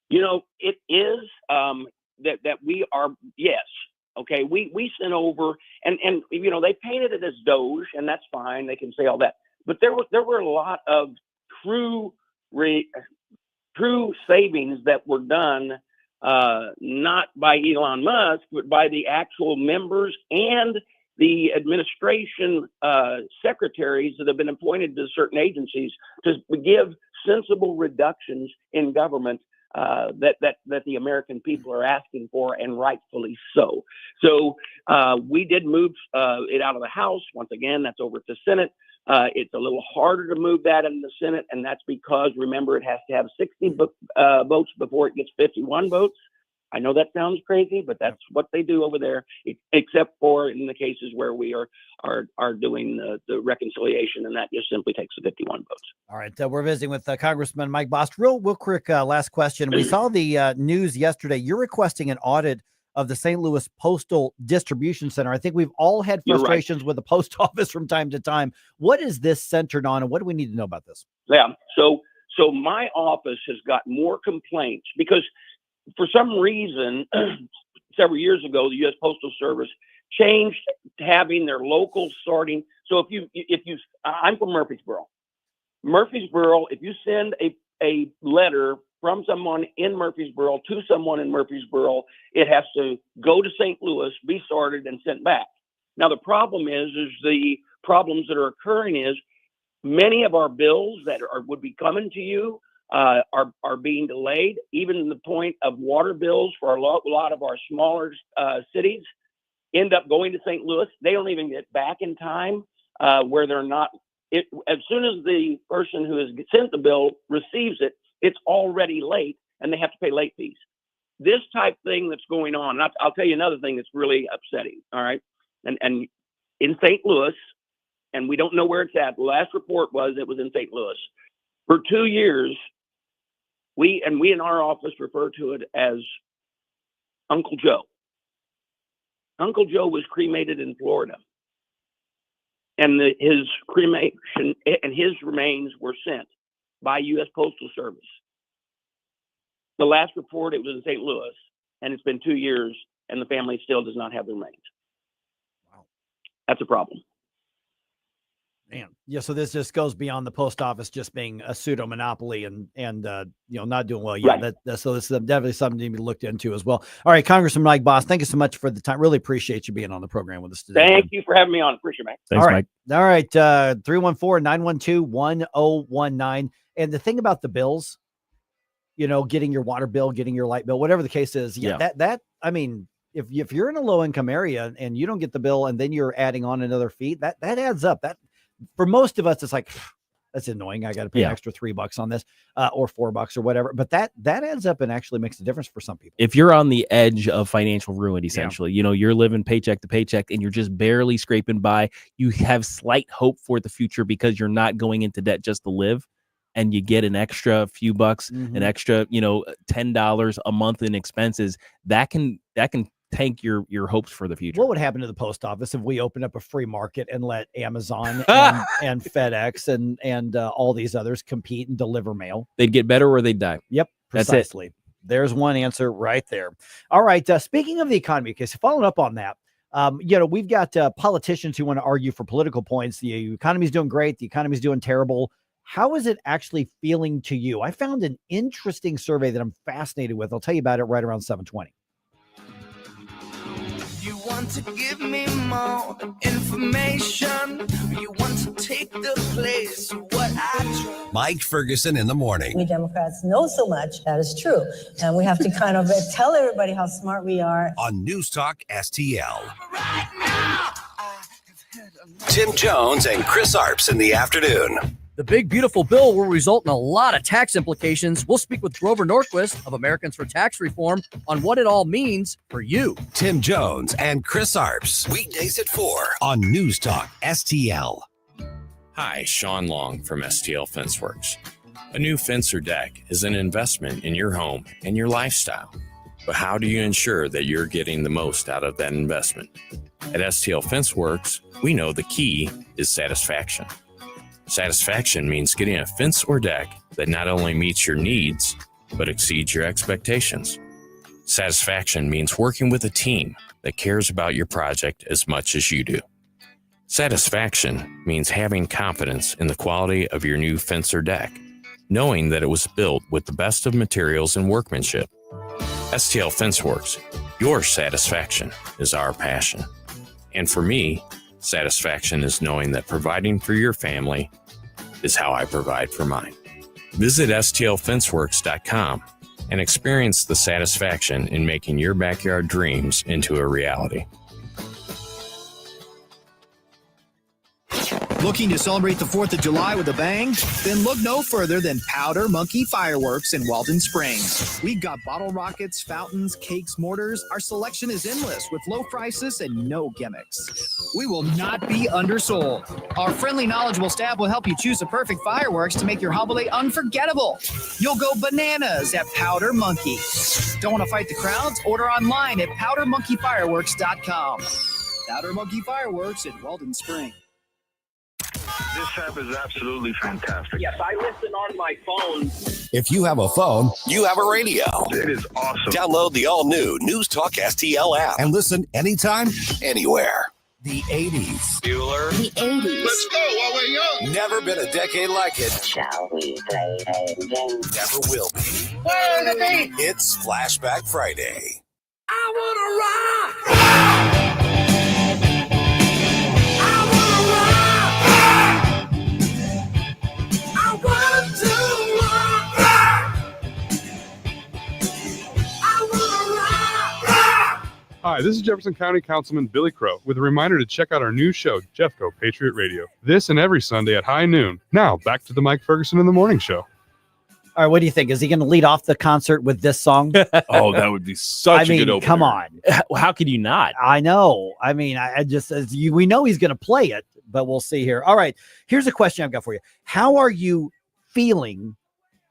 You know, it is that we are, yes. Okay, we sent over, and you know, they painted it as Doge, and that's fine. They can say all that, but there were a lot of true savings that were done, not by Elon Musk, but by the actual members and the administration secretaries that have been appointed to certain agencies to give sensible reductions in government that the American people are asking for, and rightfully so. So we did move it out of the House. Once again, that's over to the Senate. It's a little harder to move that in the Senate, and that's because, remember, it has to have 60 votes before it gets 51 votes. I know that sounds crazy, but that's what they do over there, except for in the cases where we are doing the reconciliation, and that just simply takes the 51 votes. All right, we're visiting with Congressman Mike Bost. Real quick last question. We saw the news yesterday. You're requesting an audit of the St. Louis Postal Distribution Center. I think we've all had frustrations with the post office from time to time. What is this centered on, and what do we need to know about this? Yeah, so my office has got more complaints because for some reason, several years ago, the U.S. Postal Service changed to having their local sorting. So I'm from Murfreesboro. If you send a letter from someone in Murfreesboro to someone in Murfreesboro, it has to go to St. Louis, be sorted, and sent back. Now, the problem is the problems that are occurring is many of our bills that would be coming to you are being delayed, even to the point of water bills for a lot of our smaller cities end up going to St. Louis. They don't even get back in time where they're not. As soon as the person who has sent the bill receives it, it's already late, and they have to pay late fees. This type thing that's going on, and I'll tell you another thing that's really upsetting, all right? And in St. Louis, and we don't know where it's at. The last report was it was in St. Louis. For 2 years, we in our office refer to it as Uncle Joe. Uncle Joe was cremated in Florida, and his cremation and his remains were sent by U.S. Postal Service. The last report, it was in St. Louis, and it's been 2 years, and the family still does not have the remains. Wow, that's a problem. Man, yeah. So this just goes beyond the post office just being a pseudo monopoly and not doing well. Yeah, right. So this is definitely something to be looked into as well. All right, Congressman Mike Boss, thank you so much for the time. Really appreciate you being on the program with us today. Thank you for having me on. Appreciate it, Mike. Thanks, Mike. All right, 314-912-1019. And the thing about the bills, getting your water bill, getting your light bill, whatever the case is, that I mean, if you're in a low income area and you don't get the bill and then you're adding on another fee, that adds up. That for most of us, it's like, that's annoying. I got to pay an extra $3 on this or $4 or whatever. But that adds up and actually makes a difference for some people. If you're on the edge of financial ruin, essentially, you're living paycheck to paycheck and you're just barely scraping by, you have slight hope for the future because you're not going into debt just to live. And you get an extra few bucks, an extra, $10 a month in expenses, that can tank your hopes for the future. What would happen to the post office if we opened up a free market and let Amazon and FedEx and all these others compete and deliver mail? They'd get better or they'd die. Yep, precisely. That's it. There's one answer right there. All right. Speaking of the economy, because following up on that, we've got politicians who want to argue for political points. The economy's doing great. The economy's doing terrible. How is it actually feeling to you? I found an interesting survey that I'm fascinated with. I'll tell you about it right around 7:20. You want to give me more information? You want to take the place of what I try. Mike Ferguson in the morning. We Democrats know so much, that is true. And we have to kind of tell everybody how smart we are. On NewsTalkSTL. Right now, Tim Jones and Chris Arps in the afternoon. The big, beautiful bill will result in a lot of tax implications. We'll speak with Grover Norquist of Americans for Tax Reform on what it all means for you. Tim Jones and Chris Arps, weekdays at 4 on NewsTalkSTL. Hi, Sean Long from STL FenceWorks. A new fence or deck is an investment in your home and your lifestyle. But how do you ensure that you're getting the most out of that investment? At STL FenceWorks, we know the key is satisfaction. Satisfaction means getting a fence or deck that not only meets your needs, but exceeds your expectations. Satisfaction means working with a team that cares about your project as much as you do. Satisfaction means having confidence in the quality of your new fence or deck, knowing that it was built with the best of materials and workmanship. STL FenceWorks, your satisfaction is our passion. And for me, satisfaction is knowing that providing for your family is how I provide for mine. Visit stlfenceworks.com and experience the satisfaction in making your backyard dreams into a reality. Looking to celebrate the 4th of July with a bang? Then look no further than Powder Monkey Fireworks in Walden Springs. We've got bottle rockets, fountains, cakes, mortars. Our selection is endless with low prices and no gimmicks. We will not be undersold. Our friendly, knowledgeable staff will help you choose the perfect fireworks to make your holiday unforgettable. You'll go bananas at Powder Monkey. Don't want to fight the crowds? Order online at powdermonkeyfireworks.com. Powder Monkey Fireworks in Walden Springs. This app is absolutely fantastic. Yes, I listen on my phone. If you have a phone, you have a radio. It is awesome. Download the all-new NewsTalkSTL app and listen anytime, anywhere. The 80s. Bueller. The 80s. Let's go while we're young. Never been a decade like it. Shall we play a game? Never will be. Where are the dates? It's Flashback Friday. I wanna rock! Hi, this is Jefferson County Councilman Billy Crow with a reminder to check out our new show, Jeffco Patriot Radio, this and every Sunday at high noon. Now, back to the Mike Ferguson in the Morning Show. All right, what do you think? Is he going to lead off the concert with this song? Oh, that would be such a good opener. Come on. How could you not? I know. I mean, I just, we know he's going to play it, but we'll see here. All right, here's a question I've got for you. How are you feeling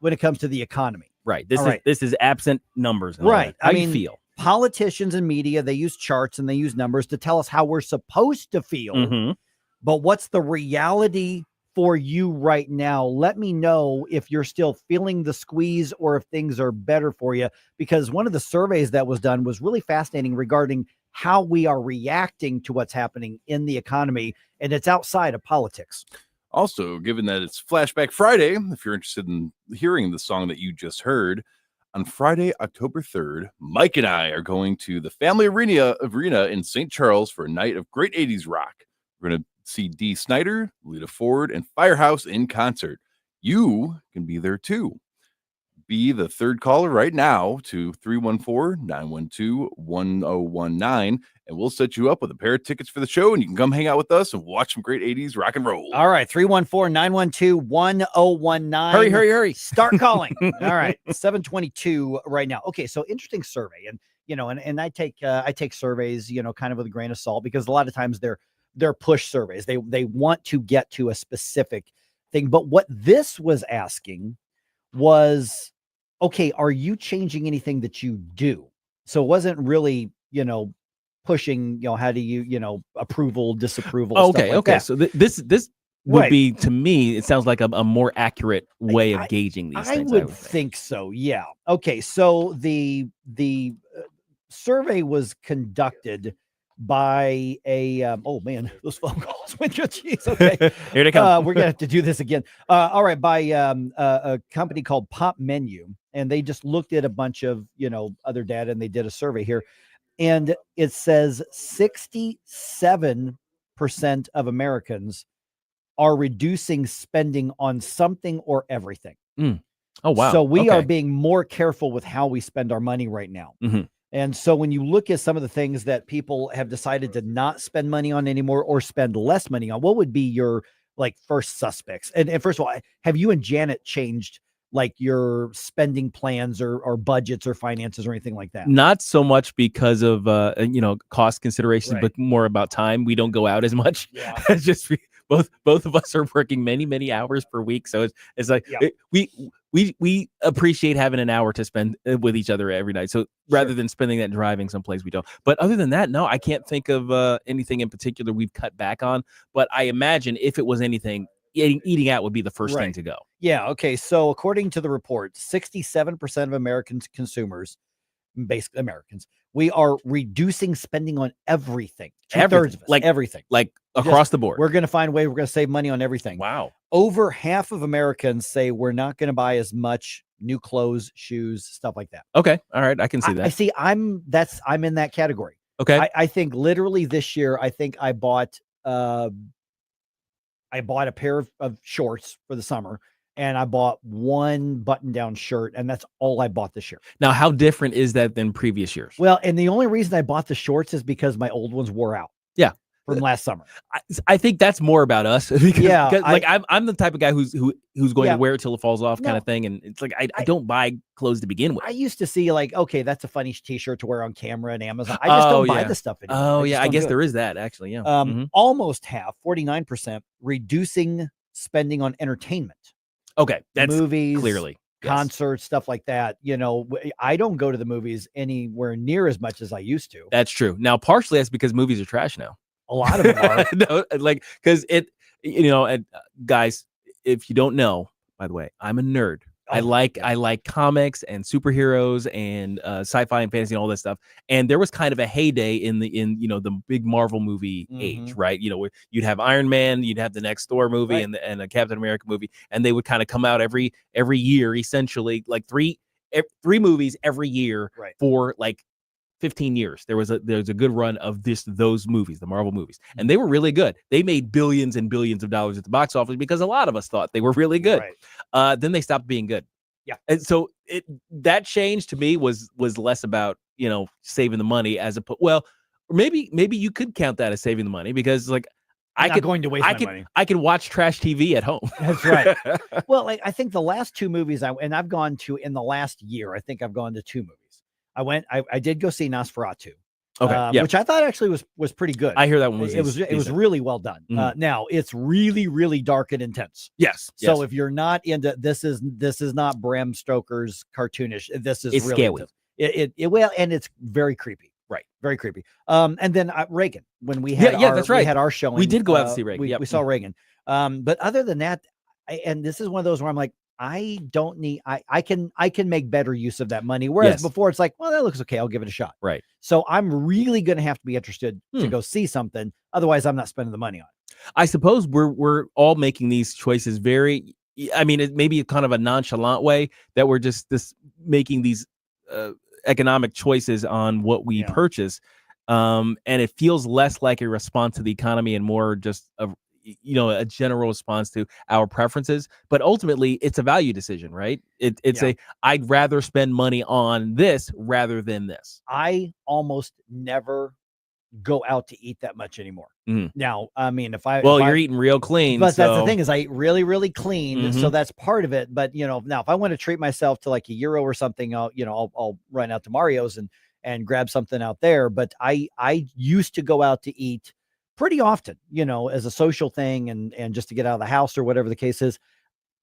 when it comes to the economy? Right. This All is right. this is absent numbers. And all Right. that. How I you mean, feel? Politicians and media, they use charts and they use numbers to tell us how we're supposed to feel. Mhm. But what's the reality for you right now? Let me know if you're still feeling the squeeze or if things are better for you, because one of the surveys that was done was really fascinating regarding how we are reacting to what's happening in the economy, and it's outside of politics. Also, given that it's Flashback Friday, if you're interested in hearing the song that you just heard, on Friday, October 3rd, Mike and I are going to the Family Arena in St. Charles for a night of great 80s rock. We're going to see Dee Snider, Lita Ford, and Firehouse in concert. You can be there too. Be the third caller right now to 314-912-1019, and we'll set you up with a pair of tickets for the show, and you can come hang out with us and watch some great 80s rock and roll. All right, 314-912-1019. Hurry, hurry, hurry. Start calling. All right, 722 right now. Okay, so interesting survey. And, and I take surveys, kind of with a grain of salt, because a lot of times they're push surveys. They want to get to a specific thing. But what this was asking was, okay, are you changing anything that you do? So it wasn't really, pushing, how do you, approval, disapproval. Okay. Stuff like Okay. that. So this would Right. be, to me, it sounds like a more accurate way of gauging these things. I would think so. Yeah. Okay. So the survey was conducted by a oh man, those phone calls went. Jeez. Okay. Here they come. We're gonna have to do this again. All right, by a company called Pop Menu, and they just looked at a bunch of other data, and they did a survey here, and it says 67% of Americans are reducing spending on something or everything. Oh wow. So we Okay. are being more careful with how we spend our money right now. Mhm. And so when you look at some of the things that people have decided to not spend money on anymore or spend less money on, what would be your first suspects? And first of all, have you and Janet changed your spending plans or budgets or finances or anything like that? Not so much because of cost considerations, Right. but more about time. We don't go out as much. Yeah. It's just both of us are working many hours per week, so it's like we appreciate having an hour to spend with each other every night. So rather than spending that driving someplace we don't. But other than that, no, I can't think of anything in particular we've cut back on. But I imagine if it was anything, eating out would be the first thing to go. Yeah. Okay. So according to the report, 67% of American consumers, basically Americans, we are reducing spending on everything. Two-thirds of us, everything. Across the board. We're going to find a way. We're going to save money on everything. Wow. Over half of Americans say we're not going to buy as much new clothes, shoes, stuff like that. Okay. All right. I can see that. I see. I'm in that category. Okay. I think literally this year, I think I bought a pair of shorts for the summer, and I bought one button-down shirt, and that's all I bought this year. Now, how different is that than previous years? Well, and the only reason I bought the shorts is because my old ones wore out. Yeah. From last summer. I think that's more about us. Because, Yeah, I'm the type of guy who's going Yeah. to wear it till it falls off, kind No. of thing. And it's like I don't buy clothes to begin with. I used to see okay, that's a funny t-shirt to wear on camera and Amazon. I just don't buy the stuff anymore. Oh just yeah, I don't guess do it. there is that actually. Yeah. Almost half, 49%, reducing spending on entertainment. Okay, that's movies, clearly concerts, stuff like that. I don't go to the movies anywhere near as much as I used to. That's true. Now, partially that's because movies are trash now. A lot of them are. No, because guys, if you don't know, by the way, I'm a nerd. I like comics and superheroes and sci-fi and fantasy and all that stuff. And there was kind of a heyday in the big Marvel movie age, right? Where you'd have Iron Man, you'd have the next Thor movie and a Captain America movie, and they would kind of come out every year, essentially, like three movies every year for 15 years. There's a good run of those movies, the Marvel movies, and they were really good. They made billions and billions of dollars at the box office because a lot of us thought they were really good. Then they stopped being good. Yeah, and so that change to me was less about saving the money as or maybe you could count that as saving the money because I'm not going to waste my money. I can watch trash TV at home. That's right. Well, I think the last two movies I've gone to in the last year, I think I've gone to two movies. I did go see Nosferatu. Okay, yeah. which I thought actually was pretty good. I hear that one was it was really well done. Now it's really, really dark and intense. Yes. So if you're not into this is not Bram Stoker's cartoonish. This is It's really scary. intense. It well, and it's very creepy. Right. Very creepy. And then Reagan, when we had that's right. we had our showing. We did go out to see Reagan. We saw Reagan. But other than that, and this is one of those where I'm like, I don't need, I can make better use of that money. Whereas before it's like, well, that looks okay, I'll give it a shot. Right. So I'm really going to have to be interested to go see something. Otherwise, I'm not spending the money on it. I suppose we're all making these choices very, I mean, it may be kind of a nonchalant way that we're just making these economic choices on what we purchase. And it feels less like a response to the economy and more just a general response to our preferences, but ultimately it's a value decision, right? It's I'd rather spend money on this rather than this. I almost never go out to eat that much anymore. Now, I mean, you're eating real clean, but that's the thing is I eat really, really clean. So Mhm. that's part of it. But now if I want to treat myself to like a Euro or something, I'll run out to Mario's and grab something out there. But I used to go out to eat pretty often, as a social thing and just to get out of the house or whatever the case is.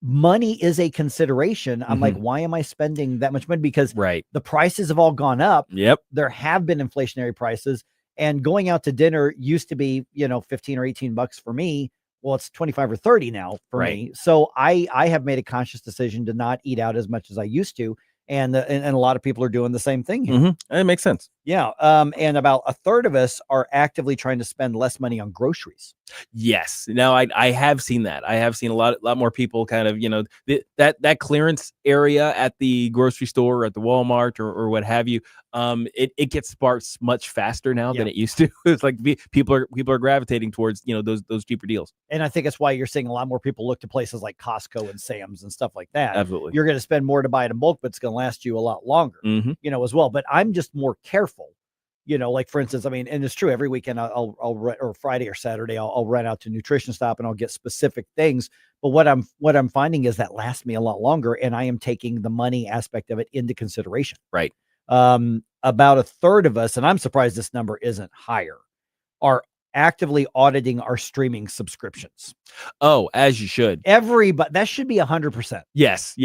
Money is a consideration. I'm like, why am I spending that much money? Because the prices have all gone up. Yep. There have been inflationary prices, and going out to dinner used to be, 15 or 18 bucks for me. Well, it's 25 or 30 now for me. So I have made a conscious decision to not eat out as much as I used to. And a lot of people are doing the same thing here. It makes sense. Yeah. And about a third of us are actively trying to spend less money on groceries. Yes. Now I have seen that. I have seen a lot more people kind of, that clearance area at the grocery store or at the Walmart or what have you. It gets sparked much faster now than it used to. It's like people are gravitating towards, those cheaper deals. And I think that's why you're seeing a lot more people look to places like Costco and Sam's and stuff like that. Absolutely. You're going to spend more to buy it in bulk, but it's going to last you a lot longer, as well. But I'm just more careful. Like for instance, I mean, and it's true, every weekend I'll or Friday or Saturday, I'll run out to Nutrition Stop and I'll get specific things. But what I'm finding is that lasts me a lot longer, and I am taking the money aspect of it into consideration. Right. About a third of us, and I'm surprised this number isn't higher, are actively auditing our streaming subscriptions. Oh, as you should. But that should be 100%. Yes.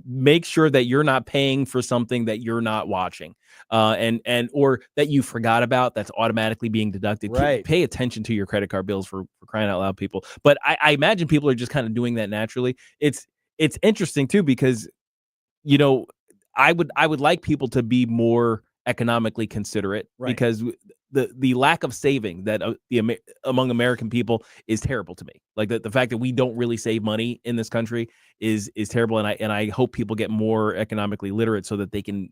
Make sure that you're not paying for something that you're not watching, and or that you forgot about that's automatically being deducted. Right. Pay attention to your credit card bills for crying out loud, people. But I imagine people are just kind of doing that naturally. It's interesting too because, I would like people to be more economically considerate because the lack of saving that among American people is terrible to me. Like the fact that we don't really save money in this country is terrible. And I hope people get more economically literate so that they can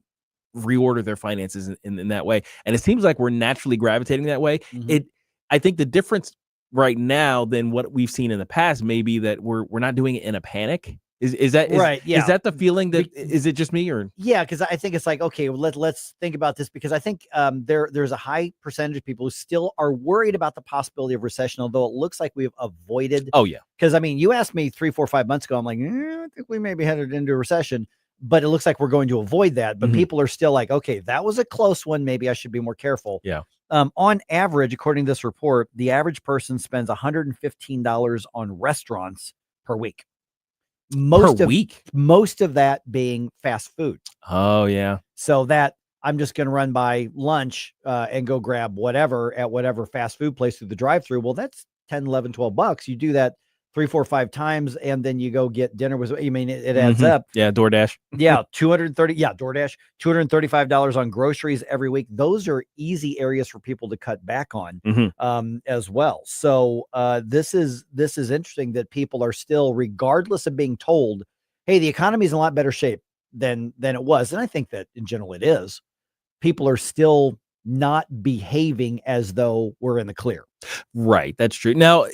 reorder their finances in that way. And it seems like we're naturally gravitating that way. I think the difference right now than what we've seen in the past may be that we're not doing it in a panic. Is that right? Yeah. Is that the feeling that is it just me or? Yeah, because I think it's like, okay, well, let's think about this, because I think there's a high percentage of people who still are worried about the possibility of recession, although it looks like we've avoided. Oh yeah, because I mean, you asked me 3, 4, 5 months ago, I'm like, I think we may be headed into a recession, but it looks like we're going to avoid that. But people are still like, okay, that was a close one. Maybe I should be more careful. Yeah. On average, according to this report, the average person spends $115 on restaurants per week. Most of that being fast food. Oh yeah. So that I'm just going to run by lunch and go grab whatever at whatever fast food place through the drive-through. Well, that's 10, 11, 12 bucks. You do that 3, 4, 5 times, and then you go get dinner with, it adds up. Yeah. DoorDash. Yeah. DoorDash, $235 on groceries every week. Those are easy areas for people to cut back on as well. So this is interesting that people are still, regardless of being told, hey, the economy is in a lot better shape than it was. And I think that in general it is. People are still not behaving as though we're in the clear. Right. That's true. Now,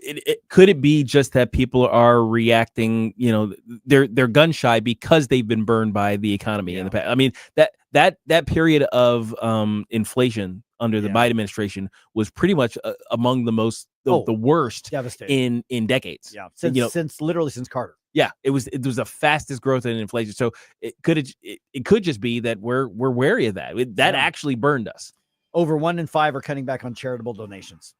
could it be just that people are reacting, they're gun shy because they've been burned by the economy in the past? I mean, that period of inflation under the Biden administration was pretty much among the worst in decades. Yeah. Since Carter. Yeah, it was the fastest growth in inflation. So it could just be that we're wary of that. That actually burned us. over 1 in 5 are cutting back on charitable donations.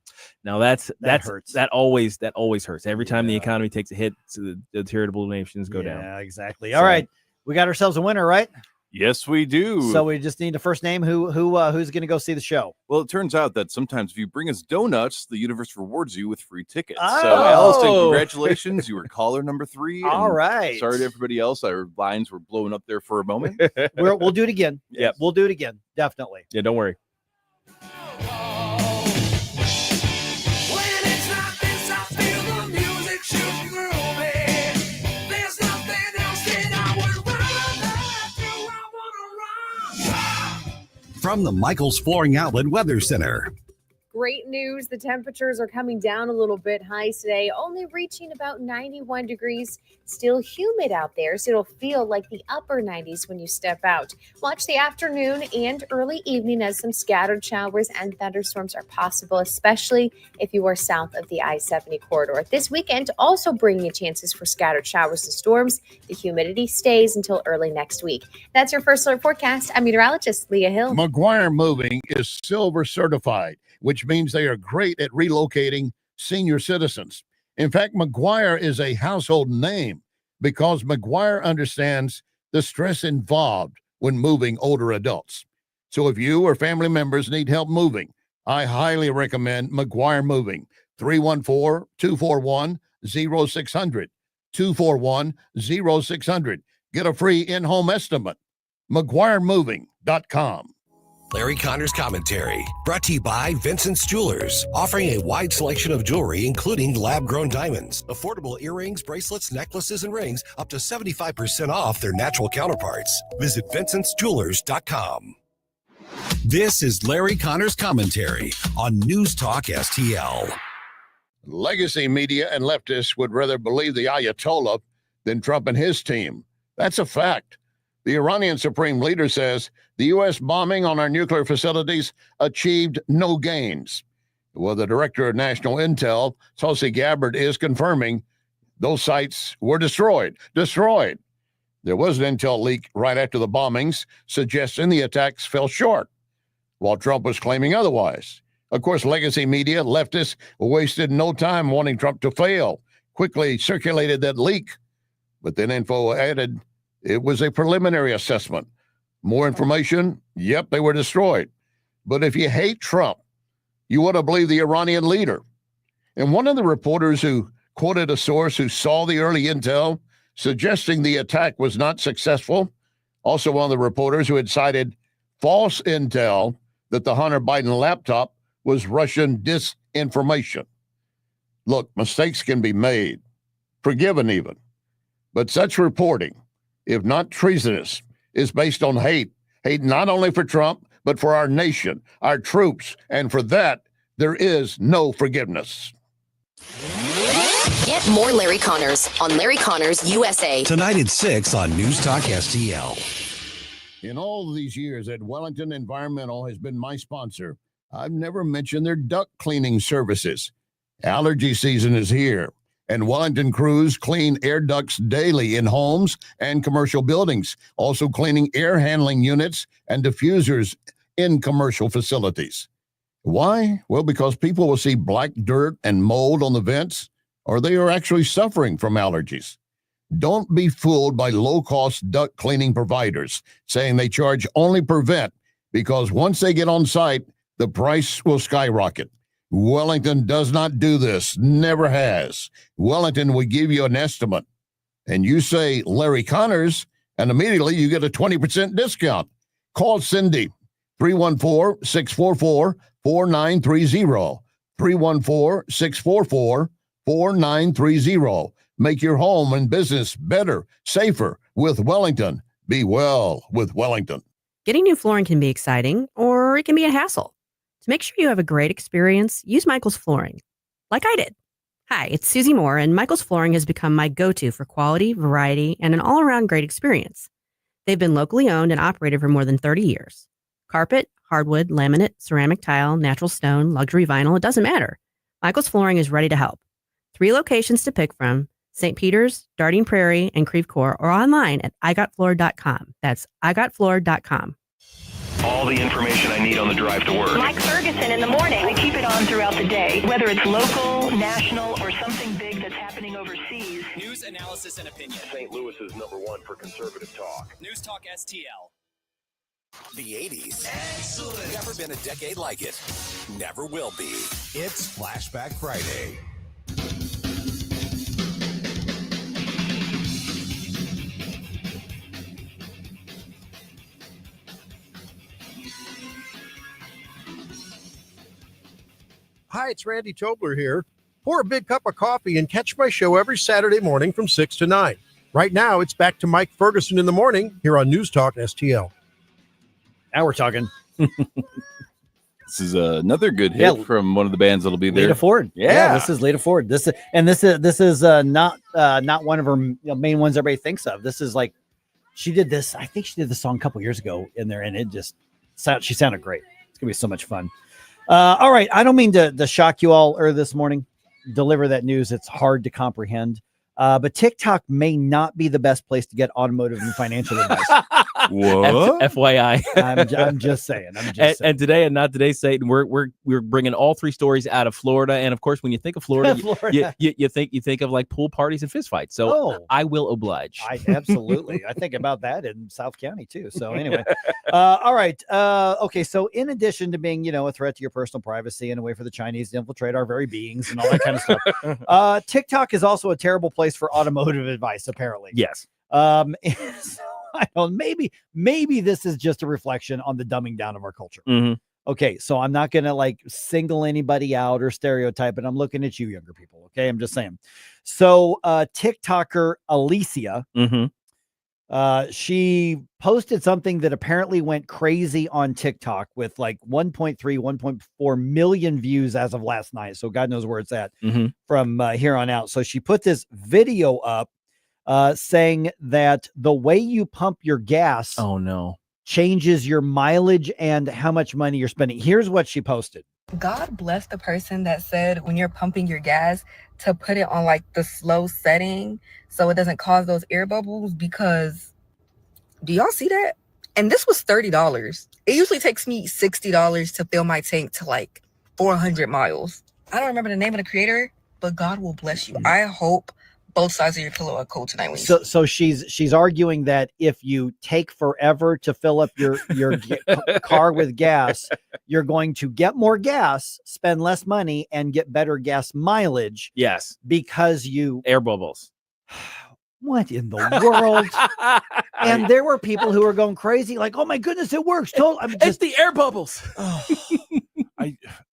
Now that hurts. That always hurts. Every time the economy takes a hit, so the charitable donations go down. Yeah, exactly. All right, we got ourselves a winner, right? Yes, we do. So we just need a first name. Who's going to go see the show? Well, it turns out that sometimes if you bring us donuts, the universe rewards you with free tickets. Oh. So, Allison, congratulations. You were caller number 3. All right. Sorry to everybody else. Our lines were blowing up there for a moment. We'll do it again. Yeah, we'll do it again. Definitely. Yeah, don't worry. From the Michaels Flooring Outlet Weather Center. Great news. The temperatures are coming down a little bit. Highs today only reaching about 91 degrees. Still humid out there, so it'll feel like the upper 90s when you step out. Watch the afternoon and early evening as some scattered showers and thunderstorms are possible, especially if you are south of the I-70 corridor. This weekend also bringing chances for scattered showers and storms. The humidity stays until early next week. That's your first alert forecast. I'm meteorologist Leah Hill. McGuire Moving is silver certified, which means they are great at relocating senior citizens. In fact, McGuire is a household name because McGuire understands the stress involved when moving older adults. So if you or family members need help moving, I highly recommend McGuire Moving. 314-241-0600. 241-0600. Get a free in-home estimate. McGuireMoving.com. Larry Connor's Commentary, brought to you by Vincent's Jewelers, offering a wide selection of jewelry, including lab-grown diamonds, affordable earrings, bracelets, necklaces, and rings, up to 75% off their natural counterparts. Visit VincentsJewelers.com. This is Larry Connor's Commentary on News Talk STL. Legacy media and leftists would rather believe the Ayatollah than Trump and his team. That's a fact. The Iranian supreme leader says the U.S. bombing on our nuclear facilities achieved no gains. Well, the director of national intel, Tulsi Gabbard, is confirming those sites were destroyed. There was an intel leak right after the bombings suggesting the attacks fell short, while Trump was claiming otherwise. Of course, legacy media, leftists, wasted no time wanting Trump to fail, quickly circulated that leak. But then info added it was a preliminary assessment. More information, yep, they were destroyed. But if you hate Trump, you want to believe the Iranian leader. And one of the reporters who quoted a source who saw the early intel suggesting the attack was not successful, also one of the reporters who had cited false intel that the Hunter Biden laptop was Russian disinformation. Look, mistakes can be made, forgiven even. But such reporting, if not treasonous, is based on hate not only for Trump, but for our nation, our troops, and for that, there is no forgiveness. Get more Larry Connors on Larry Connors USA. Tonight at 6 on News Talk STL. In all these years that Wellington Environmental has been my sponsor, I've never mentioned their duct cleaning services. Allergy season is here, and Wellington crews clean air ducts daily in homes and commercial buildings, also cleaning air handling units and diffusers in commercial facilities. Why? Well, because people will see black dirt and mold on the vents, or they are actually suffering from allergies. Don't be fooled by low-cost duct cleaning providers saying they charge only per vent, because once they get on site, the price will skyrocket. Wellington does not do this, never has. Wellington will give you an estimate, and you say Larry Connors, and immediately you get a 20% discount. Call Cindy, 314-644-4930, 314-644-4930. Make your home and business better, safer with Wellington. Be well with Wellington. Getting new flooring can be exciting, or it can be a hassle. To make sure you have a great experience, use Michaels Flooring, like I did. Hi, it's Susie Moore, and Michaels Flooring has become my go-to for quality, variety, and an all-around great experience. They've been locally owned and operated for more than 30 years. Carpet, hardwood, laminate, ceramic tile, natural stone, luxury vinyl, it doesn't matter. Michaels Flooring is ready to help. 3 locations to pick from: St. Peter's, Darting Prairie, and Creve Coeur, or online at igotfloor.com. That's igotfloor.com. all the information I need on the drive to work. Mike Ferguson in the morning. We keep it on throughout the day, whether it's local, national, or something big that's happening overseas. News, analysis, and opinion. St. Louis is #1 for conservative talk. News Talk STL. The 80s. Excellent. Never been a decade like it. Never will be. It's Flashback Friday. Hi, it's Randy Tobler here. Pour a big cup of coffee and catch my show every Saturday morning from 6 to 9. Right now, it's back to Mike Ferguson in the morning here on News Talk STL. Now we're talking. This is another good hit from one of the bands that'll be there. Lita Ford. Yeah. This is Lita Ford. This is not one of her main ones everybody thinks of. This is like she did this. I think she did the song a couple years ago in there, and it just she sounded great. It's gonna be so much fun. All right, I don't mean to shock you all this morning. Deliver that news. It's hard to comprehend. But TikTok may not be the best place to get automotive and financial advice. What? FYI. I'm just saying. And today and not today, Satan, we're bringing all three stories out of Florida. And of course, when you think of Florida, you think of like pool parties and fistfights. So I will oblige. Absolutely. I think about that in South County too. So anyway, all right. Okay. So in addition to being, a threat to your personal privacy and a way for the Chinese to infiltrate our very beings and all that kind of stuff, TikTok is also a terrible place for automotive advice, apparently. Yes. So I don't. Maybe this is just a reflection on the dumbing down of our culture. Mm-hmm. Okay, so I'm not gonna like single anybody out or stereotype, but I'm looking at you, younger people. Okay, I'm just saying. So, TikToker Alicia, she posted something that apparently went crazy on TikTok with like 1.4 million views as of last night. So God knows where it's at from here on out. So she put this video up saying that the way you pump your gas changes your mileage and how much money you're spending. Here's what she posted. God bless the person that said when you're pumping your gas to put it on like the slow setting so it doesn't cause those air bubbles, because do y'all see that? And this was $30. It usually takes me $60 to fill my tank to like 400 miles. I don't remember the name of the creator, but God will bless you. I hope both sides of your pillow are cold tonight. So she's arguing that if you take forever to fill up your car with gas, you're going to get more gas, spend less money, and get better gas mileage. Yes, because you air bubbles. What in the world? And there were people who were going crazy, like, "Oh my goodness, it works!" It's the air bubbles.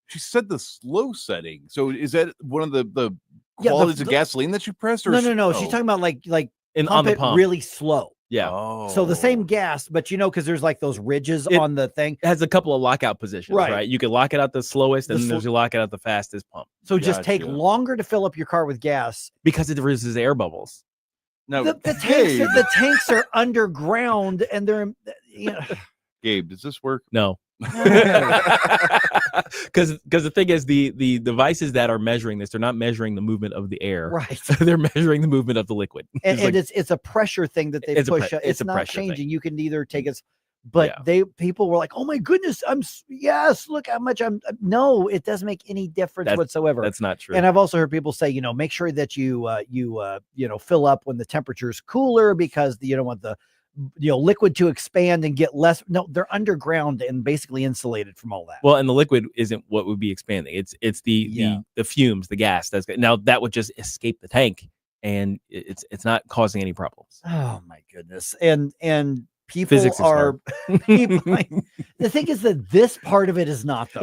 She said the slow setting. So is that one of the qualities of gasoline that you pressed? Or No. She's talking about like on the pump really slow. Yeah. So the same gas, but because there's like those ridges on the thing. It has a couple of lockout positions, right? You can lock it out the slowest, and then there's you lock it out the fastest pump. So just take longer to fill up your car with gas because it releases air bubbles. No, the tanks are underground, and they're Gabe, does this work? No. Because the thing is, the devices that are measuring this, they're not measuring the movement of the air, right? They're measuring the movement of the liquid, and it's a pressure thing that they push. It's not changing. Thing. You can either take it, but people were like, "Oh my goodness, look how much I'm." No, it doesn't make any difference whatsoever. That's not true. And I've also heard people say, make sure that you fill up when the temperature is cooler, because you don't want the liquid to expand and get less. No, they're underground and basically insulated from all that. Well, and the liquid isn't what would be expanding. It's the fumes, the gas that would just escape the tank, and it's not causing any problems. Oh my goodness. And people Physics are the thing is that this part of it is not though.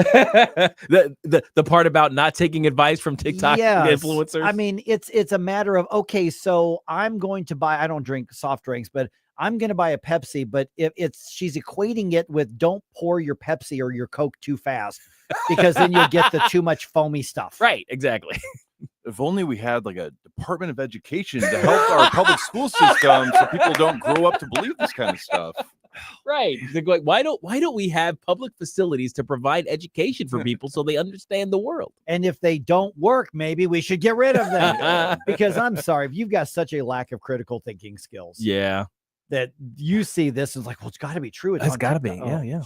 the part about not taking advice from TikTok influencers. I mean, it's a matter of, okay, so I'm going to buy, I don't drink soft drinks, but I'm going to buy a Pepsi, but if she's equating it with don't pour your Pepsi or your Coke too fast, because then you'll get the too much foamy stuff. Right. Exactly. If only we had like a Department of Education to help our public school system so people don't grow up to believe this kind of stuff. Right. Like, why don't we have public facilities to provide education for people so they understand the world? And if they don't work, maybe we should get rid of them. Because I'm sorry, if you've got such a lack of critical thinking skills. Yeah. That you see this is like, well, it's got to be true. It's got to be. Yeah.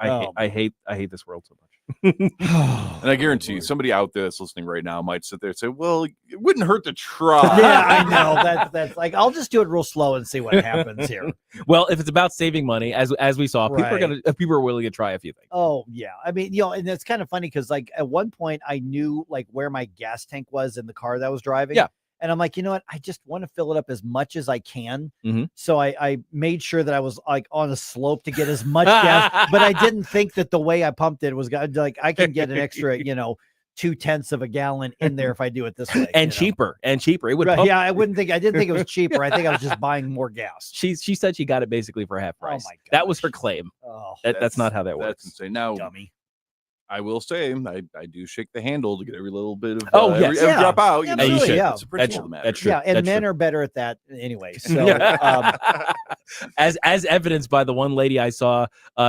days. I hate this world so much. And I guarantee you, somebody out there that's listening right now might sit there and say, "Well, it wouldn't hurt to try." Yeah, I know. That's like, I'll just do it real slow and see what happens here. Well, if it's about saving money, as we saw, Right. people are willing to try a few things. Oh yeah, I mean, and it's kind of funny because like at one point I knew like where my gas tank was in the car that I was driving. Yeah. And I'm like, you know what? I just want to fill it up as much as I can. Mhm. So I made sure that I was like on a slope to get as much gas, but I didn't think that the way I pumped it was like I can get an extra, 0.2 of a gallon in there if I do it this way. And cheaper. It would Right, pump- yeah, I didn't think it was cheaper. I think I was just buying more gas. She said she got it basically for half price. my That was her claim. Oh, that's not how that works. That's insane. Now, dummy. I will say, I do shake the handle to get every little bit of yes. every drop out. Yeah, absolutely, you should. yeah. It's a principle of the matter. That's true. Yeah, and That's men true. are better at that anyway. So as evidenced by the one lady I saw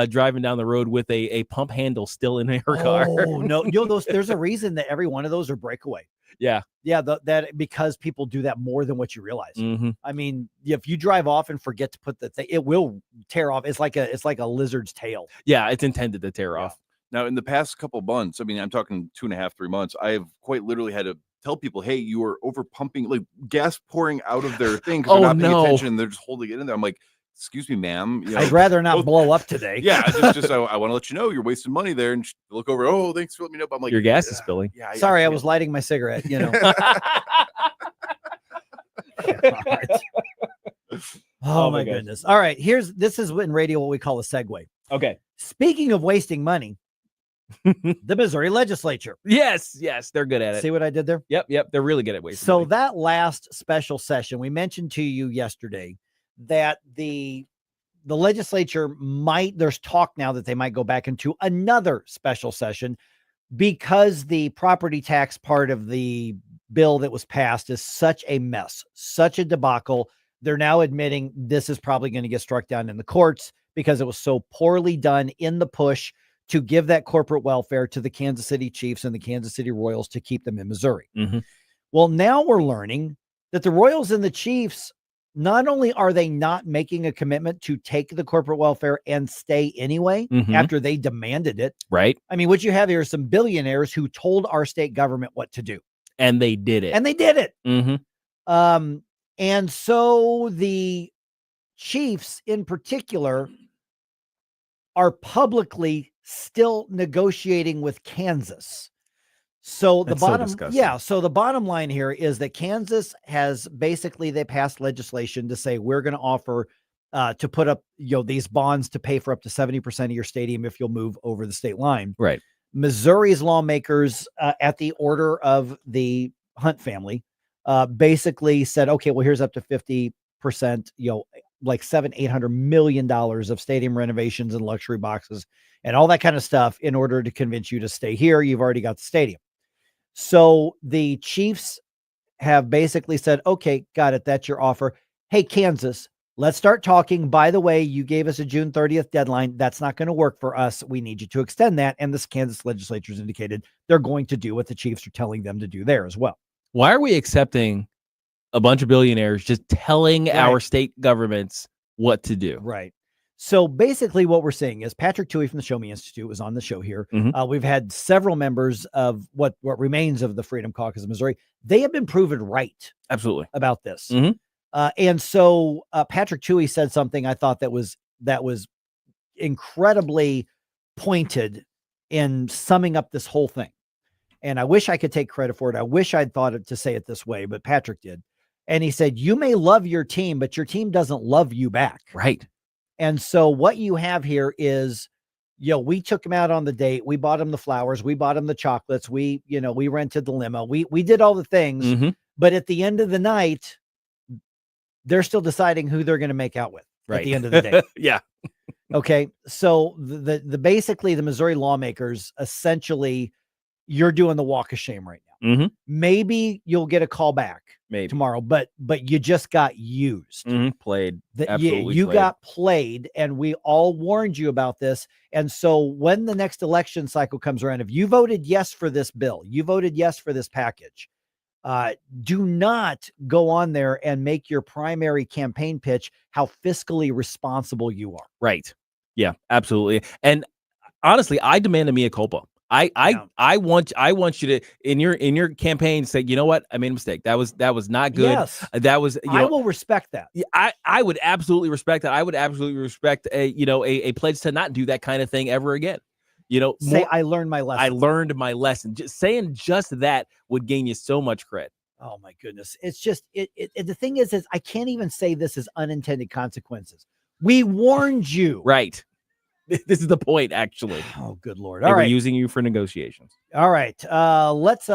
driving down the road with a pump handle still in her car. Oh no, there's a reason that every one of those are breakaway. Yeah. Yeah, that because people do that more than what you realize. Mhm. I mean, if you drive off and forget to put the thing, it will tear off. It's like a lizard's tail. Yeah, it's intended to tear off. Now, in the past couple months, I mean, I'm talking 2.5, 3 months, I have quite literally had to tell people, hey, you are over pumping, like gas pouring out of their thing because they're not paying attention and they're just holding it in there. I'm like, excuse me, ma'am. I'd rather not blow up today. Yeah, I want to let you know you're wasting money there. And look over, oh, thanks for letting me know. But I'm like, Your gas is spilling. Yeah, Sorry, I was lighting my cigarette, Oh my goodness. All right, this is in radio what we call a segue. Okay. Speaking of wasting money, the Missouri legislature. Yes, they're good at it. See what I did there? Yep, they're really good at wasting So money. that last special session, we mentioned to you yesterday that the legislature there's talk now that they might go back into another special session because the property tax part of the bill that was passed is such a mess, such a debacle. They're now admitting this is probably going to get struck down in the courts because it was so poorly done in the push to give that corporate welfare to the Kansas City Chiefs and the Kansas City Royals to keep them in Missouri. Mhm. Well, now we're learning that the Royals and the Chiefs, not only are they not making a commitment to take the corporate welfare and stay anyway Mhm. after they demanded it. Right. I mean, what you have here are some billionaires who told our state government what to do. And they did it. And they did it. Mm-hmm. And so the Chiefs in particular are publicly still negotiating with Kansas. So the That's so bottom, disgusting. so the bottom line here is that Kansas has basically, they passed legislation to say we're going to offer to put up, these bonds to pay for up to 70% of your stadium if you'll move over the state line. Right. Missouri's lawmakers, at the order of the Hunt family, basically said, okay, well, here's up to 50%, like $700-800 million of stadium renovations and luxury boxes and all that kind of stuff in order to convince you to stay here. You've already got the stadium. So the Chiefs have basically said, okay, got it. That's your offer. Hey, Kansas, let's start talking. By the way, you gave us a June 30th deadline. That's not going to work for us. We need you to extend that. And this Kansas legislature has indicated they're going to do what the Chiefs are telling them to do there as well. Why are we accepting a bunch of billionaires just telling our state governments what to do? Right. So basically what we're seeing is Patrick Tuohy from the Show Me Institute was on the show here. We've had several members of what remains of the Freedom Caucus of Missouri. They have been proven right. Absolutely. About this. And so Patrick Tuohy said something I thought that was incredibly pointed in summing up this whole thing. And I wish I could take credit for it. I wish I'd thought to say it this way, but Patrick did. And he said, you may love your team, but your team doesn't love you back. Right. And so what you have here is, we took him out on the date. We bought him the flowers. We bought him the chocolates. We rented the limo. We did all the things. But at the end of the night, they're still deciding who they're going to make out with at the end of the day. Yeah. Okay. So the basically the Missouri lawmakers, essentially, you're doing the walk of shame right now. Maybe you'll get a call back tomorrow, but you just got used. Played. You got played, and we all warned you about this. And so when the next election cycle comes around, if you voted yes for this bill, you voted yes for this package, do not go on there and make your primary campaign pitch how fiscally responsible you are. Right. Yeah, absolutely. And honestly, I demand a mea culpa. I want you to in your campaign say, you know what, I made a mistake. That was not good. Yes. That was I will respect that. I would absolutely respect that. I would absolutely respect a pledge to not do that kind of thing ever again. Say I learned my lesson. I learned my lesson. Just saying just that would gain you so much credit. Oh my goodness. It's just the thing is I can't even say this is unintended consequences. We warned you. Right. This is the point, actually. Oh, good Lord. They All were right. using you for negotiations. All right. Let's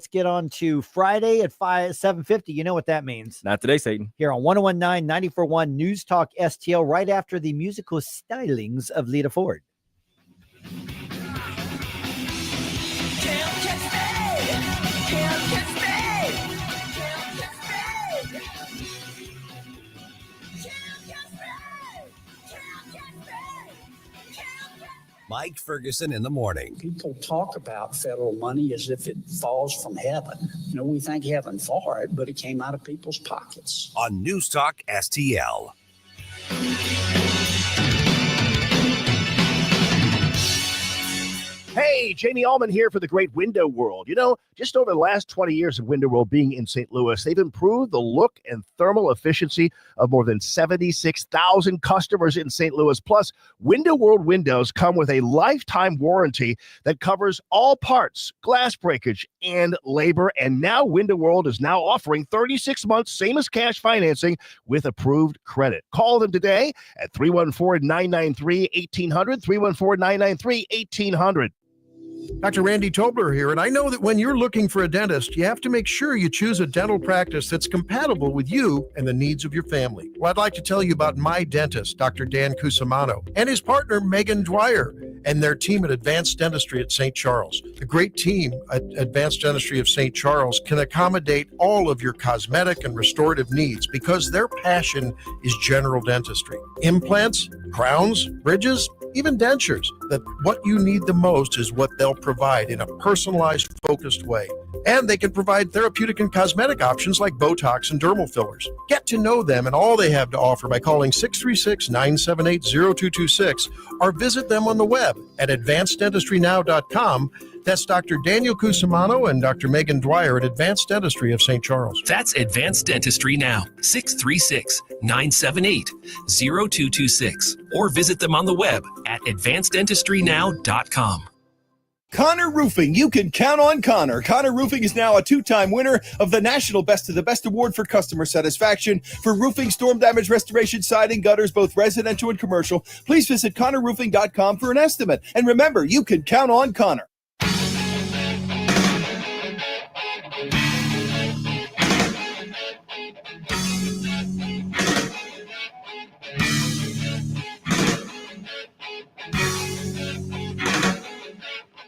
get on to Friday at 7:50. You know what that means. Not today, Satan. Here on 101.9 94.1 News Talk STL, right after the musical stylings of Lita Ford. Mike Ferguson in the morning. People talk about federal money as if it falls from heaven. We thank heaven for it, but it came out of people's pockets. On News Talk STL. Hey, Jamie Allman here for the Great Window World. Just over the last 20 years of Window World being in St. Louis, they've improved the look and thermal efficiency of more than 76,000 customers in St. Louis. Plus, Window World windows come with a lifetime warranty that covers all parts, glass breakage, and labor. And now Window World is now offering 36 months, same as cash financing with approved credit. Call them today at 314-993-1800, 314-993-1800. Dr. Randy Tobler here, and I know that when you're looking for a dentist, you have to make sure you choose a dental practice that's compatible with you and the needs of your family. Well, I'd like to tell you about my dentist, Dr. Dan Cusimano, and his partner, Megan Dwyer, and their team at Advanced Dentistry at St. Charles. The great team at Advanced Dentistry of St. Charles can accommodate all of your cosmetic and restorative needs because their passion is general dentistry. Implants, crowns, bridges, even dentures. That what you need the most is what they'll provide in a personalized, focused way. And they can provide therapeutic and cosmetic options like Botox and dermal fillers. Get to know them and all they have to offer by calling 636-978-0226 or visit them on the web at advanceddentistrynow.com. That's Dr. Daniel Cusimano and Dr. Megan Dwyer at Advanced Dentistry of St. Charles. That's Advanced Dentistry Now, 636-978-0226. Or visit them on the web at advanceddentistrynow.com. Connor Roofing, you can count on Connor. Connor Roofing is now a two-time winner of the National Best of the Best Award for customer satisfaction for roofing, storm damage restoration, siding, gutters, both residential and commercial. Please visit ConnorRoofing.com for an estimate. And remember, you can count on Connor.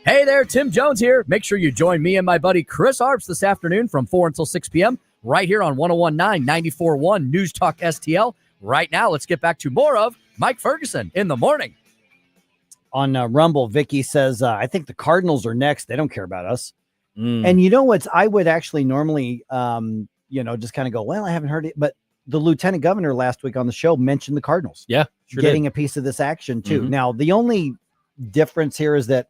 Hey there, Tim Jones here. Make sure you join me and my buddy Chris Arps this afternoon from 4 until 6 p.m. right here on 101.9 94.1 News Talk STL. Right now, let's get back to more of Mike Ferguson in the morning. On Rumble, Vicky says, I think the Cardinals are next. They don't care about us. And you know what? I would actually normally, just kind of go, well, I haven't heard it. But the lieutenant governor last week on the show mentioned the Cardinals. Yeah, sure getting did. a piece of this action, too. Now, the only difference here is that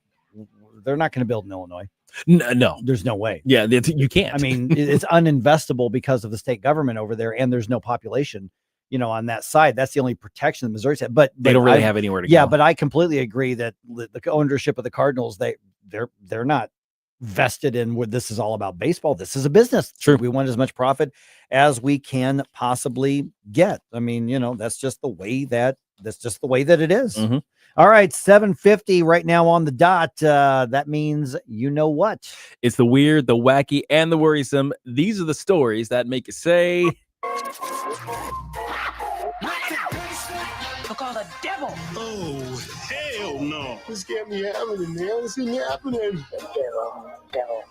they're not going to build in Illinois. No, there's no way. Yeah, you can't. I mean, it's uninvestable because of the state government over there, and there's no population, on that side. That's the only protection the Missouri said. But they don't really have anywhere to go. Yeah, but I completely agree that the ownership of the Cardinals, they're not vested in what this is all about. Baseball. This is a business. True. We want as much profit as we can possibly get. I mean, that's just the way that it is. All right, 7:50 right now on the dot. That means you know what? It's the weird, the wacky, and the worrisome. These are the stories that make you say, Look all the devil. Oh, hell no. This can't be happening, man. This ain't happening. Devil.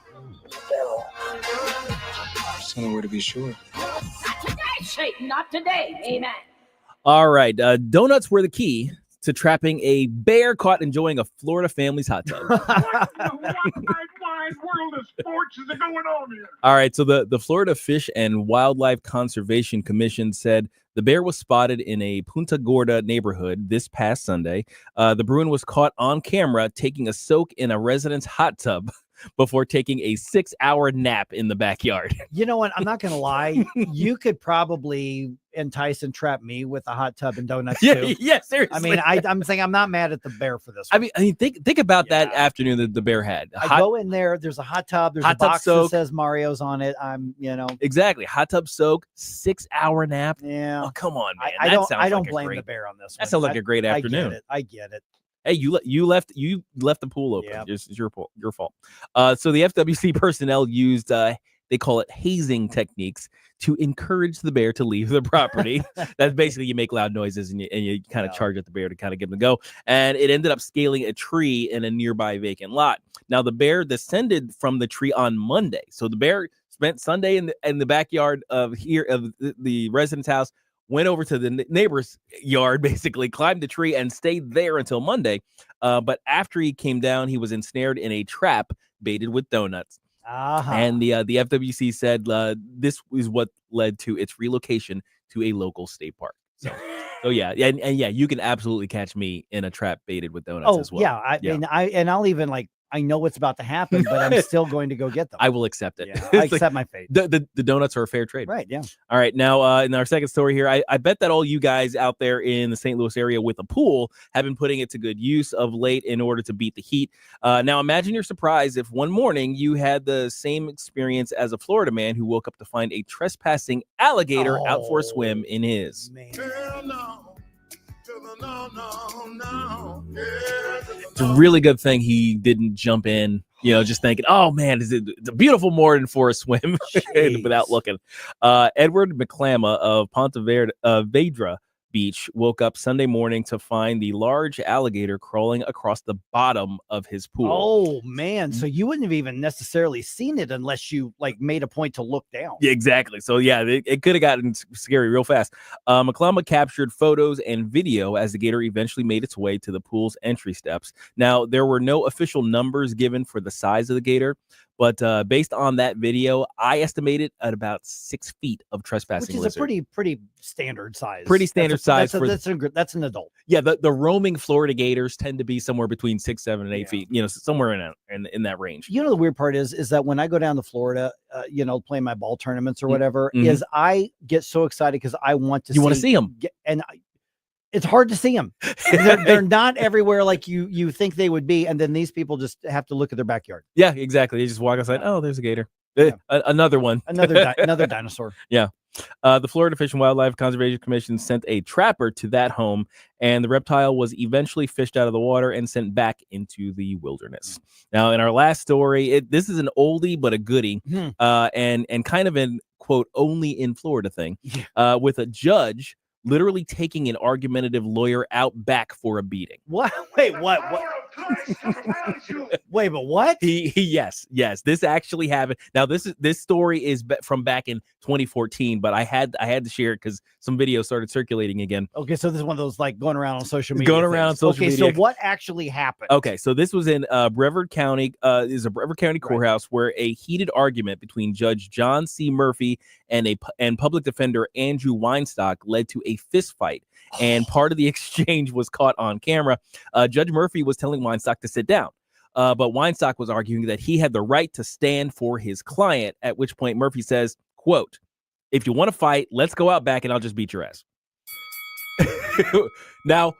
Somewhere to be sure. Not today, Satan. Not today. Amen. all right, donuts were the key to trapping a bear caught enjoying a Florida family's hot tub. What wide world of sports is going on here? All right, so the Florida Fish and Wildlife Conservation Commission said The bear was spotted in a Punta Gorda neighborhood this past Sunday. The Bruin was caught on camera taking a soak in a resident's hot tub before taking a 6-hour nap in the backyard. You know what? I'm not going to lie. You could probably entice and trap me with a hot tub and donuts too. Yeah, seriously. I mean, I'm saying I'm not mad at the bear for this one. I mean, think about that afternoon that the bear had. I go in there. There's a hot tub. There's a box that says Mario's on it. Exactly. Hot tub soak, 6-hour nap. Yeah. Oh, come on, man. I don't blame the bear on this one. That sounds like a great afternoon. I get it. Hey, you left the pool open. Yep. It's your fault. So the FWC personnel used they call it hazing techniques to encourage the bear to leave the property. That's basically you make loud noises and you kind of charge at the bear to kind of give them a go. And it ended up scaling a tree in a nearby vacant lot. Now the bear descended from the tree on Monday. So the bear spent Sunday in the backyard of the resident's house. Went over to the neighbor's yard, basically climbed the tree and stayed there until Monday. But after he came down, he was ensnared in a trap baited with donuts. And the FWC said this is what led to its relocation to a local state park. So yeah, and yeah, you can absolutely catch me in a trap baited with donuts as well. Yeah, I mean, I'll even I know what's about to happen, but I'm still going to go get them. I will accept it. Yeah, I accept my fate. The donuts are a fair trade. Right, yeah. All right, now in our second story here, I bet that all you guys out there in the St. Louis area with a pool have been putting it to good use of late in order to beat the heat. Now imagine you're surprised if one morning you had the same experience as a Florida man who woke up to find a trespassing alligator out for a swim in his. It's a really good thing he didn't jump in, just thinking, oh man, it's a beautiful morning for a swim without looking. Edward McClama of Ponte Vedra Beach woke up Sunday morning to find the large alligator crawling across the bottom of his pool. Oh man, so you wouldn't have even necessarily seen it unless you made a point to look down. Yeah, exactly. So yeah, it could have gotten scary real fast. McClama captured photos and video as the gator eventually made its way to the pool's entry steps. Now there were no official numbers given for the size of the gator, but based on that video, I estimated at about 6 feet of trespassing Which is lizard. a pretty standard size. Pretty standard size that's an adult. Yeah, the roaming Florida gators tend to be somewhere between 6, 7, and 8 feet. Somewhere in that range. The weird part is that when I go down to Florida, play my ball tournaments or whatever, is I get so excited because I want to. You want to see them, it's hard to see them. They're not everywhere like you think they would be, and then these people just have to look at their backyard. Yeah, exactly. You just walk outside. Oh, there's a gator. Yeah. Another one. Another dinosaur. Yeah. The Florida Fish and Wildlife Conservation Commission sent a trapper to that home, and the reptile was eventually fished out of the water and sent back into the wilderness. Now, in our last story, this is an oldie but a goodie, and kind of an quote only in Florida thing, with a judge literally taking an argumentative lawyer out back for a beating. What? Wait, what? Wait, but what? Yes. This actually happened. Now, this story is from back in 2014, but I had to share it because some video started circulating again. Okay, so this is one of those going around on social media. Media. So what actually happened? Okay, so this was in Brevard County. Is a Brevard County courthouse where a heated argument between Judge John C. Murphy and public defender Andrew Weinstock led to a fist fight. And part of the exchange was caught on camera. Judge Murphy was telling Weinstock to sit down. But Weinstock was arguing that he had the right to stand for his client, at which point Murphy says, quote, "If you want to fight, let's go out back and I'll just beat your ass." Now,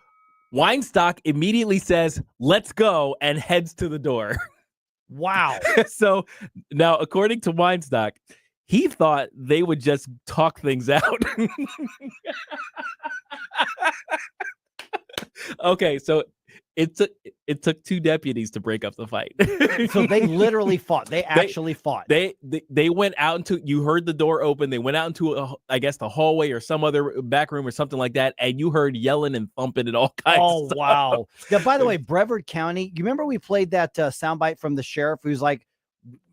Weinstock immediately says, "Let's go," and heads to the door. Wow. So now, according to Weinstock, he thought they would just talk things out. Okay, so it took two deputies to break up the fight. So they literally fought. They actually fought. They went out into, you heard the door open. They went out into I guess the hallway or some other back room or something like that, and you heard yelling and thumping and all kinds. Oh, of stuff. wow. Yeah. By the way, Brevard County. You remember we played that soundbite from the sheriff who's like,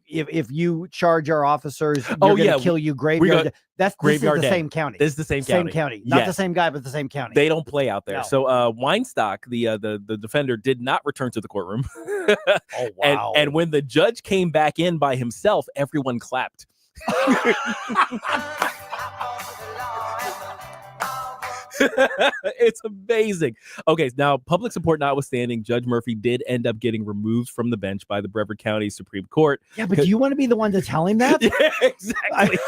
if you charge our officers, you're going to kill you. Graveyard. This is the same county. This is the same county. Same county. Not the same guy, but the same county. They don't play out there. No. So Weinstock, the defender, did not return to the courtroom. Oh, wow. And when the judge came back in by himself, everyone clapped. It's amazing. Okay, now public support notwithstanding, Judge Murphy did end up getting removed from the bench by the Brevard County Supreme Court. Yeah, but do you want to be the one to tell him that? Yeah, exactly.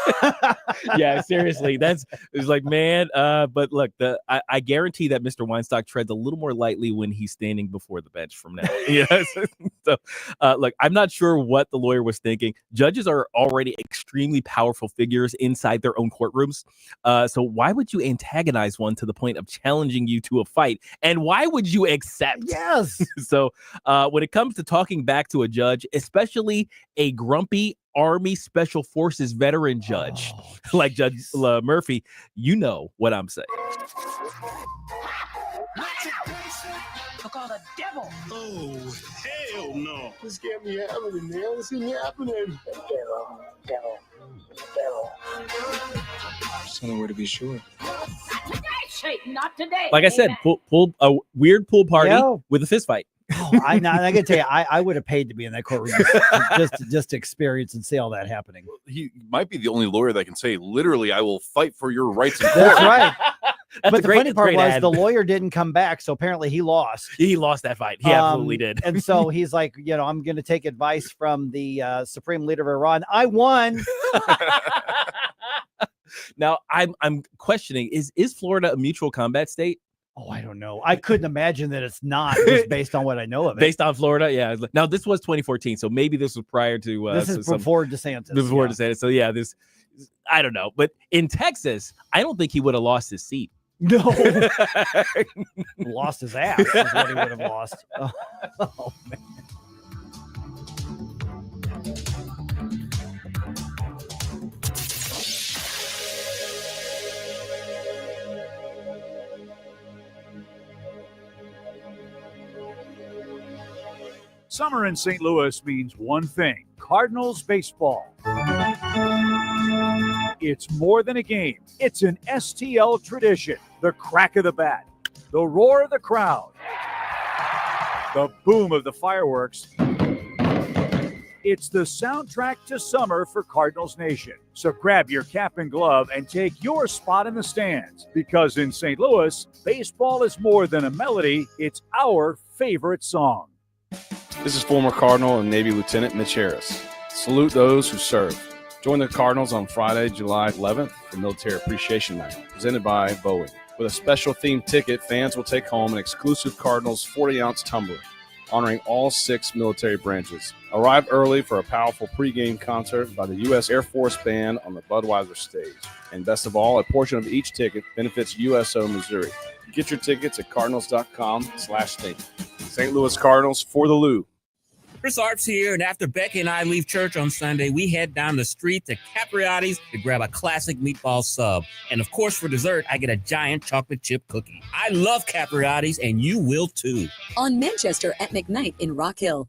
Yeah, seriously. It's like, man, but look, I guarantee that Mr. Weinstock treads a little more lightly when he's standing before the bench from now. Yes. So look, I'm not sure what the lawyer was thinking. Judges are already extremely powerful figures inside their own courtrooms. So why would you antagonize one to the point of challenging you to a fight? And why would you accept? Yes. So when it comes to talking back to a judge, especially a grumpy Army Special Forces veteran judge like Judge Murphy, you know what I'm saying. Look all the devil. Oh, hell no. This can't be happening, man. This isn't happening. Devil. Just only way to be sure. Not today, Satan. Not today. Like I said, pull a weird pool party with a fist fight. I gotta tell you, I would have paid to be in that courtroom just to experience and see all that happening. He might be the only lawyer that can say, literally, I will fight for your rights in court. That's right. That's but the funny part was the lawyer didn't come back, so apparently he lost. He lost that fight. He absolutely did. And so he's like, I'm going to take advice from the Supreme Leader of Iran. I won. Now I'm questioning: is Florida a mutual combat state? Oh, I don't know. I couldn't imagine that it's not, just based on what I know of it. Based on Florida, yeah. Now this was 2014, so maybe this was prior to. This is before DeSantis. Before DeSantis, so yeah, I don't know. But in Texas, I don't think he would have lost his seat. No, lost his ass is what he would have lost. Oh man. Summer in St. Louis means one thing: Cardinals baseball. It's more than a game. It's an STL tradition. The crack of the bat, the roar of the crowd, the boom of the fireworks. It's the soundtrack to summer for Cardinals Nation. So grab your cap and glove and take your spot in the stands, because in St. Louis, baseball is more than a melody. It's our favorite song. This is former Cardinal and Navy Lieutenant Mitch Harris. Salute those who serve. Join the Cardinals on Friday, July 11th for Military Appreciation Night, presented by Boeing. With a special themed ticket, fans will take home an exclusive Cardinals 40-ounce tumbler, honoring all 6 military branches. Arrive early for a powerful pregame concert by the U.S. Air Force Band on the Budweiser stage. And best of all, a portion of each ticket benefits USO Missouri. Get your tickets at cardinals.com/state. St. Louis Cardinals for the Lou. Chris Arps here, and after Becky and I leave church on Sunday, we head down the street to Capriotti's to grab a classic meatball sub. And of course, for dessert, I get a giant chocolate chip cookie. I love Capriotti's, and you will too. On Manchester at McKnight in Rock Hill.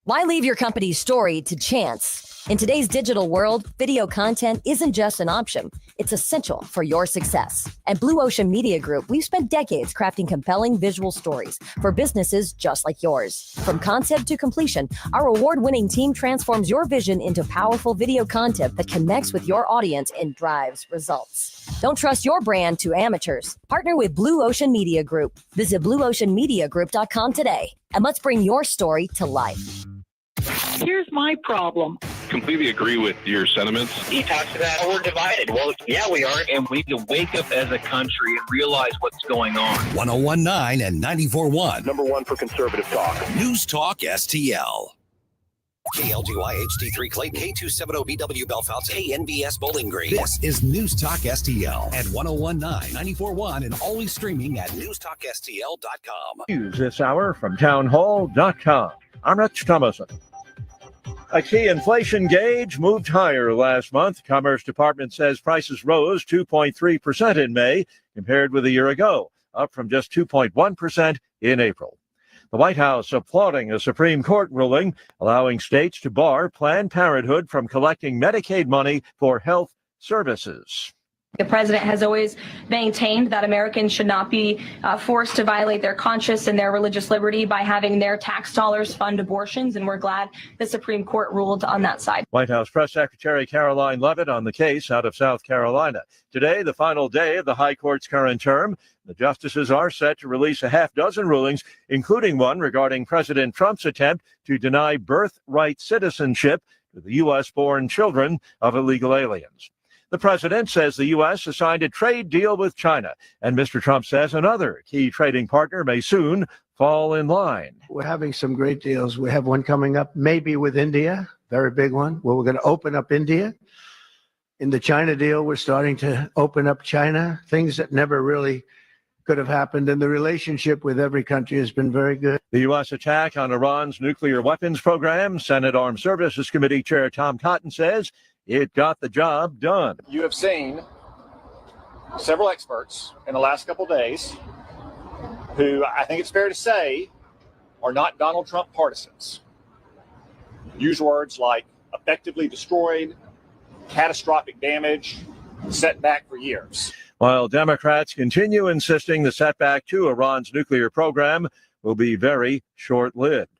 Why leave your company's story to chance? In today's digital world, video content isn't just an option. It's essential for your success. At Blue Ocean Media Group, we've spent decades crafting compelling visual stories for businesses just like yours. From concept to completion, our award-winning team transforms your vision into powerful video content that connects with your audience and drives results. Don't trust your brand to amateurs. Partner with Blue Ocean Media Group. Visit blueoceanmediagroup.com today, and let's bring your story to life. Here's my problem. Completely agree with your sentiments. He talks about we're divided. Well, yeah, we are. And we need to wake up as a country and realize what's going on. 101.9 and 94.1. Number one for conservative talk. News Talk STL. KLGY HD3 Clayton, K270BW Belfast, KNBS Bowling Green. This is News Talk STL at 101.9, 94.1, and always streaming at NewsTalkSTL.com. News this hour from townhall.com. I'm Rich Thomason. A key inflation gauge moved higher last month. Commerce Department says prices rose 2.3% in May compared with a year ago, up from just 2.1% in April. The White House applauding a Supreme Court ruling allowing states to bar Planned Parenthood from collecting Medicaid money for health services. The president has always maintained that Americans should not be forced to violate their conscience and their religious liberty by having their tax dollars fund abortions, and we're glad the Supreme Court ruled on that side. White House Press Secretary Caroline Leavitt on the case out of South Carolina. Today, the final day of the High Court's current term. The justices are set to release a half dozen rulings, including one regarding President Trump's attempt to deny birthright citizenship to the U.S.-born children of illegal aliens. The president says the U.S. has signed a trade deal with China, and Mr. Trump says another key trading partner may soon fall in line. We're having some great deals. We have one coming up, maybe with India, very big one, where we're going to open up India. In the China deal, we're starting to open up China, things that never really could have happened, and the relationship with every country has been very good. The U.S. attack on Iran's nuclear weapons program, Senate Armed Services Committee Chair Tom Cotton says it got the job done. You have seen several experts in the last couple of days who I think it's fair to say are not Donald Trump partisans. Use words like effectively destroyed, catastrophic damage, setback for years. While Democrats continue insisting the setback to Iran's nuclear program will be very short-lived.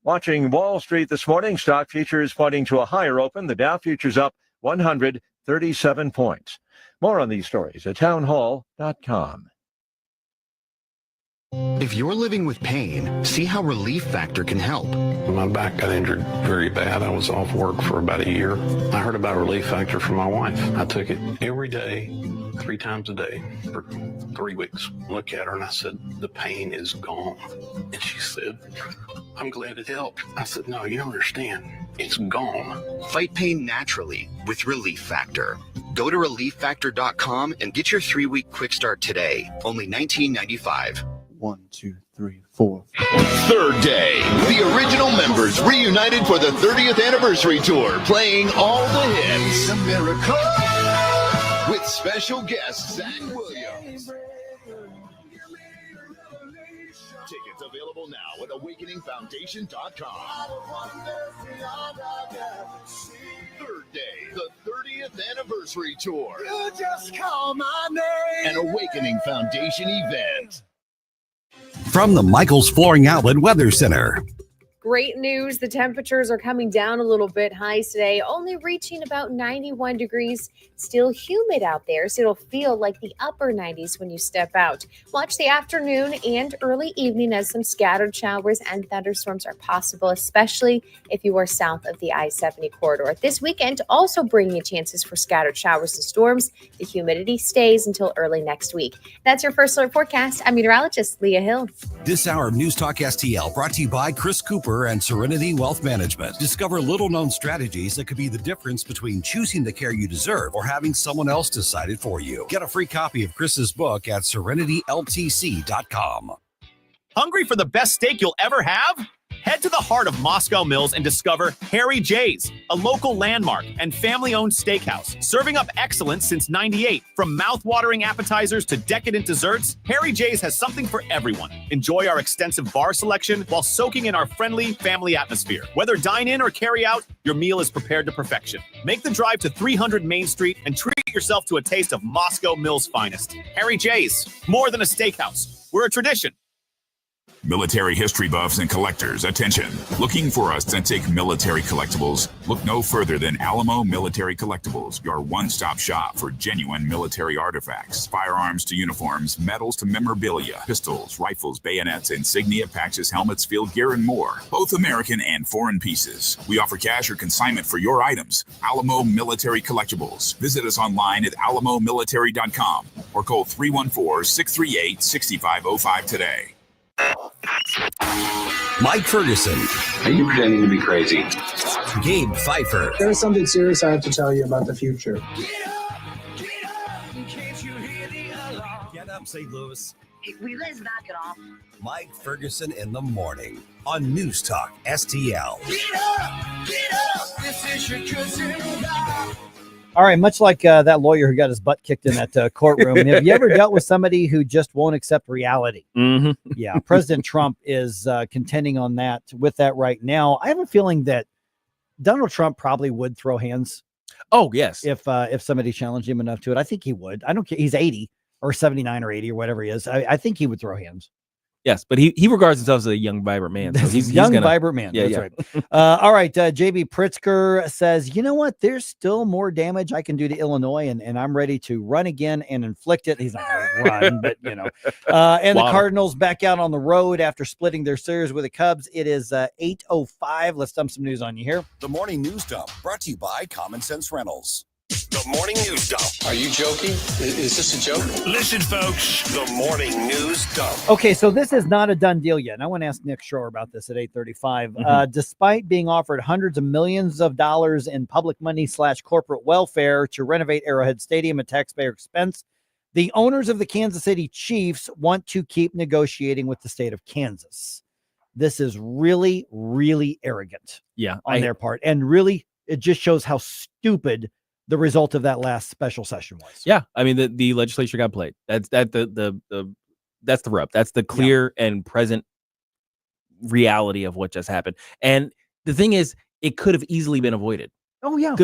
Watching Wall Street this morning, stock futures pointing to a higher open. The Dow futures up 137 points. More on these stories at townhall.com. If you're living with pain, see how Relief Factor can help. My back got injured very bad. I was off work for about a year. I heard about Relief Factor from my wife. I took it every day, 3 times a day for 3 weeks. Look at her and I said, the pain is gone. And she said, I'm glad it helped. I said, no, you don't understand. It's gone. Fight pain naturally with Relief Factor. Go to relieffactor.com and get your 3-week quick start today. Only $19.95. 1, 2, 3, 4. Third day. The original members reunited for the 30th anniversary tour, playing all the hits. A miracle. With special guest Zach Williams. Tickets available now at awakeningfoundation.com. Third day, the 30th anniversary tour. You just call my name. An Awakening Foundation event. From the Michaels Flooring Outlet Weather Center. Great news. The temperatures are coming down a little bit. Highs today only reaching about 91 degrees. Still humid out there, so it'll feel like the upper 90s when you step out. Watch the afternoon and early evening as some scattered showers and thunderstorms are possible, especially if you are south of the I-70 corridor. This weekend also bringing chances for scattered showers and storms. The humidity stays until early next week. That's your first alert forecast. I'm meteorologist Leah Hill. This hour of News Talk STL brought to you by Chris Cooper and Serenity Wealth Management. Discover little-known strategies that could be the difference between choosing the care you deserve or having someone else decide it for you. Get a free copy of Chris's book at serenityltc.com. Hungry for the best steak you'll ever have? Head to the heart of Moscow Mills and discover Harry J's, a local landmark and family-owned steakhouse, serving up excellence since '98. From mouth-watering appetizers to decadent desserts, Harry J's has something for everyone. Enjoy our extensive bar selection while soaking in our friendly family atmosphere. Whether dine-in or carry-out, your meal is prepared to perfection. Make the drive to 300 Main Street and treat yourself to a taste of Moscow Mills' finest. Harry J's, more than a steakhouse. We're a tradition. Military history buffs and collectors, attention. Looking for authentic military collectibles? Look no further than Alamo Military Collectibles, your one-stop shop for genuine military artifacts. Firearms to uniforms, medals to memorabilia, pistols, rifles, bayonets, insignia, patches, helmets, field gear, and more. Both American and foreign pieces. We offer cash or consignment for your items. Alamo Military Collectibles. Visit us online at alamomilitary.com or call 314-638-6505 today. Mike Ferguson. Are you pretending to be crazy? Gabe Pfeiffer. There's something serious I have to tell you about the future. Get up, St. Louis. Hey, will you guys knock it off? Mike Ferguson in the morning on News Talk STL. Get up, this is your cousin. All right, much like that lawyer who got his butt kicked in that courtroom, have you ever dealt with somebody who just won't accept reality? Mm-hmm. Yeah, President Trump is contending on that right now. I have a feeling that Donald Trump probably would throw hands Oh, yes. If somebody challenged him enough to it, I think he would. I don't care. He's 80 or 79 or 80 or whatever he is. I think he would throw hands. Yes, but he regards himself as a young, vibrant man. So he's young, gonna, vibrant man. Yeah, That's yeah. right. All right. JB Pritzker says, you know what? There's still more damage I can do to Illinois, and I'm ready to run again and inflict it. He's not going to run, but, you know. And the Cardinals back out on the road after splitting their series with the Cubs. It is 8:05. Let's dump some news on you here. The Morning News Dump, brought to you by Common Sense Rentals. The Morning News Dump. Are you joking? Is this a joke? Listen, folks, the Morning News Dump. Okay, so this is not a done deal yet. And I want to ask Nick Schroer about this at 8:35. Despite being offered hundreds of millions of dollars in public money / corporate welfare to renovate Arrowhead Stadium at taxpayer expense, the owners of the Kansas City Chiefs want to keep negotiating with the state of Kansas. This is really, really arrogant on their part. And really, it just shows how stupid the result of that last special session was. Yeah, I mean the legislature got played. That's that's the rub. That's the clear and present reality of what just happened. And the thing is, it could have easily been avoided. Oh yeah,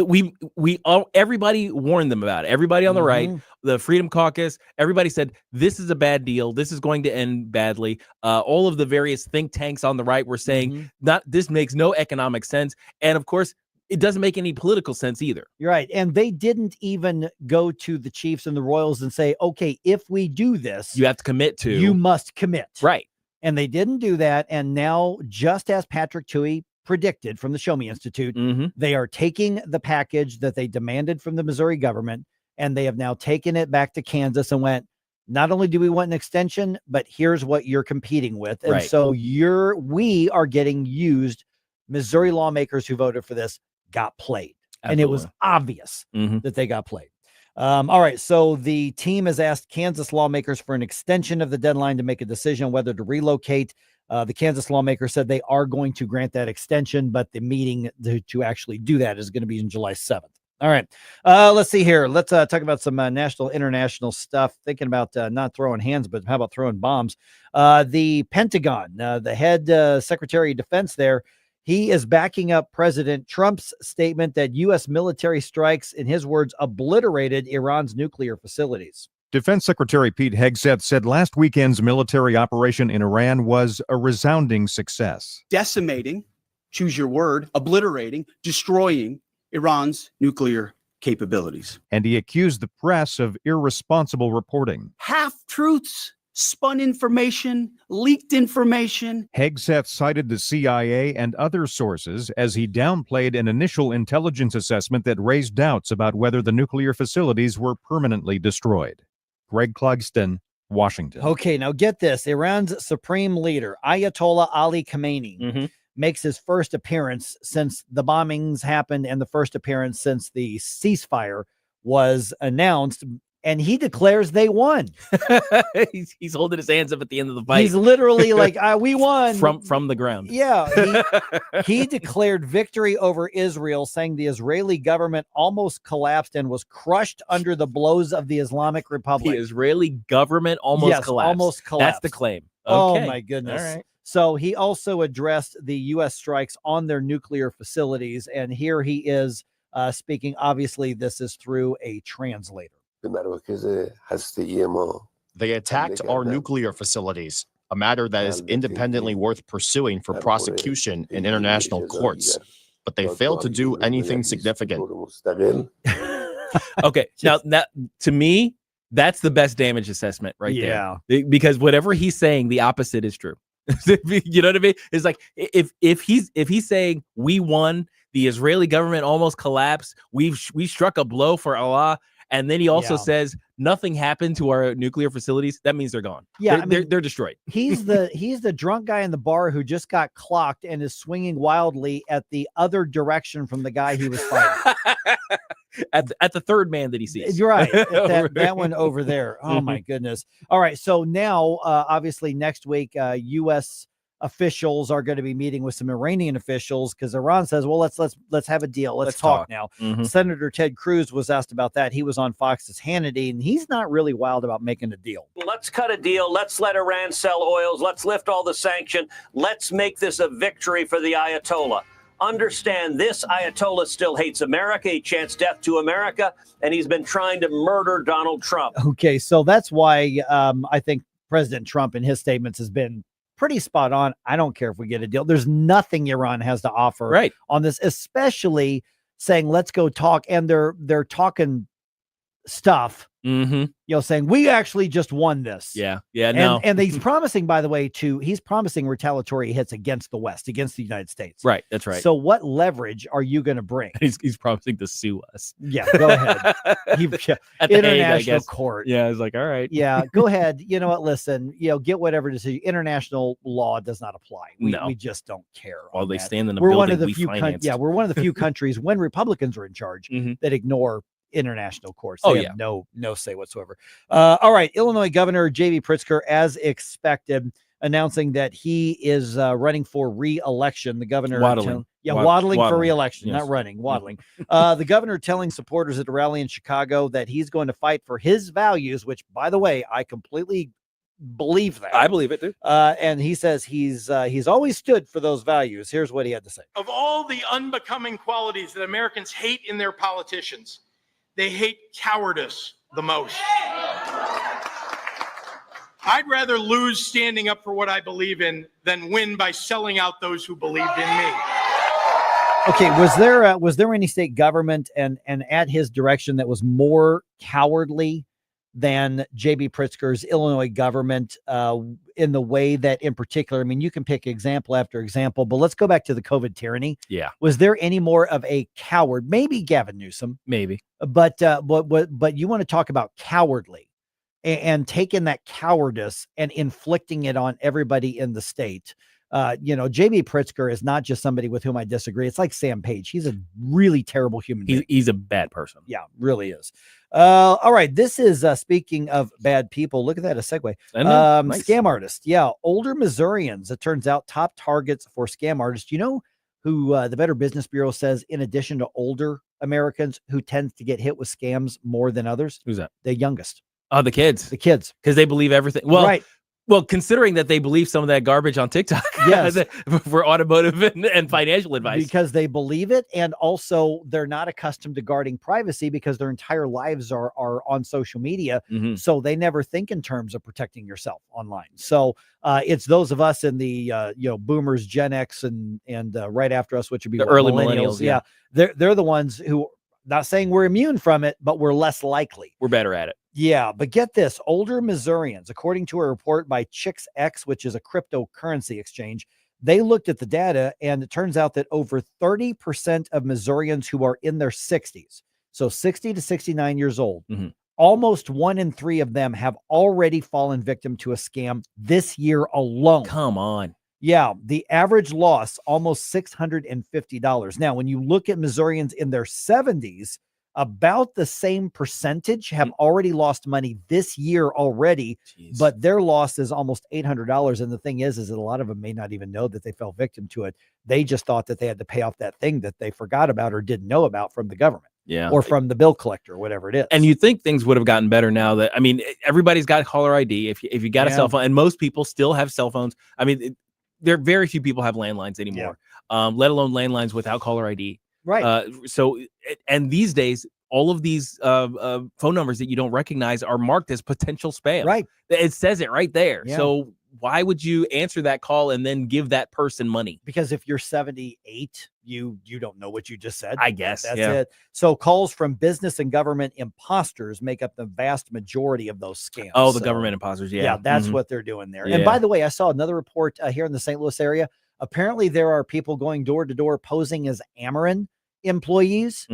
everybody warned them about it. Everybody on the right, the Freedom Caucus, everybody said this is a bad deal. This is going to end badly. All of the various think tanks on the right were saying this makes no economic sense. And of course, it doesn't make any political sense either. You're right. And they didn't even go to the Chiefs and the Royals and say, okay, if we do this, you have to commit to. You must commit. Right. And they didn't do that. And now, just as Patrick Tuohy predicted from the Show Me Institute, they are taking the package that they demanded from the Missouri government, and they have now taken it back to Kansas and went, not only do we want an extension, but here's what you're competing with. And so we are getting used. Missouri lawmakers who voted for this got played. Absolutely. And it was obvious that they got played. All right. So the team has asked Kansas lawmakers for an extension of the deadline to make a decision on whether to relocate. The Kansas lawmakers said they are going to grant that extension, but the meeting to actually do that is going to be on July 7th. All right. Let's see here. Let's talk about some national, international stuff. Thinking about not throwing hands, but how about throwing bombs? The Pentagon, the head Secretary of Defense there, he is backing up President Trump's statement that U.S. military strikes, in his words, obliterated Iran's nuclear facilities. Defense Secretary Pete Hegseth said last weekend's military operation in Iran was a resounding success. Decimating, choose your word, obliterating, destroying Iran's nuclear capabilities. And he accused the press of irresponsible reporting. Half-truths, spun information, leaked information. Hegseth cited the CIA and other sources as he downplayed an initial intelligence assessment that raised doubts about whether the nuclear facilities were permanently destroyed. Greg Clugston, Washington. Okay, now get this. Iran's supreme leader, Ayatollah Ali Khamenei, makes his first appearance since the bombings happened and the first appearance since the ceasefire was announced. And he declares they won. he's holding his hands up at the end of the fight. He's literally like, we won. From the ground. Yeah. He declared victory over Israel, saying the Israeli government almost collapsed and was crushed under the blows of the Islamic Republic. The Israeli government almost collapsed. Almost collapsed. That's the claim. Okay. Oh, my goodness. All right. So he also addressed the U.S. strikes on their nuclear facilities. And here he is speaking. Obviously, this is through a translator. They attacked our nuclear facilities, a matter that is independently worth pursuing for prosecution in international courts, but they failed to do anything significant. Okay, now that, to me, that's the best damage assessment right there. Because whatever he's saying, the opposite is true. You know what I mean? It's like if he's saying we won, the Israeli government almost collapsed, we struck a blow for Allah. And then he also says nothing happened to our nuclear facilities. That means they're gone. Yeah, they're destroyed. He's the drunk guy in the bar who just got clocked and is swinging wildly at the other direction from the he was fighting. at the third man that he sees. You're right. That one over there. Oh my goodness. All right. So now, obviously, next week, U.S. officials are going to be meeting with some Iranian officials because Iran says, well, let's have a deal. Let's talk now. Senator Ted Cruz was asked about that. He was on Fox's Hannity, and he's not really wild about making a deal. Let's cut a deal. Let's let Iran sell oils. Let's lift all the sanction. Let's make this a victory for the Ayatollah. Understand this, Ayatollah still hates America. He chants death to America, and he's been trying to murder Donald Trump. Okay, so that's why I think President Trump in his statements has been pretty spot on. I don't care if we get a deal. There's nothing Iran has to offer on this, especially saying let's go talk. And they're talking stuff, saying we actually just won this. And he's promising, by the way, he's promising retaliatory hits against the West, against the United States. Right, that's right. So what leverage are you going to bring? He's promising to sue us. Yeah, go ahead. At the International Hague, court. Yeah, it's like, all right. Yeah, go ahead. You know what? Listen, get whatever decision. International law does not apply. We just don't care. While they stand in the we're building one of the we few financed. we're one of the few countries when Republicans are in charge that ignore international courts. They have no say whatsoever. All right, Illinois Governor J.B. Pritzker, as expected, announcing that he is running for re-election. The governor waddling for re-election, not running, waddling. The governor telling supporters at a rally in Chicago that he's going to fight for his values, which, by the way, I completely believe that. I believe it too. And he says he's always stood for those values. Here's what he had to say. Of all the unbecoming qualities that Americans hate in their politicians, they hate cowardice the most. I'd rather lose standing up for what I believe in than win by selling out those who believed in me. Okay, was there any state government and at his direction that was more cowardly than J.B. Pritzker's Illinois government in the way that, in particular, I mean, you can pick example after example, but let's go back to the COVID tyranny. Yeah. Was there any more of a coward? Maybe Gavin Newsom. Maybe. But you want to talk about cowardly and taking that cowardice and inflicting it on everybody in the state. J.B. Pritzker is not just somebody with whom I disagree. It's like Sam Page. He's a really terrible human being. He's a bad person. Yeah, really is. All right. This is speaking of bad people. Look at that, a segue. Nice. Scam artist. Yeah. Older Missourians, it turns out, top targets for scam artists. You know who the Better Business Bureau says, in addition to older Americans, who tends to get hit with scams more than others? Who's that? The youngest. Oh, the kids. The kids. Because they believe everything. Well, right. Well, considering that they believe some of that garbage on TikTok, yes, for automotive and financial advice, because they believe it, and also they're not accustomed to guarding privacy because their entire lives are on social media, so they never think in terms of protecting yourself online. So it's those of us in the boomers, Gen X, and right after us, which would be the early millennials. Yeah, they're the ones who, not saying we're immune from it, but we're less likely. We're better at it. Yeah, but get this, older Missourians, according to a report by ChicksX, which is a cryptocurrency exchange, they looked at the data, and it turns out that over 30% of Missourians who are in their 60s, so 60 to 69 years old, almost 1 in 3 of them have already fallen victim to a scam this year alone. Come on. Yeah, the average loss, almost $650. Now, when you look at Missourians in their 70s, about the same percentage have already lost money this year already. Jeez. But their loss is almost $800. And the thing is that a lot of them may not even know that they fell victim to it. They just thought that they had to pay off that thing that they forgot about or didn't know about from the government. Yeah. Or from the bill collector, whatever it is. And you think things would have gotten better now that, I mean, everybody's got caller ID. If you got a cell phone, and most people still have cell phones. I mean, there are very few people have landlines anymore, let alone landlines without caller ID. Right. And these days, all of these phone numbers that you don't recognize are marked as potential spam. Right. It says it right there. Yeah. So why would you answer that call and then give that person money? Because if you're 78, you don't know what you just said. I guess. That's it. So calls from business and government imposters make up the vast majority of those scams. Oh, the government imposters. Yeah. Yeah, that's what they're doing there. Yeah. And by the way, I saw another report here in the St. Louis area. Apparently there are people going door to door posing as Ameren employees,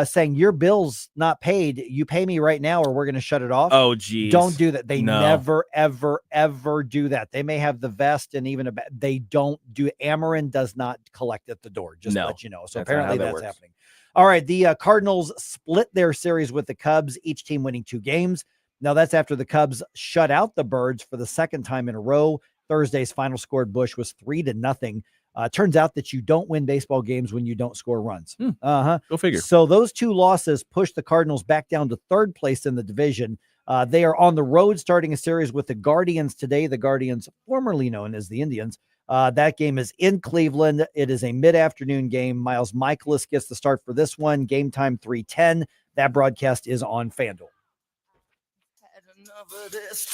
saying your bill's not paid. You pay me right now or we're going to shut it off. Oh, geez. Don't do that. They never, ever, ever do that. They may have the vest and even they don't do. Ameren does not collect at the door. Just to let you know. So apparently that's happening. All right. The Cardinals split their series with the Cubs, each team winning 2 games. Now that's after the Cubs shut out the Birds for the second time in a row. Thursday's final score at Busch was 3-0. Turns out that you don't win baseball games when you don't score runs. Go figure. So those 2 losses pushed the Cardinals back down to 3rd place in the division. They are on the road starting a series with the Guardians today. The Guardians, formerly known as the Indians, That game is in Cleveland. It is a mid-afternoon game. Miles Michaelis gets the start for this one. Game time 3:10. That broadcast is on FanDuel.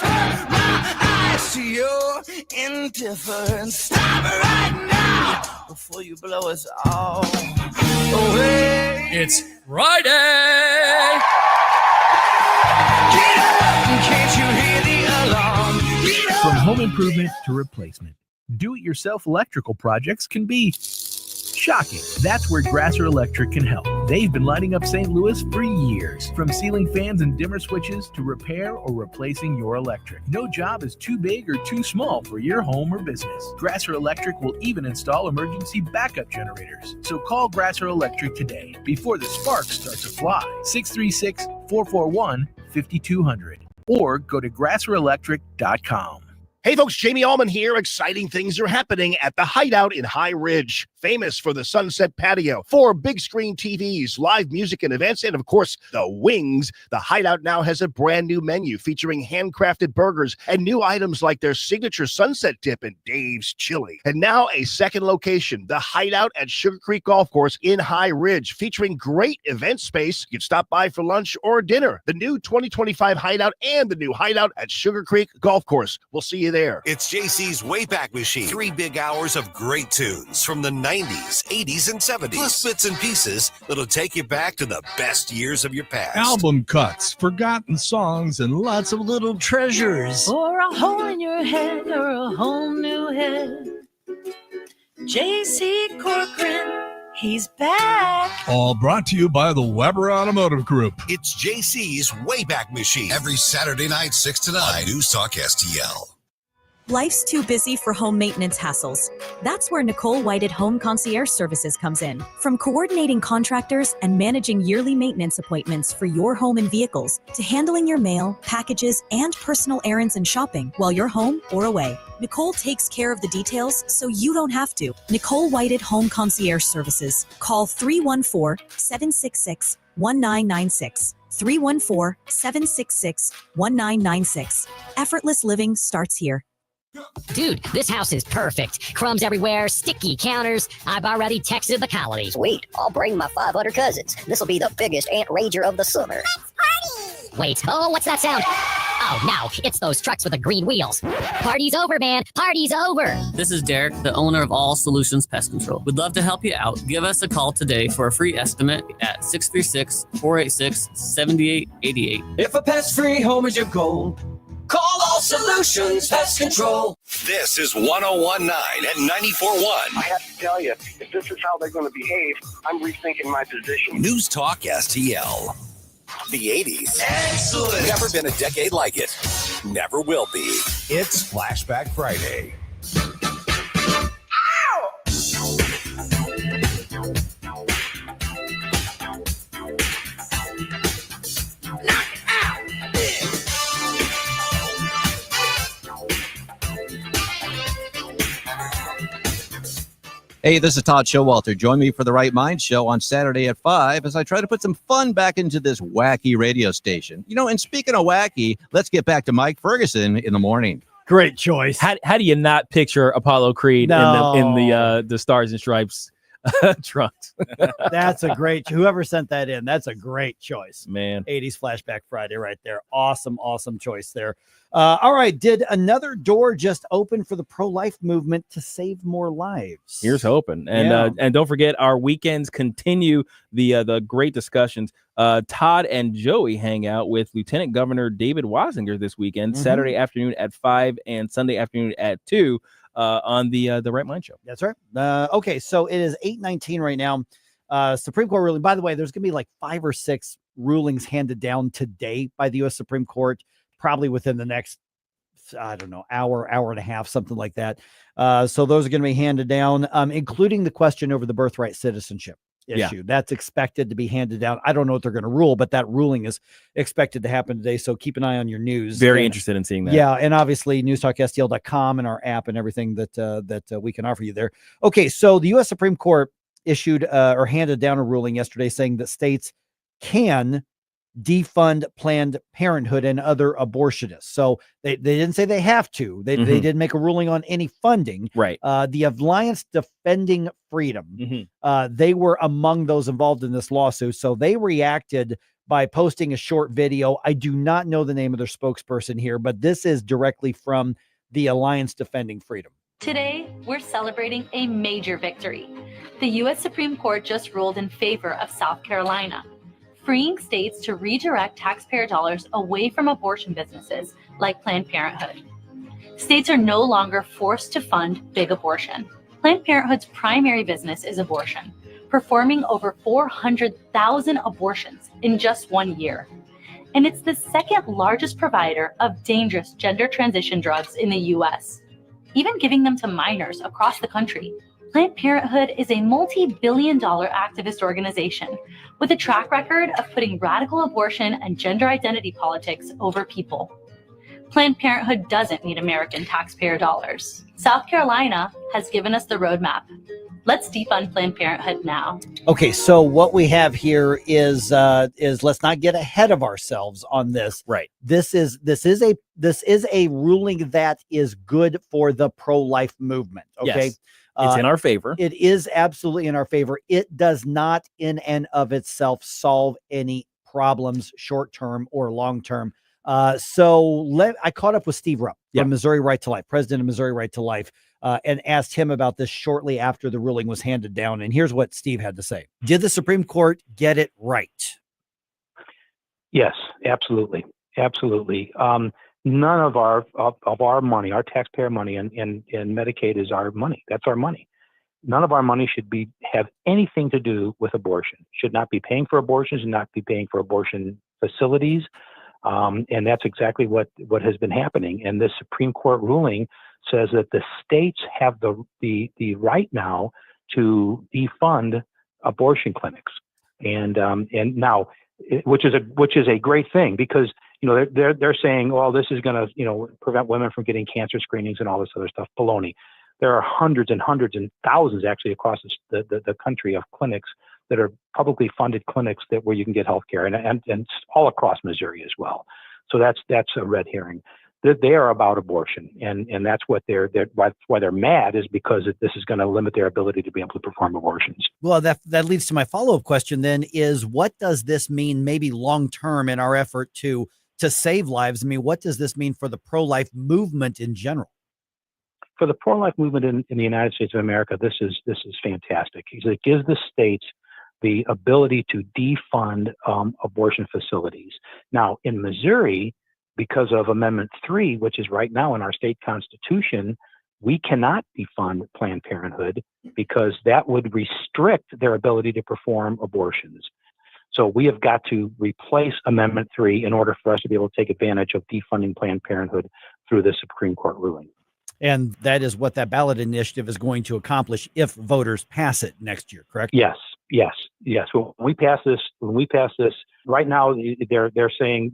I see your indifference. Stop it right now before you blow us all away. It's Friday. Get up, can't you hear the alarm? Get up. From home improvement to replacement, do-it-yourself electrical projects can be shocking. That's where Grasser Electric can help. They've been lighting up St. Louis for years. From ceiling fans and dimmer switches to repair or replacing your electric. No job is too big or too small for your home or business. Grasser Electric will even install emergency backup generators. So call Grasser Electric today before the sparks start to fly. 636-441-5200 or go to grasserelectric.com. Hey folks, Jamie Allman here. Exciting things are happening at the Hideout in High Ridge. Famous for the Sunset Patio, 4 big screen TVs, live music and events, and of course, the wings. The Hideout now has a brand new menu featuring handcrafted burgers and new items like their signature sunset dip and Dave's Chili. And now a second location, the Hideout at Sugar Creek Golf Course in High Ridge, featuring great event space. You can stop by for lunch or dinner. The new 2025 Hideout and the new Hideout at Sugar Creek Golf Course. We'll see you there. It's JC's Wayback Machine. 3 big hours of great tunes from the 90s, 80s, and 70s. Plus bits and pieces that'll take you back to the best years of your past. Album cuts, forgotten songs, and lots of little treasures. Or a hole in your head or a whole new head. J.C. Corcoran, he's back. All brought to you by the Weber Automotive Group. It's JC's Wayback Machine. Every Saturday night, 6 to 9. News Talk STL. Life's too busy for home maintenance hassles. That's where Nicole Whited Home Concierge Services comes in. From coordinating contractors and managing yearly maintenance appointments for your home and vehicles, to handling your mail, packages, and personal errands and shopping while you're home or away. Nicole takes care of the details so you don't have to. Nicole Whited Home Concierge Services. Call 314-766-1996. 314-766-1996. Effortless living starts here. Dude, this house is perfect. Crumbs everywhere, sticky counters. I've already texted the colonies. Sweet, I'll bring my 500 cousins. This'll be the biggest ant rager of the summer. Let's party! Wait, oh, what's that sound? Oh, no, it's those trucks with the green wheels. Party's over, man. Party's over. This is Derek, the owner of All Solutions Pest Control. We'd love to help you out. Give us a call today for a free estimate at 636-486-7888. If a pest-free home is your goal, call All Solutions Pest Control. This is 1019 and 94.1. I have to tell you, if this is how they're going to behave, I'm rethinking my position. News Talk STL. The 80s. Excellent. Never been a decade like it. Never will be. It's Flashback Friday. Hey, this is Todd Showalter. Join me for the Right Mind Show on Saturday at 5 as I try to put some fun back into this wacky radio station. You know, and speaking of wacky, let's get back to Mike Ferguson in the morning. Great choice. How do you not picture Apollo Creed in the Stars and Stripes trunks? That's a great. Whoever sent that in, that's a great choice, man. 80s Flashback Friday, right there. Awesome choice there. All right, did another door just open for the pro-life movement to save more lives? Here's hoping, and don't forget our weekends continue the great discussions. Todd and Joey hang out with Lieutenant Governor David Wasinger this weekend, Saturday afternoon at 5 and Sunday afternoon at 2. On the Right Mind Show. That's right. Okay, so it is 8:19 right now. Supreme Court ruling. By the way, there's going to be like 5 or 6 rulings handed down today by the U.S. Supreme Court, probably within the next, I don't know, hour and a half, something like that. So those are going to be handed down, including the question over the birthright citizenship issue. Yeah. That's expected to be handed down. I don't know what they're going to rule, but that ruling is expected to happen today. So keep an eye on your news. Very interested in seeing that. Yeah. And obviously NewsTalkSTL.com and our app and everything that we can offer you there. Okay. So the U.S. Supreme Court issued or handed down a ruling yesterday saying that states can defund Planned Parenthood and other abortionists. So they didn't say they have to. They didn't make a ruling on any funding. Right. The Alliance Defending Freedom, they were among those involved in this lawsuit. So they reacted by posting a short video. I do not know the name of their spokesperson here, but this is directly from the Alliance Defending Freedom. Today, we're celebrating a major victory. The U.S. Supreme Court just ruled in favor of South Carolina, freeing states to redirect taxpayer dollars away from abortion businesses like Planned Parenthood. States are no longer forced to fund big abortion. Planned Parenthood's primary business is abortion, performing over 400,000 abortions in just 1 year. And it's the second largest provider of dangerous gender transition drugs in the U.S., even giving them to minors across the country. Planned Parenthood is a multi-billion-dollar activist organization with a track record of putting radical abortion and gender identity politics over people. Planned Parenthood doesn't need American taxpayer dollars. South Carolina has given us the roadmap. Let's defund Planned Parenthood now. Okay, so what we have here is let's not get ahead of ourselves on this. Right. This is a ruling that is good for the pro-life movement. Okay. Yes. It's in our favor. It is absolutely in our favor. It does not in and of itself solve any problems, short-term or long-term. I caught up with Steve Rupp from Missouri Right to Life, president of Missouri Right to Life, and asked him about this shortly after the ruling was handed down. And here's what Steve had to say. Did the Supreme Court get it right? Yes, absolutely. Absolutely. None of our money, our taxpayer money and Medicaid is our money. That's our money. None of our money should have anything to do with abortion. Should not be paying for abortions, should not be paying for abortion facilities. And that's exactly what has been happening. And this Supreme Court ruling says that the states have the right now to defund abortion clinics. And now, which is a great thing, because they're saying, well, this is going to prevent women from getting cancer screenings and all this other stuff. Baloney. There are hundreds and thousands actually across the country of clinics that are publicly funded clinics where you can get health care, and all across Missouri as well. So that's a red herring. They are about abortion, and that's what why they're mad, is because this is going to limit their ability to be able to perform abortions. Well, that leads to my follow-up question then, is what does this mean maybe long-term in our effort to save lives? I mean, what does this mean for the pro-life movement in general? For the pro-life movement in the United States of America, this is fantastic. It gives the states the ability to defund abortion facilities. Now, in Missouri, because of Amendment 3, which is right now in our state constitution, we cannot defund Planned Parenthood because that would restrict their ability to perform abortions. So we have got to replace Amendment 3 in order for us to be able to take advantage of defunding Planned Parenthood through the Supreme Court ruling. And that is what that ballot initiative is going to accomplish if voters pass it next year, correct? Yes. When we pass this right now, they're saying,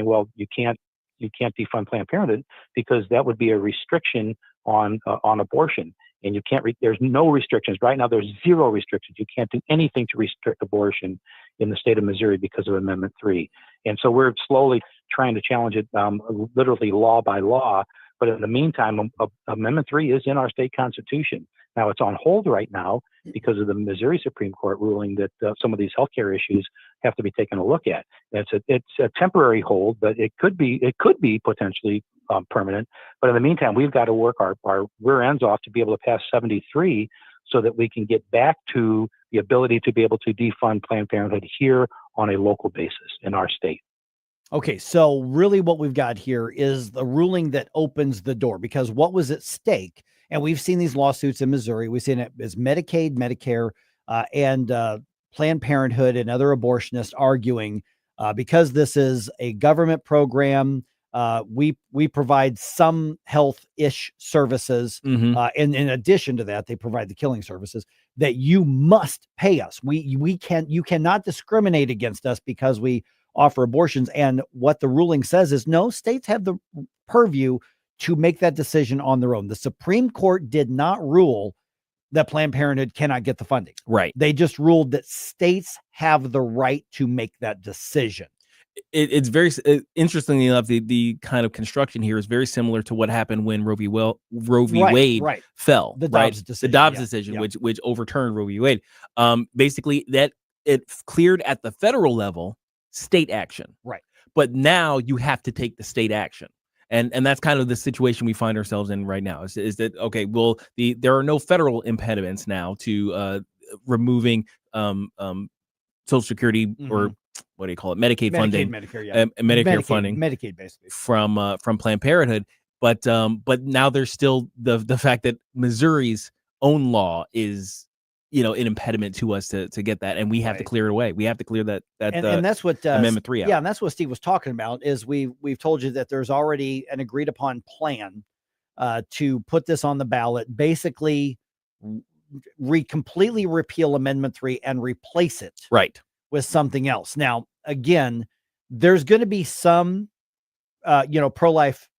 well, you can't defund Planned Parenthood because that would be a restriction on abortion, and you can't. There's no restrictions right now. There's zero restrictions. You can't do anything to restrict abortion in the state of Missouri because of Amendment 3. And so we're slowly trying to challenge it, literally law by law. But in the meantime, Amendment 3 is in our state constitution. Now, it's on hold right now because of the Missouri Supreme Court ruling that some of these healthcare issues have to be taken a look at. It's a temporary hold, but it could be potentially permanent. But in the meantime, we've got to work our rear ends off to be able to pass 73 so that we can get back to the ability to be able to defund Planned Parenthood here on a local basis in our state. Okay, so really what we've got here is the ruling that opens the door, because what was at stake, and we've seen these lawsuits in Missouri, we've seen it as Medicaid, Medicare, and Planned Parenthood and other abortionists arguing because this is a government program, we provide some health-ish services, and in addition to that, they provide the killing services, that you must pay us. You cannot discriminate against us because we offer abortions. And what the ruling says is no, states have the purview to make that decision on their own. The Supreme Court did not rule that Planned Parenthood cannot get the funding. Right. They just ruled that states have the right to make that decision. It's very interestingly enough, the kind of construction here is very similar to what happened when Roe v. Wade fell. The Dobbs decision, the Dobbs decision, which overturned Roe v. Wade. Basically, that it cleared at the federal level state action. Right. But now you have to take the state action. And that's kind of the situation we find ourselves in right now. Is that okay? Well, there are no federal impediments now to removing Social Security or what do you call it? Medicaid funding, Medicare funding, Medicaid basically from Planned Parenthood. But now there's still the fact that Missouri's own law is an impediment to us to get that, and we have to clear it away. We have to clear that and that's what Amendment 3 out. Yeah, and that's what Steve was talking about. Is we've told you that there's already an agreed upon plan to put this on the ballot, basically completely repeal Amendment 3 and replace it with something else. Now, again, there's going to be some pro-life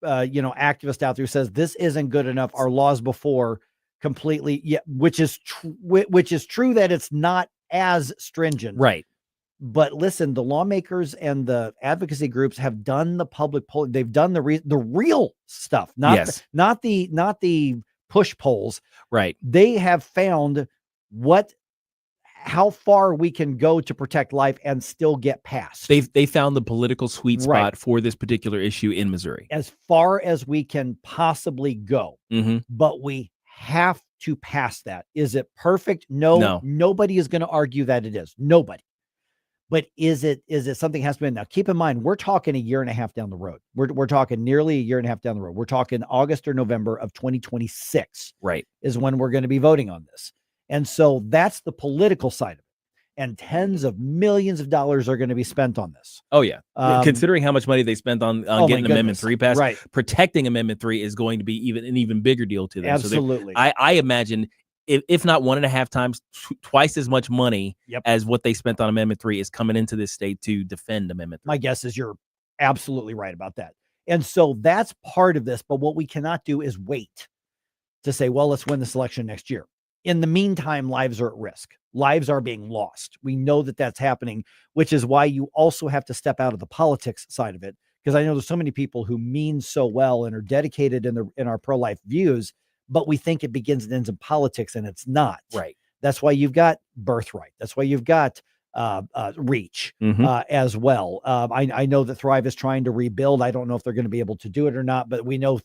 activist out there who says this isn't good enough. Our laws before completely, which is true that it's not as stringent, right? But listen, the lawmakers and the advocacy groups have done the public polling. They've done the real stuff, not the push polls. Right. They have found how far we can go to protect life and still get past. They found the political sweet spot for this particular issue in Missouri. As far as we can possibly go. But we have to pass that. Is it perfect? No. Nobody is going to argue that it is. Nobody. But is it something has to be? Now, keep in mind, we're talking a year and a half down the road. We're talking nearly a year and a half down the road. We're talking August or November of 2026. Right. Is when we're going to be voting on this. And so that's the political side of it. And tens of millions of dollars are going to be spent on this. Oh, yeah. Considering how much money they spent on getting Amendment 3 passed, protecting Amendment 3 is going to be an even bigger deal to them. Absolutely. So I imagine, if not 1.5 times, twice as much money as what they spent on Amendment 3 is coming into this state to defend Amendment 3. My guess is you're absolutely right about that. And so that's part of this. But what we cannot do is wait to say, well, let's win this election next year. In the meantime, lives are at risk. Lives are being lost. We know that that's happening, which is why you also have to step out of the politics side of it. Because I know there's so many people who mean so well and are dedicated in our pro-life views, but we think it begins and ends in politics, and it's not. Right. That's why you've got birthright. That's why you've got reach as well. I know that Thrive is trying to rebuild. I don't know if they're going to be able to do it or not, but we know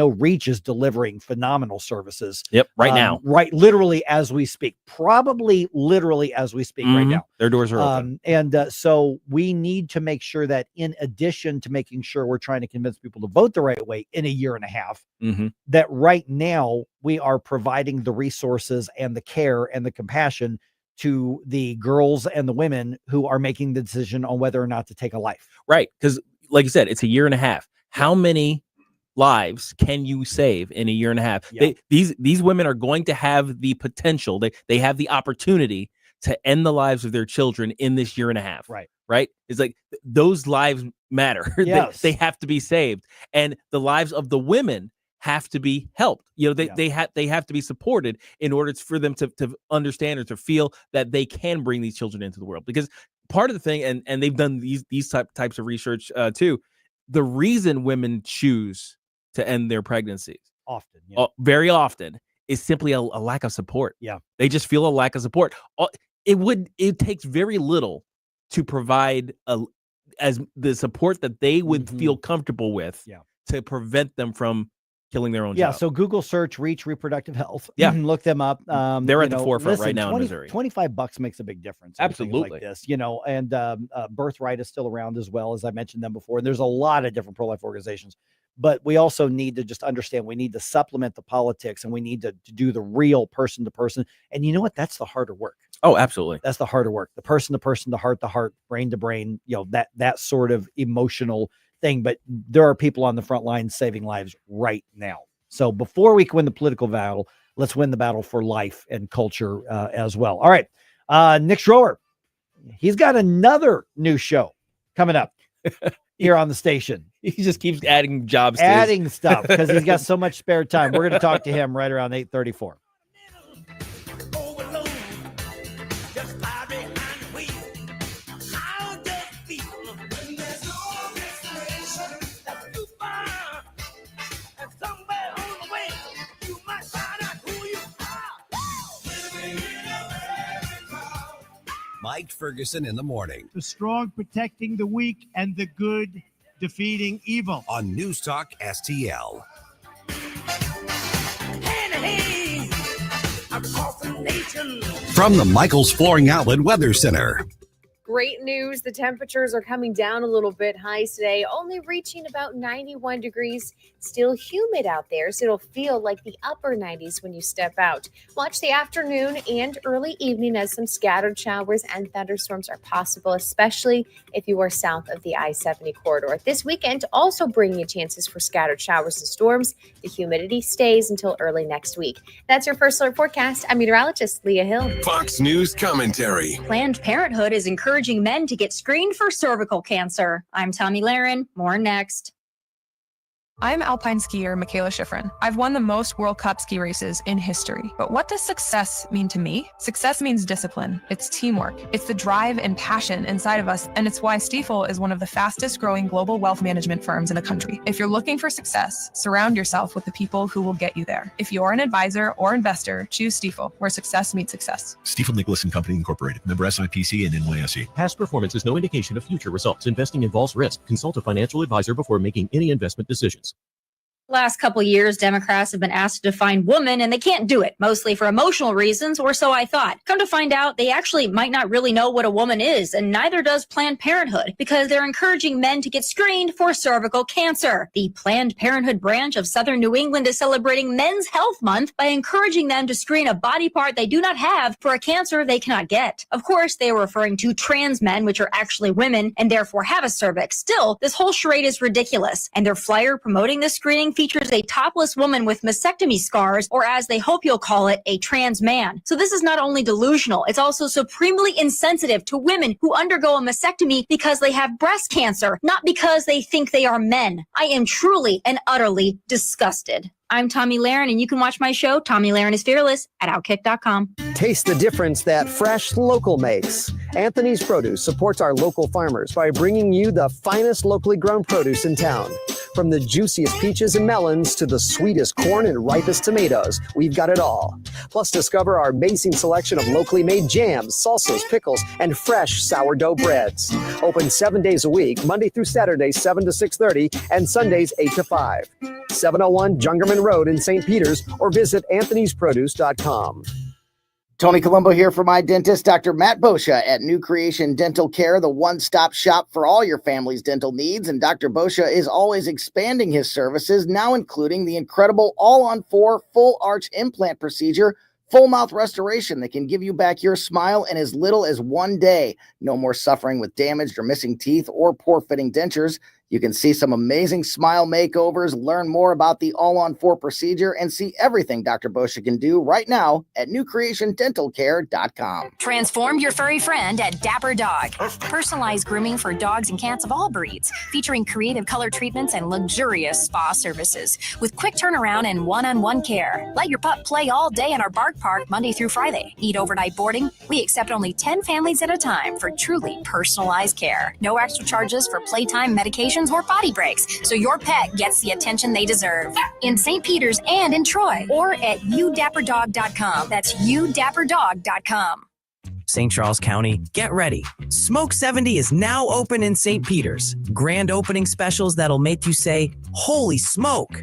Reach is delivering phenomenal services. Right now. Right. Literally as we speak, probably literally as we speak right now. Their doors are open. So we need to make sure that in addition to making sure we're trying to convince people to vote the right way in a year and a half, that right now we are providing the resources and the care and the compassion to the girls and the women who are making the decision on whether or not to take a life. Right. Because like you said, it's a year and a half. How many lives can you save in a year and a half? Yeah. These women are going to have the potential. They have the opportunity to end the lives of their children in this year and a half. Right. It's like those lives matter. Yes. They have to be saved. And the lives of the women have to be helped. They have to be supported in order for them to understand or to feel that they can bring these children into the world. Because part of the thing, and they've done these types of research too, the reason women choose to end their pregnancies very often is simply a lack of support. Yeah. They just feel a lack of support. It takes very little to provide as the support that they would feel comfortable with to prevent them from killing their own child. So Google search Reach Reproductive Health. Yeah. Look them up. They're at the forefront right now in Missouri. $25 makes a big difference. Absolutely. Like this, and Birthright is still around as well, as I mentioned them before. And there's a lot of different pro-life organizations. But we also need to just understand we need to supplement the politics, and we need to do the real person to person. And you know what? That's the harder work. Oh, absolutely. That's the harder work. The person to person, the heart to heart, brain to brain, that sort of emotional thing. But there are people on the front line saving lives right now. So before we can win the political battle, let's win the battle for life and culture as well. All right. Nick Schroer, he's got another new show coming up here on the station. He just keeps adding jobs. Adding stuff because he's got so much spare time. We're going to talk to him right around 8:34. Mike Ferguson in the morning. The strong protecting the weak and the good defeating evil. On News Talk STL. From the Michaels Flooring Outlet Weather Center. Great news. The temperatures are coming down a little bit. Highs today only reaching about 91 degrees. Still humid out there, so it'll feel like the upper 90s when you step out. Watch the afternoon and early evening as some scattered showers and thunderstorms are possible, especially if you are south of the I-70 corridor. This weekend also bringing you chances for scattered showers and storms. The humidity stays until early next week. That's your First Alert forecast. I'm meteorologist Leah Hill. Fox News commentary. Planned Parenthood is encouraging men to get screened for cervical cancer. I'm Tommy Laren. More next. I'm alpine skier Michaela Schifrin. I've won the most World Cup ski races in history. But what does success mean to me? Success means discipline. It's teamwork. It's the drive and passion inside of us. And it's why Stifel is one of the fastest growing global wealth management firms in the country. If you're looking for success, surround yourself with the people who will get you there. If you're an advisor or investor, choose Stifel, where success meets success. Stifel Nicholas and Company Incorporated. Member SIPC and NYSE. Past performance is no indication of future results. Investing involves risk. Consult a financial advisor before making any investment decisions. Last couple of years, Democrats have been asked to define woman, and they can't do it, mostly for emotional reasons, or so I thought. Come to find out, they actually might not really know what a woman is, and neither does Planned Parenthood, because they're encouraging men to get screened for cervical cancer. The Planned Parenthood branch of Southern New England is celebrating Men's Health Month by encouraging them to screen a body part they do not have for a cancer they cannot get. Of course, they are referring to trans men, which are actually women, and therefore have a cervix. Still, this whole charade is ridiculous, and their flyer promoting this screening features a topless woman with mastectomy scars, or as they hope you'll call it, a trans man. So this is not only delusional, it's also supremely insensitive to women who undergo a mastectomy because they have breast cancer, not because they think they are men. I am truly and utterly disgusted. I'm Tommy Laren, and you can watch my show, Tommy Laren is Fearless, at Outkick.com. Taste the difference that fresh local makes. Anthony's Produce supports our local farmers by bringing you the finest locally grown produce in town. From the juiciest peaches and melons to the sweetest corn and ripest tomatoes, we've got it all. Plus, discover our amazing selection of locally made jams, salsas, pickles, and fresh sourdough breads. Open 7 days a week, Monday through Saturday, 7 to 6:30, and Sundays, 8 to 5. 701 Jungerman Road in St. Peters, or visit anthonysproduce.com. Tony Colombo here for my dentist, Dr. Matt Boscia at New Creation Dental Care, the one-stop shop for all your family's dental needs. And Dr. Boscia is always expanding his services, now including the incredible all-on-4 full arch implant procedure, full mouth restoration that can give you back your smile in as little as 1 day. No more suffering with damaged or missing teeth or poor fitting dentures. You can see some amazing smile makeovers, learn more about the all-on-4 procedure, and see everything Dr. Boscia can do right now at newcreationdentalcare.com. Transform your furry friend at Dapper Dog. Personalized grooming for dogs and cats of all breeds, featuring creative color treatments and luxurious spa services with quick turnaround and one-on-one care. Let your pup play all day in our Bark Park Monday through Friday. Need overnight boarding? We accept only 10 families at a time for truly personalized care. No extra charges for playtime, medication, or potty breaks, so your pet gets the attention they deserve. In St. Peters and in Troy, or at youdapperdog.com. That's youdapperdog.com. St. Charles County, get ready. Smoke 70 is now open in St. Peters. Grand opening specials that'll make you say, holy smoke.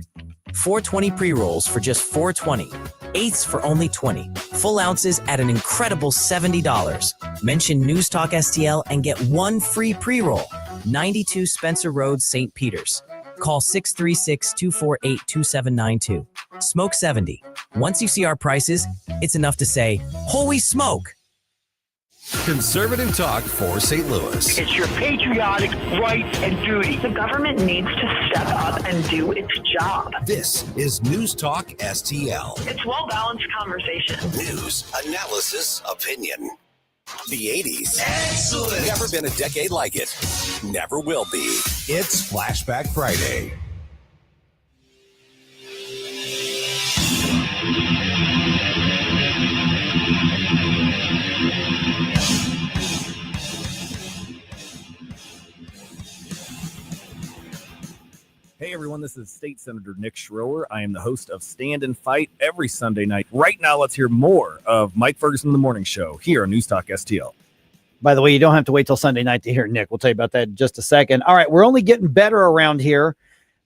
420 pre-rolls for just $4.20. Eighths for only $20. Full ounces at an incredible $70. Mention News Talk STL and get one free pre-roll. 92 Spencer Road, St. Peters. Call 636-248-2792. Smoke 70. Once you see our prices, it's enough to say, holy smoke. Conservative talk for St. Louis. It's your patriotic right and duty. The government needs to step up and do its job. This is News Talk STL. It's well-balanced conversation. News, analysis, opinion. The 80s. Excellent. Never been a decade like it. Never will be. It's Flashback Friday. Hey everyone, this is State Senator Nick Schroer. I am the host of Stand and Fight every Sunday night. Right now, let's hear more of Mike Ferguson in the Morning Show here on News Talk STL. By the way, you don't have to wait till Sunday night to hear Nick. We'll tell you about that in just a second. All right, we're only getting better around here.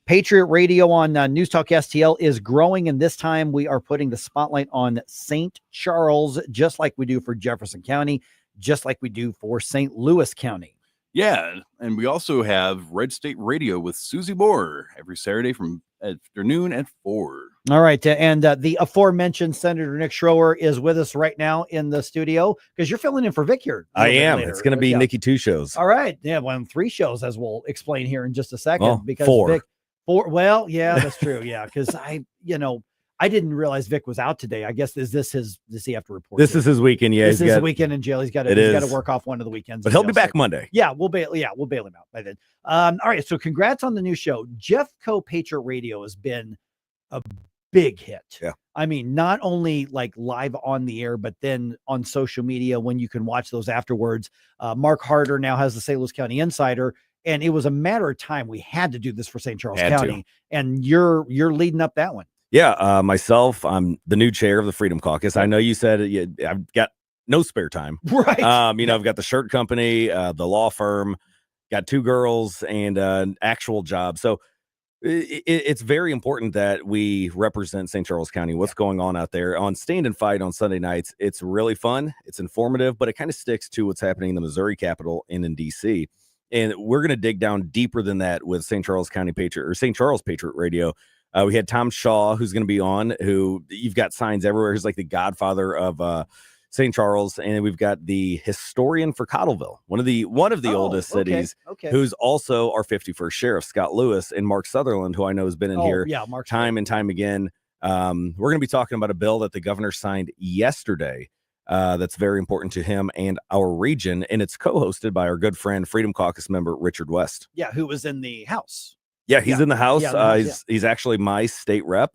Patriot Radio on News Talk STL is growing, and this time we are putting the spotlight on St. Charles, just like we do for Jefferson County, just like we do for St. Louis County. Yeah, and we also have Red State Radio with Susie Moore every Saturday from afternoon at 4. All right, and the aforementioned Senator Nick Schroer is with us right now in the studio because you're filling in for Vic here. I am. It's going to be Nikki 2 shows. All right, yeah, well, 3 shows, as we'll explain here in just a second. Well, because 4. Vic, 4. Well, yeah, that's true. Yeah, because I didn't realize Vic was out today. I guess does he have to report? This is his weekend. Yeah, this is his weekend in jail. He's got to work off one of the weekends. But he'll be back Monday. Yeah, we'll bail him out by then. All right, so congrats on the new show. Jeffco Patriot Radio has been a big hit. Yeah. I mean, not only like live on the air, but then on social media when you can watch those afterwards. Mark Harder now has the St. Louis County Insider. And it was a matter of time. We had to do this for St. Charles County. And you're leading up that one. Yeah, myself, I'm the new chair of the Freedom Caucus. I know you said I've got no spare time. Right. I've got the shirt company, the law firm, got 2 girls, and an actual job. So it's very important that we represent St. Charles County, what's going on out there. On Stand and Fight on Sunday nights, it's really fun. It's informative, but it kind of sticks to what's happening in the Missouri Capitol and in D.C., and we're going to dig down deeper than that with St. Charles County Patriot or St. Charles Patriot Radio. We had Tom Shaw, who's going to be on, who you've got signs everywhere. He's like the godfather of St. Charles. And we've got the historian for Cottleville, one of the oldest cities, who's also our 51st sheriff, Scott Lewis, and Mark Sutherland, who I know has been in here time and time again. We're going to be talking about a bill that the governor signed yesterday. That's very important to him and our region, and it's co-hosted by our good friend, Freedom Caucus member Richard West. Yeah, who was in the House. Yeah, he's in the House. Yeah, he's actually my state rep,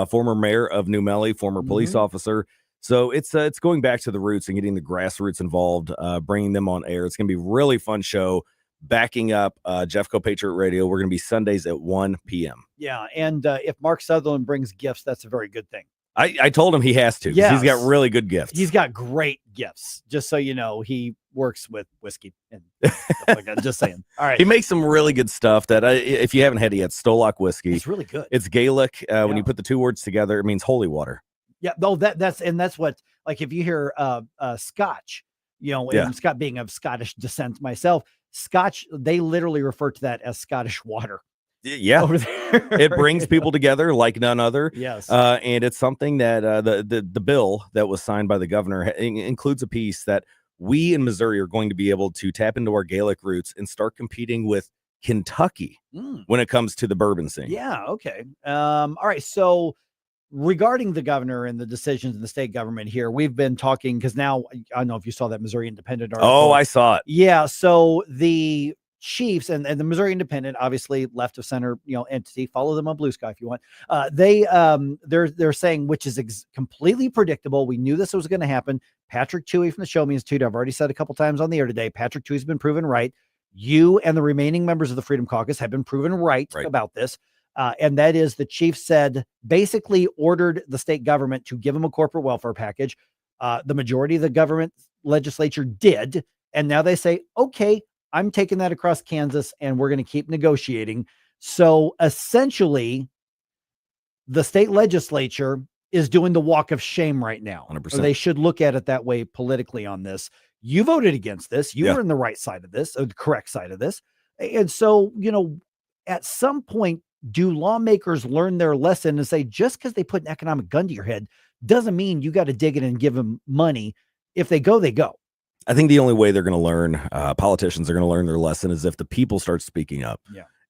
former mayor of New Melly, former police officer. So it's going back to the roots and getting the grassroots involved, bringing them on air. It's going to be a really fun show. Backing up Jeffco Patriot Radio, we're going to be Sundays at 1 p.m. Yeah, and if Mark Sutherland brings gifts, that's a very good thing. I told him he has to. Yes. He's got really good gifts. He's got great gifts. Just so you know, he works with whiskey and stuff like that. Just saying. All right. He makes some really good stuff that if you haven't had it yet, Stolock whiskey. It's really good. It's Gaelic. When you put the 2 words together, it means holy water. Yeah. No, that's what, like, if you hear Scotch, and Scott being of Scottish descent myself, Scotch, they literally refer to that as Scottish water. Yeah, over there. It brings people together like none other. Yes, and it's something that the bill that was signed by the governor includes a piece that we in Missouri are going to be able to tap into our Gaelic roots and start competing with Kentucky when it comes to the bourbon scene. Yeah. Okay. All right. So regarding the governor and the decisions in the state government here, we've been talking because now I don't know if you saw that Missouri Independent article. Oh, I saw it. Yeah. So the Chiefs and the Missouri Independent, obviously left of center, entity. Follow them on Blue Sky if you want. They're saying, which is completely predictable. We knew this was going to happen. Patrick Tuohy from the Show Me Institute. I've already said a couple times on the air today. Patrick Tuohy's been proven right. You and the remaining members of the Freedom Caucus have been proven right. About this. And that is the chief said, basically ordered the state government to give him a corporate welfare package. The majority of the government legislature did. And now they say, okay, I'm taking that across Kansas and we're going to keep negotiating. So essentially, the state legislature is doing the walk of shame right now. 100%. Or they should look at it that way politically on this. You voted against this. You were in the right side of this, or the correct side of this. And so, at some point, do lawmakers learn their lesson and say, just because they put an economic gun to your head doesn't mean you got to dig in and give them money. If they go, they go. I think the only way they're going to learn, politicians are going to learn their lesson, is if the people start speaking up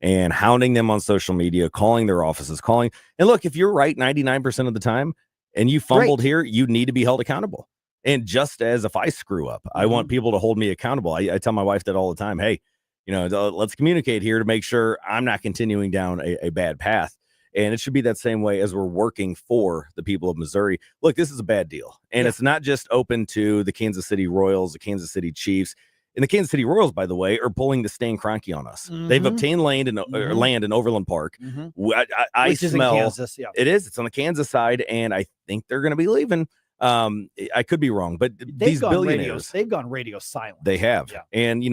and hounding them on social media, calling their offices, and look, if you're right 99% of the time and you fumbled here, you need to be held accountable. And just as if I screw up, I want people to hold me accountable. I tell my wife that all the time. Hey, let's communicate here to make sure I'm not continuing down a bad path. And it should be that same way as we're working for the people of Missouri. Look, this is a bad deal. And it's not just open to the Kansas City Royals, the Kansas City Chiefs. And the Kansas City Royals, by the way, are pulling the Stan Kroenke on us. They've obtained land in Overland Park. I Which smell is in Kansas, it is. It's on the Kansas side. And I think they're going to be leaving. I could be wrong, but these billionaires, they've gone radio silent. they have. Yeah. And,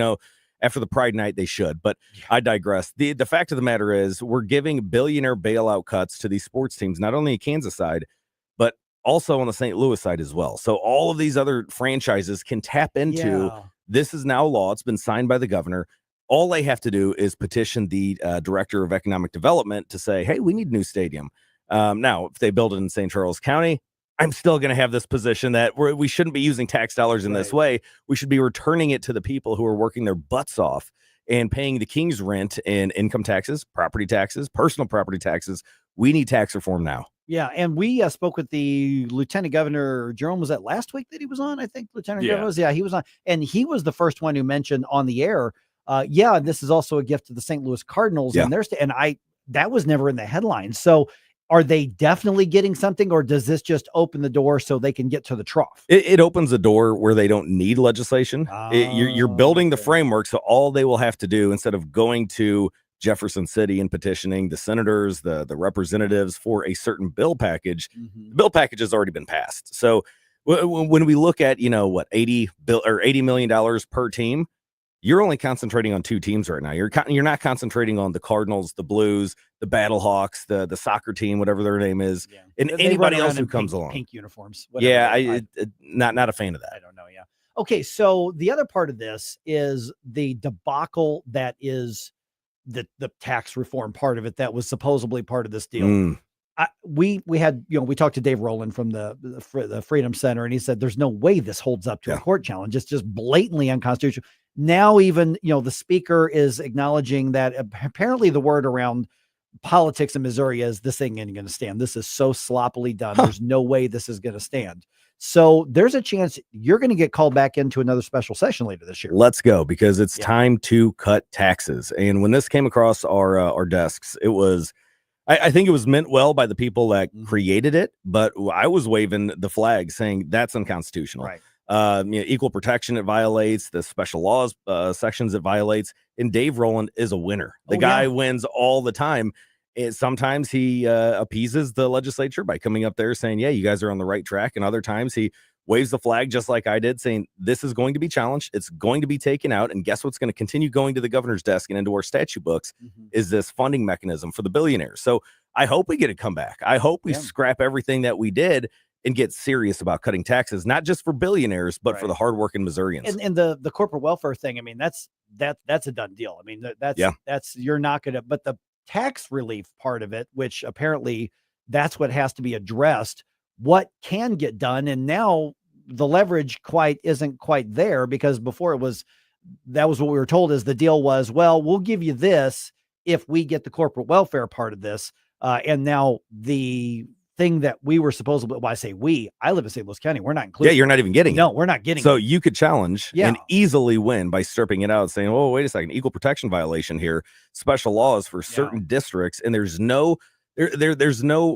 after the Pride night, they should. But I digress. The fact of the matter is we're giving billionaire bailout cuts to these sports teams, not only in Kansas side, but also on the St. Louis side as well. So all of these other franchises can tap into this is now law. It's been signed by the governor. All they have to do is petition the director of economic development to say, hey, we need a new stadium. Now, if they build it in St. Charles County, I'm still going to have this position that we shouldn't be using tax dollars in this way. We should be returning it to the people who are working their butts off and paying the king's rent in income taxes, property taxes, personal property taxes. We need tax reform now. Yeah, and we spoke with the Lieutenant Governor Jerome. Was that last week that he was on? I think Lieutenant Governor was. Yeah, he was on, and he was the first one who mentioned on the air. This is also a gift to the St. Louis Cardinals, and that was never in the headlines. So, are they definitely getting something, or does this just open the door so they can get to the trough? It opens the door where they don't need legislation. You're building the framework, so all they will have to do, instead of going to Jefferson City and petitioning the senators, the representatives for a certain bill package, the bill package has already been passed. So when we look at $80 million per team, you're only concentrating on two teams right now. You're not concentrating on the Cardinals, the Blues, the Battlehawks, the soccer team, whatever their name is, and anybody else who comes along. Pink uniforms. Not a fan of that. I don't know. Yeah. Okay. So the other part of this is the debacle that is the tax reform part of it that was supposedly part of this deal. We had, we talked to Dave Rowland from the Freedom Center, and he said there's no way this holds up to a court challenge. It's just blatantly unconstitutional. Now, even, the speaker is acknowledging that apparently the word around politics in Missouri is this thing ain't going to stand. This is so sloppily done. There's no way this is going to stand. So there's a chance you're going to get called back into another special session later this year. Let's go, because it's time to cut taxes. And when this came across our desks, it was, I think it was meant well by the people that created it, but I was waving the flag saying that's unconstitutional. Right. Equal protection, it violates the special laws sections, it violates. And Dave Rowland is a winner. The guy wins all the time. And sometimes he appeases the legislature by coming up there saying, yeah, you guys are on the right track. And other times he waves the flag just like I did, saying this is going to be challenged. It's going to be taken out. And guess what's going to continue going to the governor's desk and into our statute books is this funding mechanism for the billionaires. So I hope we get a comeback. I hope we scrap everything that we did and get serious about cutting taxes, not just for billionaires, but for the hardworking Missourians. And the corporate welfare thing, I mean, that's a done deal. I mean, that's you're not going to, but the tax relief part of it, which apparently that's what has to be addressed, what can get done. And now the leverage isn't quite there, because before that was what we were told is the deal was, well, we'll give you this if we get the corporate welfare part of this. And now the thing that we were supposed to, I live in St. Louis County. We're not included. Yeah, you're not even getting it. No, we're not getting it. So you could challenge and easily win by stripping it out, saying, oh, wait a second, equal protection violation here, special laws for certain districts. And there's no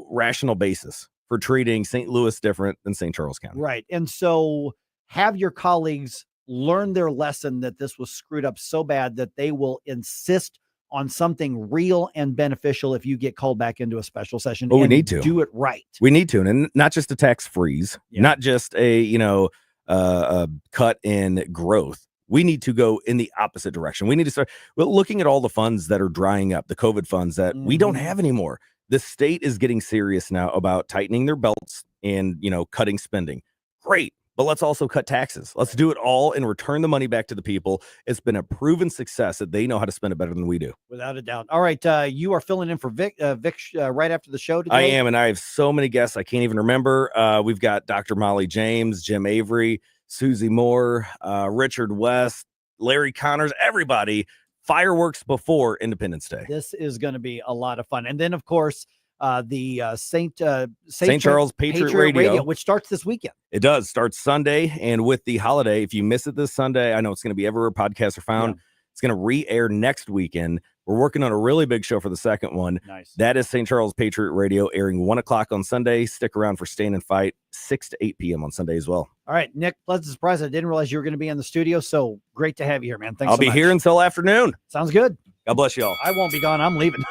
rational basis for treating St. Louis different than St. Charles County. Right. And so have your colleagues learn their lesson that this was screwed up so bad that they will insist on something real and beneficial if you get called back into a special session. But we need to do it right. We need to, and not just a tax freeze, not just a cut in growth. We need to go in the opposite direction. We need to start looking at all the funds that are drying up, the COVID funds that we don't have anymore. The state is getting serious now about tightening their belts and cutting spending. Great. But let's also cut taxes. Let's do it all and return the money back to the people. It's been a proven success that they know how to spend it better than we do. Without a doubt. All right. You are filling in for Vic right after the show today. I am. And I have so many guests I can't even remember. We've got Dr. Molly James, Jim Avery, Susie Moore, Richard West, Larry Connors, everybody. Fireworks before Independence Day. This is going to be a lot of fun. And then, of course, the St. Charles Patriot Radio, which starts this weekend. It does. Starts Sunday. And with the holiday, if you miss it this Sunday, I know it's going to be everywhere podcasts are found. It's going to re-air next weekend. We're working on a really big show for the second one. Nice. That is St. Charles Patriot Radio, airing 1 o'clock on Sunday. Stick around for Stand and Fight, 6 to 8 p.m. on Sunday as well. All right, Nick, pleasant surprise. I didn't realize you were going to be in the studio, so great to have you here, man. Thanks I'll so be much. here until afternoon. Sounds good. God bless you all. I won't be gone. I'm leaving.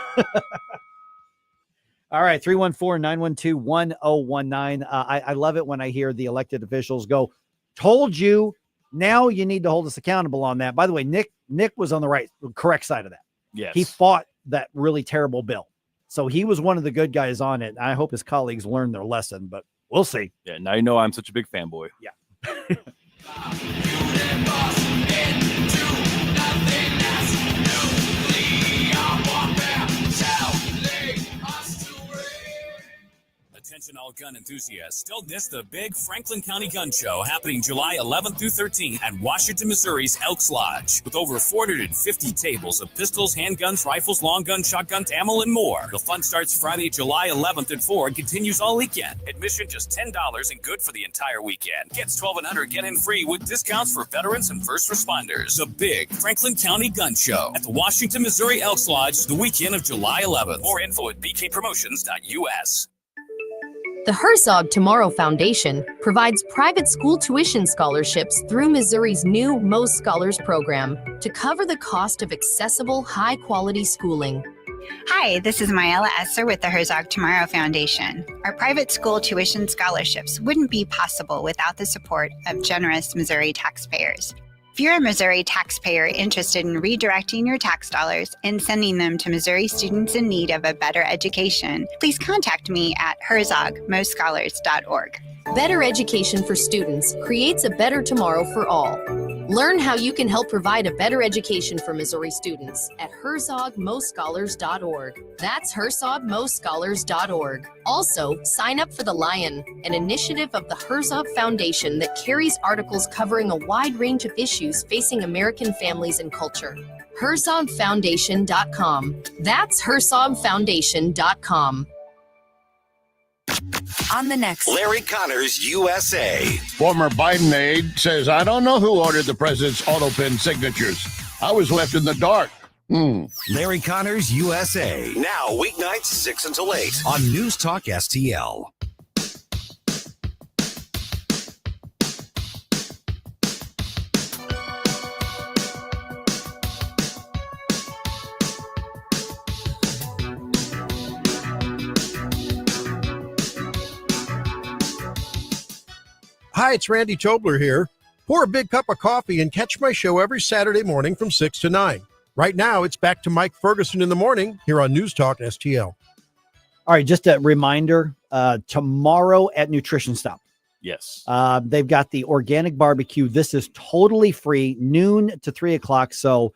All right, 314-912-1019. I love it when I hear the elected officials go, told you, now you need to hold us accountable on that. By the way, Nick was on the correct side of that. Yes. He fought that really terrible bill. So he was one of the good guys on it. I hope his colleagues learned their lesson, but we'll see. Yeah, now you know I'm such a big fanboy. Yeah. Attention all gun enthusiasts. Don't miss the big Franklin County Gun Show happening July 11th through 13th at Washington, Missouri's Elks Lodge. With over 450 tables of pistols, handguns, rifles, long guns, shotguns, ammo, and more. The fun starts Friday, July 11th at 4 and continues all weekend. Admission just $10 and good for the entire weekend. Gets $1,200 get-in free with discounts for veterans and first responders. The big Franklin County Gun Show at the Washington, Missouri Elks Lodge the weekend of July 11th. More info at bkpromotions.us. The Herzog Tomorrow Foundation provides private school tuition scholarships through Missouri's new Most Scholars program to cover the cost of accessible, high-quality schooling. Hi, this is Myella Esser with the Herzog Tomorrow Foundation. Our private school tuition scholarships wouldn't be possible without the support of generous Missouri taxpayers. If you're a Missouri taxpayer interested in redirecting your tax dollars and sending them to Missouri students in need of a better education, please contact me at herzogmostscholars.org. Better education for students creates a better tomorrow for all. Learn how you can help provide a better education for Missouri students at herzogmostscholars.org. That's herzogmostscholars.org. Also, sign up for The Lion, an initiative of the Herzog Foundation that carries articles covering a wide range of issues facing American families and culture. herzogfoundation.com. That's herzogfoundation.com. On the next Larry Connors USA. Former Biden aide says, I don't know who ordered the president's autopin signatures. I was left in the dark. Larry Connors USA. Now weeknights 6 until 8 on News Talk STL. Hi, it's Randy Tobler here. Pour a big cup of coffee and catch my show every Saturday morning from 6 to 9. Right now, it's back to Mike Ferguson in the morning here on News Talk STL. All right, just a reminder, tomorrow at Nutrition Stop. Yes. They've got the organic barbecue. This is totally free, noon to 3 o'clock. So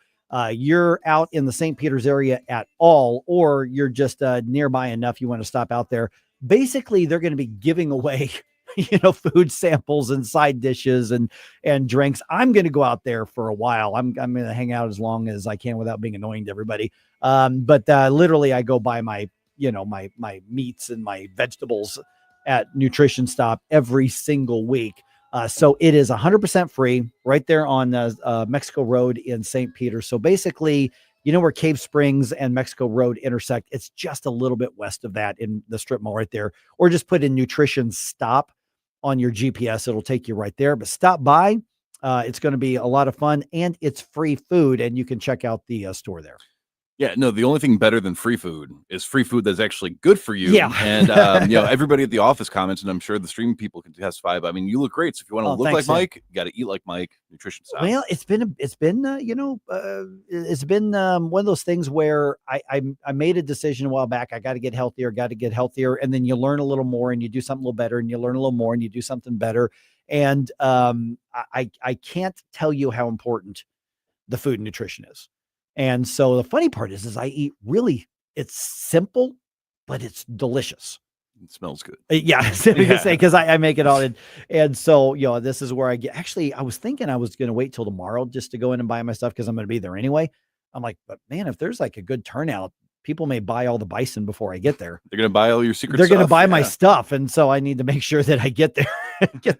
you're out in the St. Peter's area at all, or you're just nearby enough you want to stop out there. Basically, they're going to be giving away food samples and side dishes and drinks. I'm going to go out there for a while. I'm going to hang out as long as I can without being annoying to everybody. But literally I go buy my meats and my vegetables at Nutrition Stop every single week. So it is 100% free right there on Mexico Road in St. Peter. So basically, where Cave Springs and Mexico Road intersect, it's just a little bit west of that in the strip mall right there, or just put in Nutrition Stop on your GPS. It'll take you right there, but stop by. It's going to be a lot of fun and it's free food, and you can check out the store there. Yeah, no, the only thing better than free food is free food that's actually good for you. Yeah. And, everybody at the office comments, and I'm sure the streaming people can testify, but I mean, you look great. So if you want to look thanks, like Mike, you got to eat like Mike. Nutrition Stop. Well, it's been one of those things where I made a decision a while back. I got to get healthier, and then you learn a little more and you do something a little better, and you learn a little more and you do something better. And I can't tell you how important the food and nutrition is. And so the funny part is I eat it's simple, but it's delicious. It smells good. Yeah, I was gonna say, because I make it all in. And so, this is where I get, actually, I was thinking I was going to wait till tomorrow just to go in and buy my stuff because I'm going to be there anyway. I'm like, but man, if there's like a good turnout, people may buy all the bison before I get there. They're going to buy all your secret They're stuff. going to buy my stuff. And so I need to make sure that I get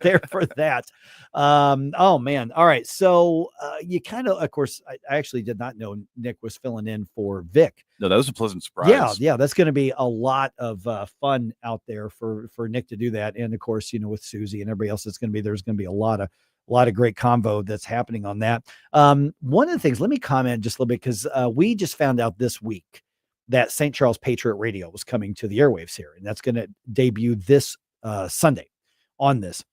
there for that. Oh man. All right. So you kind of course, I actually did not know Nick was filling in for Vic. No, that was a pleasant surprise. Yeah. That's going to be a lot of fun out there for Nick to do that. And of course, with Susie and everybody else, there's going to be a lot of great convo that's happening on that. One of the things, let me comment just a little bit, because we just found out this week that St. Charles Patriot Radio was coming to the airwaves here, and that's going to debut this Sunday on this.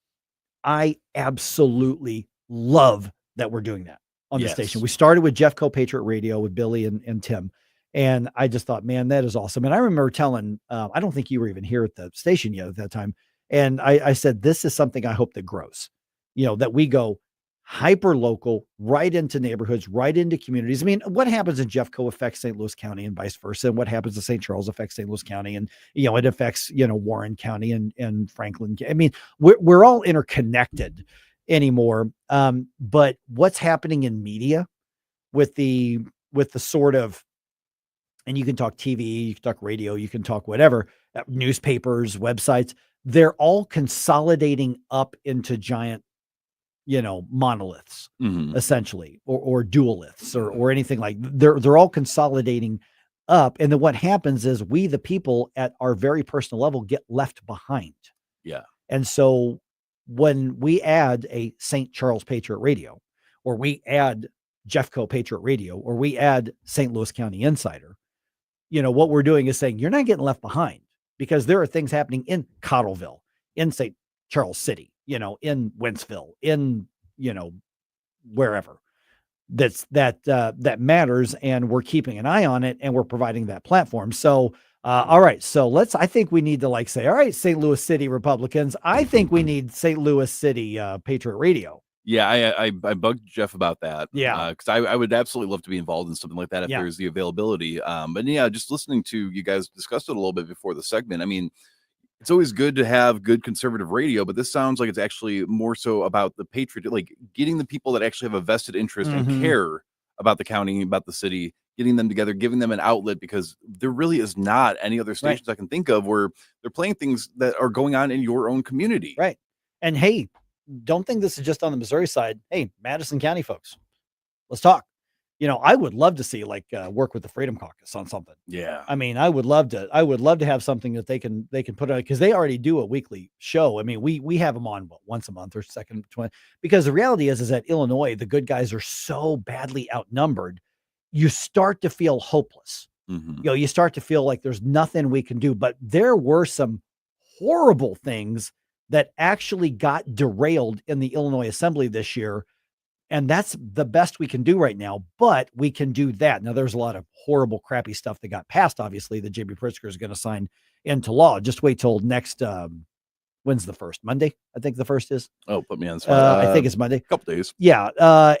I absolutely love that we're doing that on the station. We started with Jeffco Patriot Radio with Billy and Tim. And I just thought, man, that is awesome. And I remember telling, I don't think you were even here at the station yet at that time. And I said, this is something I hope that grows, that we go hyper local, right into neighborhoods, right into communities. I mean, what happens in Jeffco affects St. Louis County and vice versa. And what happens in St. Charles affects St. Louis County, and, it affects, Warren County and Franklin. I mean, we're all interconnected anymore. But what's happening in media with the sort of, and you can talk TV, you can talk radio, you can talk whatever, newspapers, websites, they're all consolidating up into giant, monoliths, essentially, or duoliths or anything like they're all consolidating up. And then what happens is we, the people at our very personal level, get left behind. Yeah. And so when we add a St. Charles Patriot Radio, or we add Jeffco Patriot Radio, or we add St. Louis County Insider, what we're doing is saying, you're not getting left behind, because there are things happening in Cottleville, in St. Charles City, in Wentzville, in, wherever that matters. And we're keeping an eye on it, and we're providing that platform. So, all right. So I think we need to say, all right, St. Louis City Republicans, I think we need St. Louis City Patriot Radio. Yeah, I bugged Jeff about that. Yeah. Because I would absolutely love to be involved in something like that if there's the availability. But yeah, just listening to you guys discuss it a little bit before the segment. I mean, it's always good to have good conservative radio, but this sounds like it's actually more so about the patriot, like getting the people that actually have a vested interest and care about the county, about the city, getting them together, giving them an outlet, because there really is not any other stations I can think of where they're playing things that are going on in your own community. Right. And hey, don't think this is just on the Missouri side. Hey, Madison County folks, let's talk. I would love to see work with the Freedom Caucus on something. Yeah. I mean, I would love to have something that they can put on, because they already do a weekly show. I mean, we have them on once a month or second, because the reality is that Illinois, the good guys are so badly outnumbered. You start to feel hopeless. You start to feel like there's nothing we can do, but there were some horrible things that actually got derailed in the Illinois Assembly this year. And that's the best we can do right now, but we can do that. Now, there's a lot of horrible, crappy stuff that got passed, obviously, that J.B. Pritzker is going to sign into law. Just wait till next, when's the first? Monday, I think the first is. Oh, put me on the spot. I think it's Monday. A couple days. Yeah.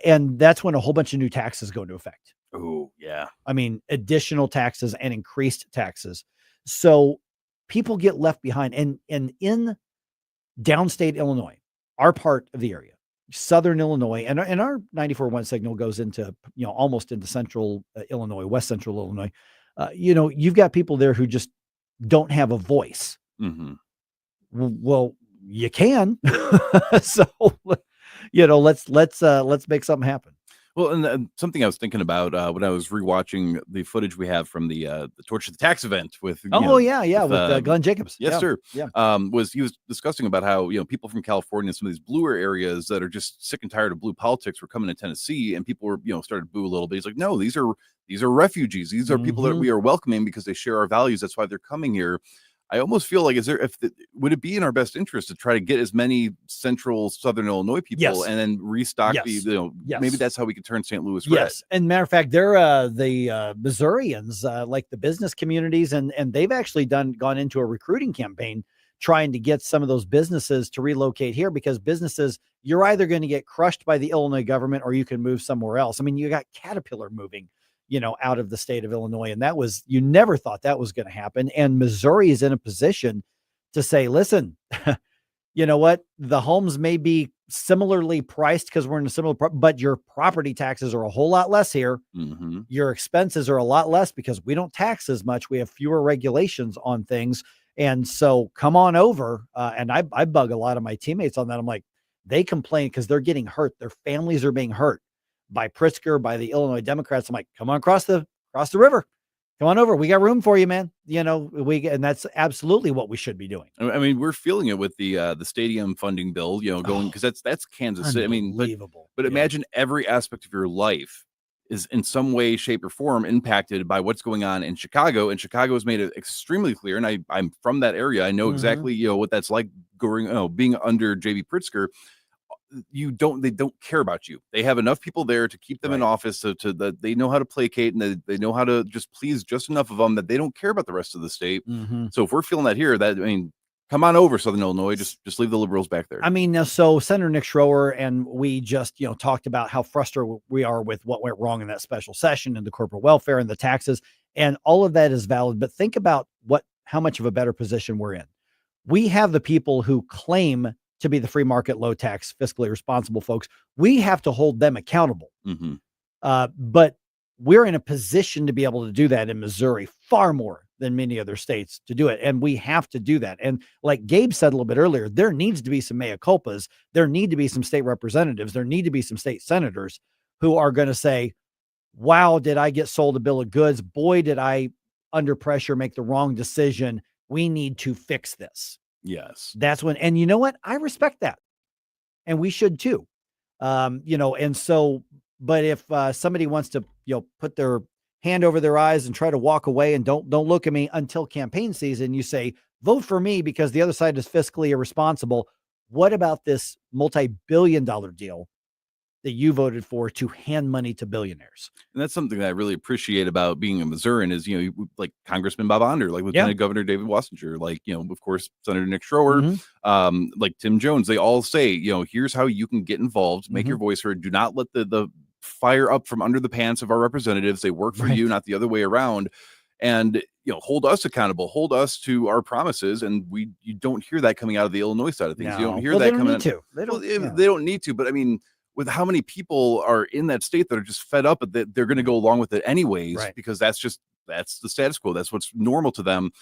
And that's when a whole bunch of new taxes go into effect. Oh, yeah. I mean, additional taxes and increased taxes. So people get left behind. And in downstate Illinois, our part of the area, Southern Illinois, and our 94.1 signal goes into, almost into central Illinois, west central Illinois. You've got people there who just don't have a voice. Well, you can. So, let's make something happen. Well, and something I was thinking about when I was rewatching the footage we have from the Torch of the Tax event with with Glenn Jacobs. Yes, sir. Yeah. He was discussing about how people from California, some of these bluer areas that are just sick and tired of blue politics, were coming to Tennessee, and people were started to boo a little bit. He's like, no, these are refugees. These are people that we are welcoming because they share our values. That's why they're coming here. I almost feel like, would it be in our best interest to try to get as many central Southern Illinois people and then restock maybe that's how we could turn St. Louis red. Yes. And matter of fact, they're the Missourians, like the business communities, and they've actually gone into a recruiting campaign trying to get some of those businesses to relocate here, because businesses, you're either going to get crushed by the Illinois government or you can move somewhere else. I mean, you got Caterpillar moving out of the state of Illinois. And you never thought that was going to happen. And Missouri is in a position to say, listen, you know what? The homes may be similarly priced because we're in a similar, but your property taxes are a whole lot less here. Your expenses are a lot less because we don't tax as much. We have fewer regulations on things. And so come on over. And I bug a lot of my teammates on that. I'm like, they complain because they're getting hurt. Their families are being hurt by Pritzker, by the Illinois Democrats. I'm like, come on, cross the river, come on over. We got room for you, man. And that's absolutely what we should be doing. I mean, we're feeling it with the stadium funding bill, going, because that's Kansas City. I mean, but imagine every aspect of your life is in some way, shape, or form impacted by what's going on in Chicago. And Chicago has made it extremely clear. And I'm from that area. I know exactly, what that's like being under JB Pritzker. They don't care about you. They have enough people there to keep them in office so that they know how to placate, and they know how to just please just enough of them that they don't care about the rest of the state. So if we're feeling that here, come on over, Southern Illinois. Just leave the liberals back there. I mean, so Senator Nick Schroer and we just, talked about how frustrated we are with what went wrong in that special session and the corporate welfare and the taxes, and all of that is valid. But think about how much of a better position we're in. We have the people who claim to be the free market, low tax, fiscally responsible folks. We have to hold them accountable. But we're in a position to be able to do that in Missouri far more than many other states to do it. And we have to do that. And like Gabe said a little bit earlier, there needs to be some mea culpas. There need to be some state representatives. There need to be some state senators who are going to say, wow, did I get sold a bill of goods? Boy, did I under pressure make the wrong decision. We need to fix this. Yes. That's when, and you know what? I respect that. And we should too. And so, but if somebody wants to, put their hand over their eyes and try to walk away and don't look at me until campaign season, you say, vote for me because the other side is fiscally irresponsible. What about this multi-billion-dollar deal that you voted for to hand money to billionaires? And that's something that I really appreciate about being a Missourian is, like Congressman Bob Onder, like Lieutenant Governor David Wassinger, like, of course, Senator Nick Schroer, like Tim Jones. They all say, here's how you can get involved, make your voice heard. Do not let the fire up from under the pants of our representatives. They work for you, not the other way around. And, hold us accountable, hold us to our promises. And you don't hear that coming out of the Illinois side of things. No. You don't hear that coming out. They don't need to, but I mean, with how many people are in that state that are just fed up that they're going to go along with it anyways, because that's the status quo. That's what's normal to them.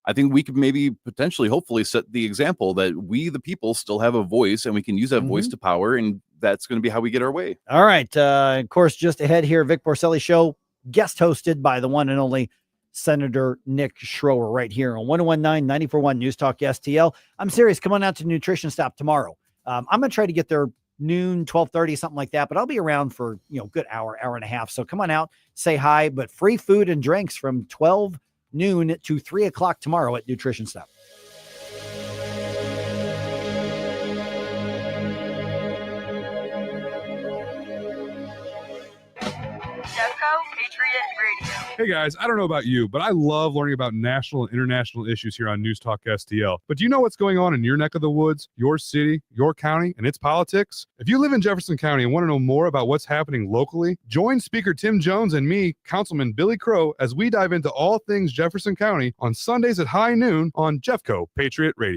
I think we could maybe potentially, hopefully set the example that we, the people, still have a voice and we can use that voice to power. And that's going to be how we get our way. All right. Of course, just ahead here, Vic Porcelli Show, guest hosted by the one and only Senator Nick Schroer right here on 101.9 94.1 News Talk STL. I'm serious. Come on out to Nutrition Stop tomorrow. I'm going to try to get there noon, 12:30, something like that, but I'll be around for, good hour and a half. So come on out, say hi, but free food and drinks from 12 noon to 3 o'clock tomorrow at Nutrition Stop. Patriot Radio. Hey guys, I don't know about you, but I love learning about national and international issues here on News Talk STL. But do you know what's going on in your neck of the woods, your city, your county, and its politics? If you live in Jefferson County and want to know more about what's happening locally, join Speaker Tim Jones and me, Councilman Billy Crow, as we dive into all things Jefferson County on Sundays at high noon on Jeffco Patriot Radio.